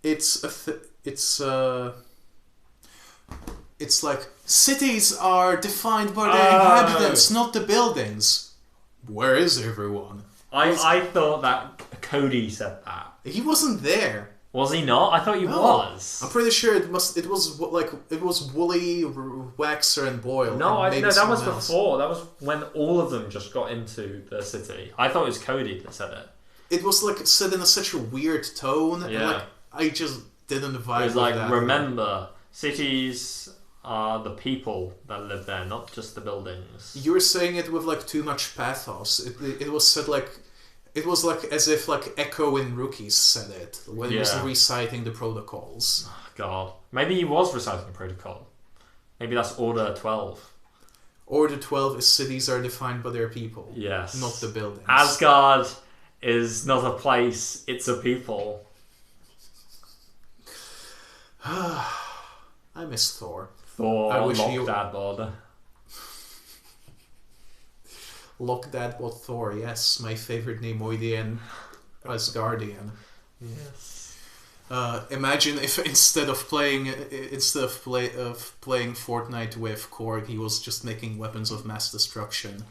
It's like, cities are defined by their inhabitants, not the buildings. Where is everyone? I thought that Cody said that. He wasn't there. Was he not? I thought he was. I'm pretty sure it was Wooly, Waxer, and Boyle. No, and that was before. That was when all of them just got into the city. I thought it was Cody that said it. It was like said in such a weird tone. Yeah. And, like, I just didn't vibe. It was like, that. remember, cities are the people that live there, not just the buildings. You were saying it with like too much pathos. It was said like. It was like as if like Echo in Rookies said it when he was reciting the protocols. Oh, God. Maybe he was reciting the protocol. Maybe that's Order 12. Order 12 is cities are defined by their people. Yes. Not the buildings. Asgard is not a place, it's a people. I miss Thor. I wish Dad bod. Lock that bot Thor, yes, my favorite Neimoidian Asgardian. Yes. Imagine if instead of playing Fortnite with Korg, he was just making weapons of mass destruction.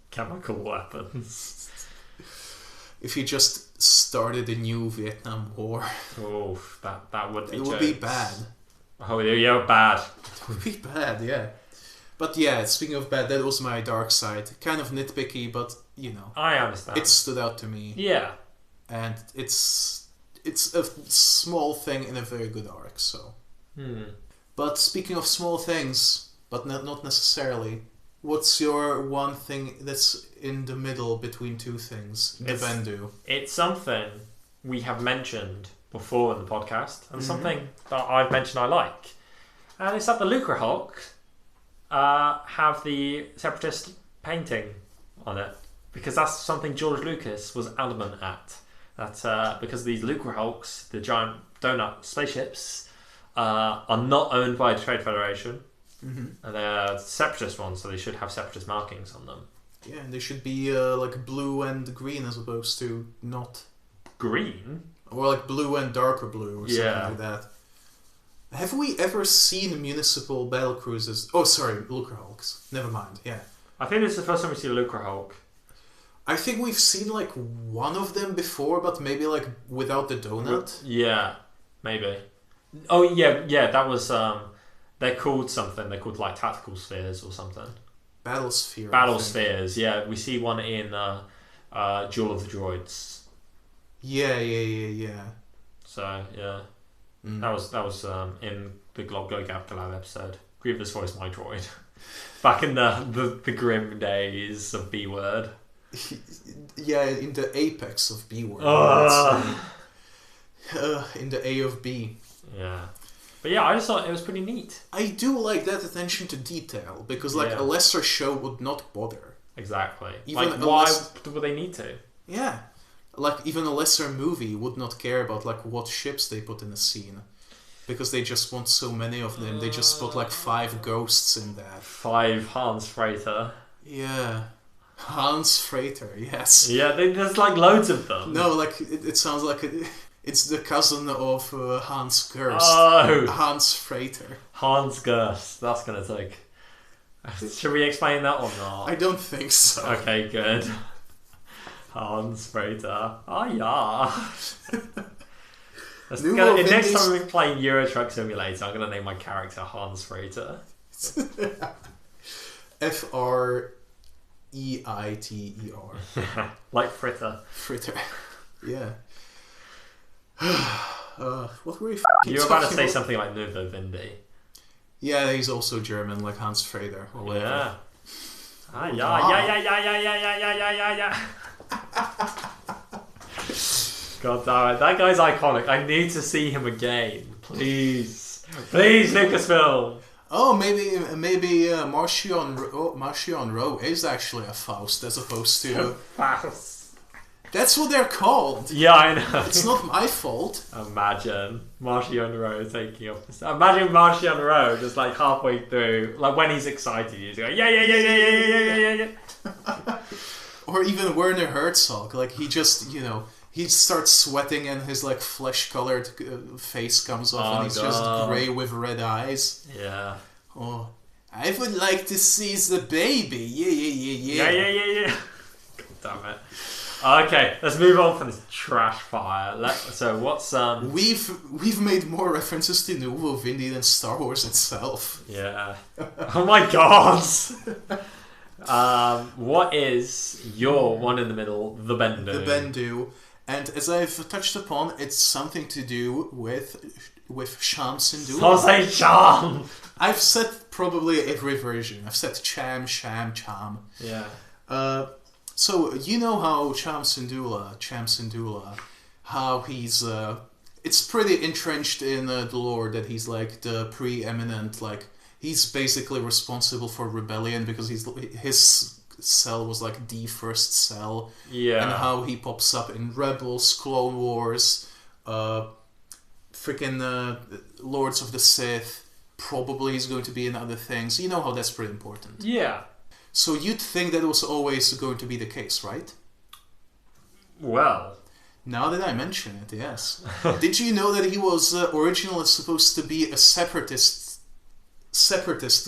Chemical weapons. if he just started a new Vietnam War. Oh, that would be. It would be bad. Oh yeah, bad. It would be bad, yeah. But yeah, speaking of bad, that was my dark side. Kind of nitpicky, but I understand. it stood out to me. Yeah. And it's a small thing in a very good arc, so. But speaking of small things, but not necessarily, what's your one thing that's in the middle between two things? The Bendu. It's something we have mentioned before in the podcast, and something that I've mentioned I like. And it's that the Lucre Hulk have the Separatist painting on it, because that's something George Lucas was adamant at. That because these Lucre Hulks, the giant donut spaceships, are not owned by the Trade Federation, and they're Separatist ones, so they should have Separatist markings on them. Yeah, and they should be like blue and green as opposed to not green, or like blue and darker blue or something like that. Have we ever seen municipal battle cruisers? Oh, sorry, Lucre Hulks. Never mind. Yeah, I think this is the first time we see a Lucre Hulk. I think we've seen like one of them before, but maybe like without the donut. Yeah, maybe. Oh yeah. That was they're called something. They're called like tactical spheres or something. Battle spheres. Yeah, we see one in Duel of the Droids. Yeah. So yeah, that was in the Glob-Go-Gab-Galab episode. Grievous voiced my droid. Back in the grim days of B Word. Yeah, in the apex of B Word. In the A of B. Yeah. But yeah, I just thought it was pretty neat. I do like that attention to detail, because like a lesser show would not bother. Exactly. Even like, why would they need to? Yeah. Like, even a lesser movie would not care about like what ships they put in a scene. Because they just want so many of them. They just put like 5 ghosts in that. 5 Hans Freighter. Yeah. Hans Freighter, yes. Yeah, there's like loads of them. No, like, it sounds like it's the cousin of Hans Gerst. Oh! Hans Freighter. Hans Gerst. That's going to take... Should we explain that or not? I don't think so. Okay, good. Hans Freighter. Oh, yeah. Next time we're playing Euro Truck Simulator, I'm going to name my character Hans Freighter. Freiter. Like Fritter. Fritter. Yeah. What were you were about to say something like Nuvo Vindi. Yeah, he's also German, like Hans Freider. Or whatever. Yeah. God damn it, that guy's iconic. I need to see him again. Please, Lucasfilm. Oh, maybe Marcion Rowe is actually a Faust as opposed to Faust. That's what they're called. Yeah, I know. It's not my fault. Imagine Marcion Rowe taking off the... Imagine Marcion Rowe just like halfway through, like when he's excited, he's going, yeah. Or even Werner Herzog, like he just, he starts sweating and his like flesh-colored face comes off and he's just grey with red eyes. Yeah. Oh, I would like to seize the baby. Yeah. Yeah. God damn it. Okay, let's move on from this trash fire. So what's We've made more references to Nuvo Vindi than Star Wars itself. Yeah. Oh my god. What is your one in the middle? The Bendu. The Bendu, and as I've touched upon, it's something to do with Sham Syndulla. I'll say Sham. I've said probably every version. I've said Cham, Sham, Cham. Yeah. So, you know how Cham Syndulla, how he's, it's pretty entrenched in the lore that he's like the preeminent, like, he's basically responsible for rebellion because his cell was like the first cell. Yeah. And how he pops up in Rebels, Clone Wars, freaking Lords of the Sith, probably he's going to be in other things. You know how that's pretty important. Yeah. So you'd think that was always going to be the case, right? Well, now that I mention it, yes. Did you know that he was originally supposed to be a separatist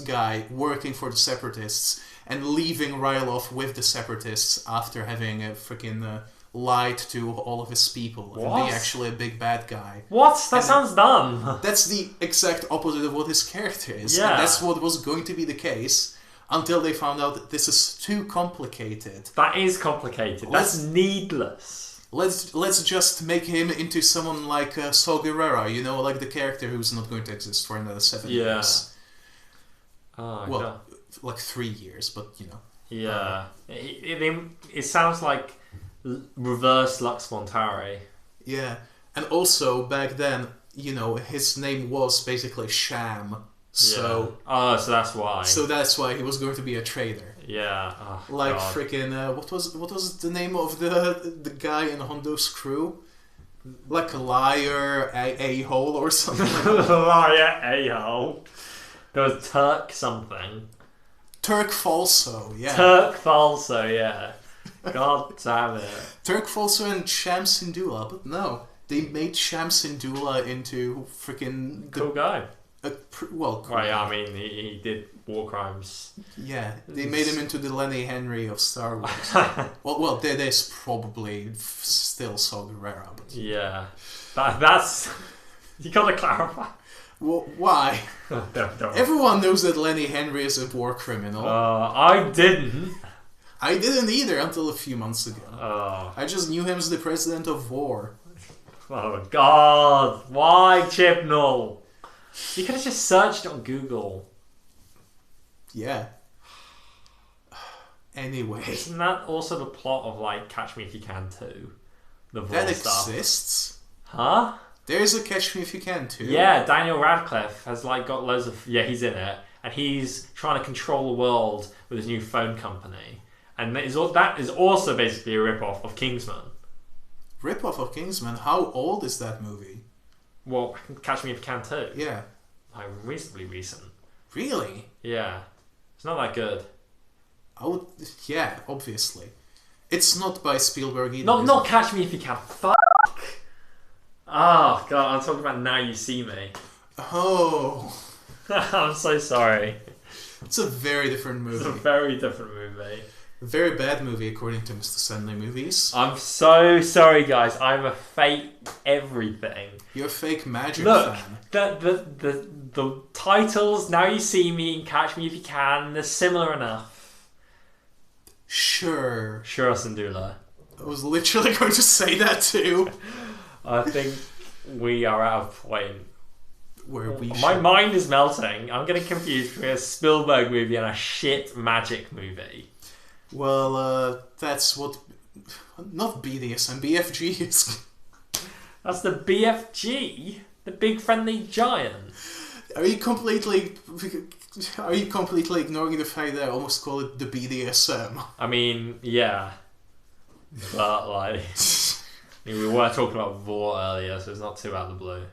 guy working for the Separatists and leaving Ryloth with the Separatists after having freaking lied to all of his people and be actually a big bad guy. What? That sounds dumb. That's the exact opposite of what his character is. Yeah. And that's what was going to be the case until they found out that this is too complicated. That is complicated. That's needless. Let's just make him into someone like Saw Gerrera, you know, like the character who's not going to exist for another 7 years. Oh, well, God. like 3 years, but you know. Yeah. It sounds like reverse Lux Montari. Yeah. And also, back then, you know, his name was basically Sham. So, so that's why. So that's why he was going to be a traitor. Yeah. Oh, like God. freaking what was the name of the guy in Hondo's crew? Like a liar, a-hole or something. Liar, a-hole. There was Turk something. Turk Falso, yeah. Turk Falso, yeah. God damn it. Turk Falso and Sham Syndulla, but no, they made Sham Syndulla into freaking cool guy. Cool yeah, I mean, he did war crimes. Yeah, they made him into the Lenny Henry of Star Wars. well, there is probably still Saw Gerrera, but yeah, that's you gotta clarify. Well, why? Don't. Everyone knows that Lenny Henry is a war criminal. I didn't. I didn't either until a few months ago. I Oh. just knew him as the president of war. Oh God! Why Chibnall? You could have just searched on Google. Yeah. Anyway. Isn't that also the plot of like Catch Me If You Can too? The That Vor stuff. exists? Huh? There's a Catch Me If You Can too. Yeah, Daniel Radcliffe has like got loads of he's in it, and he's trying to control the world with his new phone company, and that is also basically a rip-off of Kingsman. Rip-off of Kingsman? How old is that movie? Well, Catch Me If You Can too. Yeah. Like reasonably recent. Really? Yeah, it's not that good. Yeah, obviously. It's not by Spielberg either. Not Catch Me If You Can. Fuck. Oh God, I'm talking about Now You See Me. Oh. I'm so sorry. It's a very different movie. It's a very different movie. A very bad movie according to Mr. Stanley Movies. I'm so sorry, guys. I'm a fake everything. You're a fake magic Look, fan. the titles, Now You See Me and Catch Me If You Can, they're similar enough. Sure. Sure, Syndulla. I was literally going to say that too. I think we are at a point where my mind is melting. I'm getting confused between a Spielberg movie and a shit magic movie. Well, that's what... Not BDSM, BFG is... That's the BFG? The Big Friendly Giant? Are you completely ignoring the fact that I almost call it the BDSM? I mean, yeah. But, like... we were talking about Vor earlier, so it's not too out of the blue.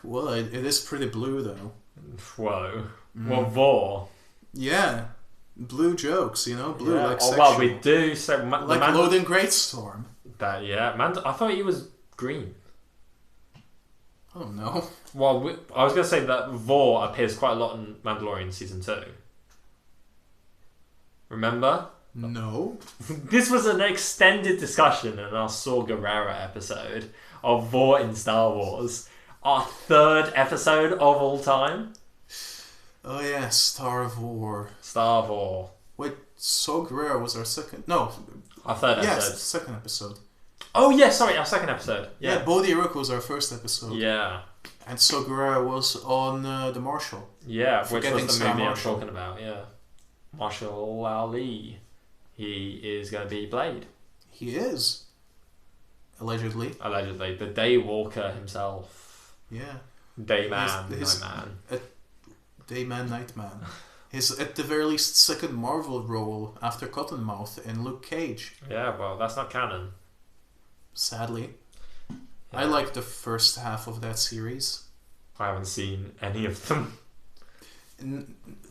Well, it is pretty blue, though. Whoa. Well, Vor. Yeah. Blue jokes, you know? Blue, like oh, sexual. well, we do. So like Loden Greatstorm. That, yeah. I thought he was green. Oh, no. Well, I was going to say that Vor appears quite a lot in Mandalorian Season 2. Remember? No. This was an extended discussion in our Saw Gerrera episode of Vor in Star Wars. Our third episode of all time. Oh yeah, Star Vor. Wait, Saw Gerrera was our second... No. Our third episode. Yes, second episode. Oh yeah, sorry, our second episode. Yeah, Bodhi Rook was our first episode. Yeah. And Saw Gerrera was on The Marshal. Yeah, which was the movie I'm Marshall. talking about, yeah. Marshall Ali. He is going to be Blade. He is. Allegedly. The Daywalker himself. Yeah. Dayman, Nightman. Dayman, Nightman. His, at the very least, second Marvel role after Cottonmouth in Luke Cage. Yeah, well, that's not canon. Sadly. Yeah. I like the first half of that series. I haven't seen any of them.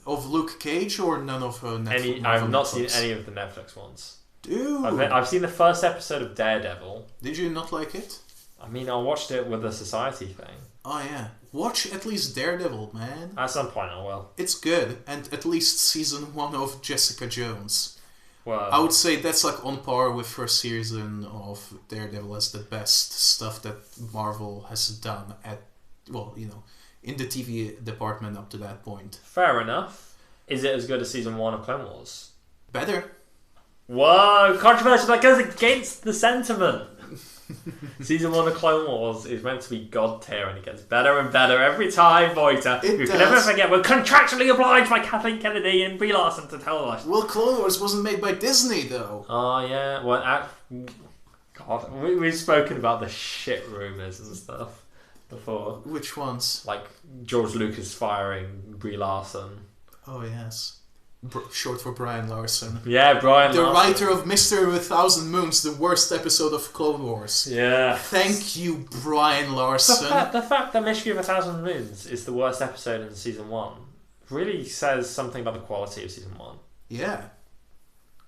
Of Luke Cage or none of Netflix? I've not seen any of the Netflix ones. Dude! I've seen the first episode of Daredevil. Did you not like it? I mean, I watched it with the Society thing. Oh yeah. Watch at least Daredevil, man. At some point I will. It's good. And at least season 1 of Jessica Jones. Well, I would say that's like on par with first season of Daredevil as the best stuff that Marvel has done in the TV department up to that point. fair enough. Is it as good as season 1 of Clone Wars? Better. Whoa, controversial. That goes against the sentiment. Season 1 of Clone Wars is meant to be god tier, and it gets better and better every time, Voiter. You can never forget, we're contractually obliged by Kathleen Kennedy and Brie Larson to tell us. Well, Clone Wars wasn't made by Disney, though. Oh, yeah. Well, God, we've spoken about the shit rumours and stuff before. Which ones? Like George Lucas firing Brie Larson. Oh, yes. Short for Brian Larson. Yeah, Brian the Larson. writer of Mr. with Thousand Moons, the worst episode of Clone Wars. Yeah. Thank you, Brian Larson. The fact that Mystery of a Thousand Moons is the worst episode in season 1 really says something about the quality of season 1. Yeah.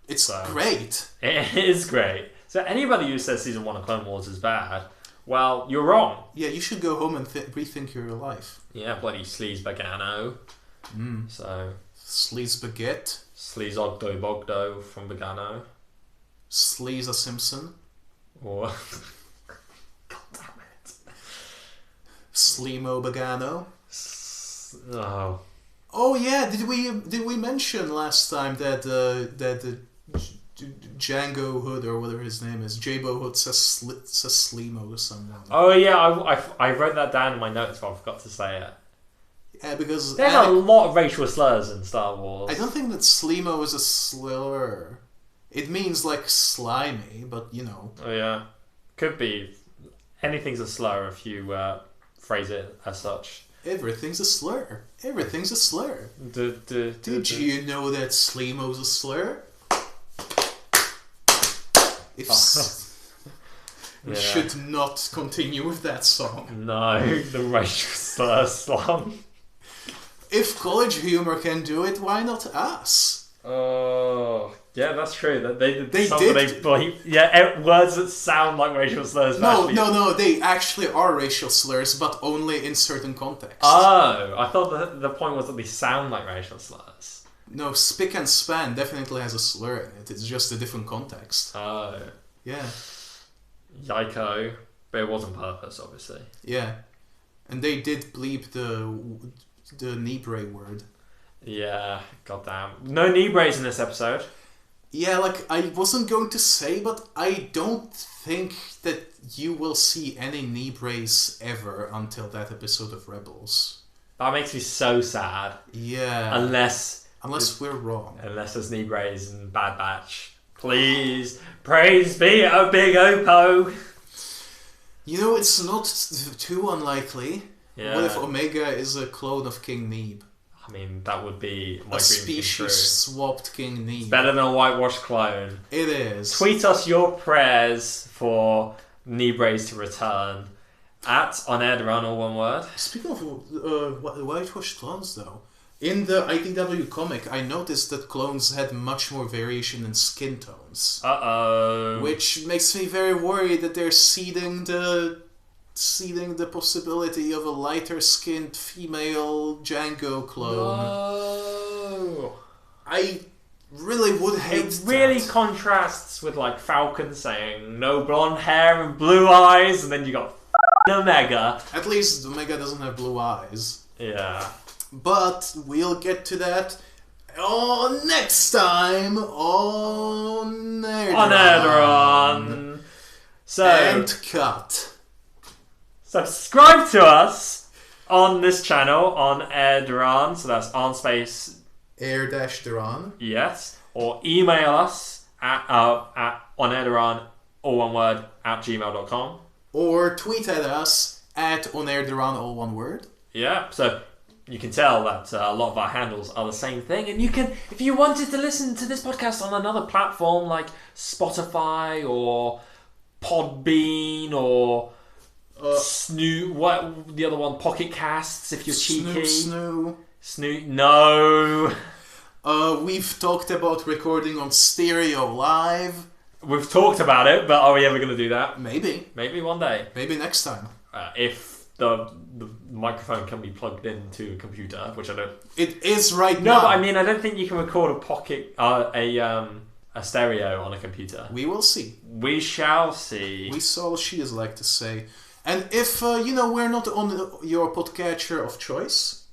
It's great. It is great. So anybody who says season 1 of Clone Wars is bad, well, you're wrong. Yeah, you should go home and rethink your life. Yeah, bloody Sleaze Bagano. So... Sleaze Baguette. Sleaze Ogdo Bogdo from Bagano. Sleaze a Simpson. Or... God damn it. Sleemo Bagano. Oh. Oh yeah, did we mention last time that the Django Hood or whatever his name is, Jabo Hood says Sleemo to someone? Oh yeah, I wrote that down in my notes, but I forgot to say it. Yeah, because there's a lot of racial slurs in Star Wars. I don't think that Sleemo is a slur. It means like slimy, but you know. Oh yeah, could be. Anything's a slur if you phrase it as such. Everything's a slur. Everything's a slur. Did you know that Sleemo's a slur? We should not continue with that song. No, the racial slur song. If College Humor can do it, why not us? Oh, yeah, that's true. They did. Words that sound like racial slurs. No, they actually are racial slurs, but only in certain contexts. Oh, I thought the point was that they sound like racial slurs. No, spick and span definitely has a slur in it. It's just a different context. Oh. Yeah. Yiko. But it wasn't purpose, obviously. Yeah. And they did bleep the Nibre word. Yeah, goddamn. No Nibres in this episode. Yeah, like, I wasn't going to say, but I don't think that you will see any Nibres ever until that episode of Rebels. That makes me so sad. Yeah. Unless we're wrong. Unless there's Nibres in Bad Batch. Please, praise be a big Oppo. You know, it's not too unlikely. Yeah. What if Omega is a clone of King Neeb? I mean, that would be my a dream species-swapped King Neeb. It's better than a whitewashed clone. It is. Tweet us your prayers for Nibres to return on Air-Deraan, all one word. Speaking of whitewashed clones, though, in the IDW comic, I noticed that clones had much more variation in skin tones. Uh-oh. Which makes me very worried that they're seeding the possibility of a lighter-skinned female Django clone. No. I really would hate It really contrasts with like Falcon saying no blonde hair and blue eyes, and then you got Omega. At least Omega doesn't have blue eyes. Yeah. But we'll get to that next time on Air-Deraan. And cut. Subscribe to us on this channel on Air-Deraan, so that's on space Air-Deraan. Yes, or email us at on Air-Deraan, all one word, at gmail.com. Or tweet at us at on Air-Deraan, all one word. Yeah, so you can tell that a lot of our handles are the same thing, and you can, if you wanted to listen to this podcast on another platform like Spotify or Podbean or what the other one, Pocket Casts, if you're cheeky. Snoo. No. We've talked about recording on stereo live. We've talked about it, but are we ever going to do that? Maybe one day. Maybe next time. If the microphone can be plugged into a computer, which I don't. It is right now. now. No, but I mean, I don't think you can record a pocket a stereo on a computer. We will see. We shall see. We saw she is like to say. And if, we're not on your podcatcher of choice,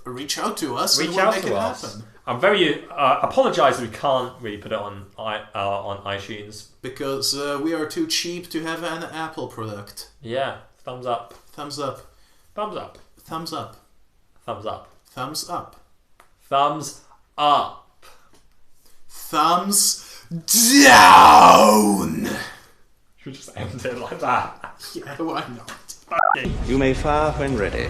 reach out to us and we'll make it happen. I'm very apologise that we can't really put it on iTunes. Because we are too cheap to have an Apple product. Yeah, thumbs up. Thumbs up. Thumbs up. Thumbs up. Thumbs up. Thumbs up. Thumbs up. Thumbs down! Should we just end it like that? Yeah, why not? You may fire when ready.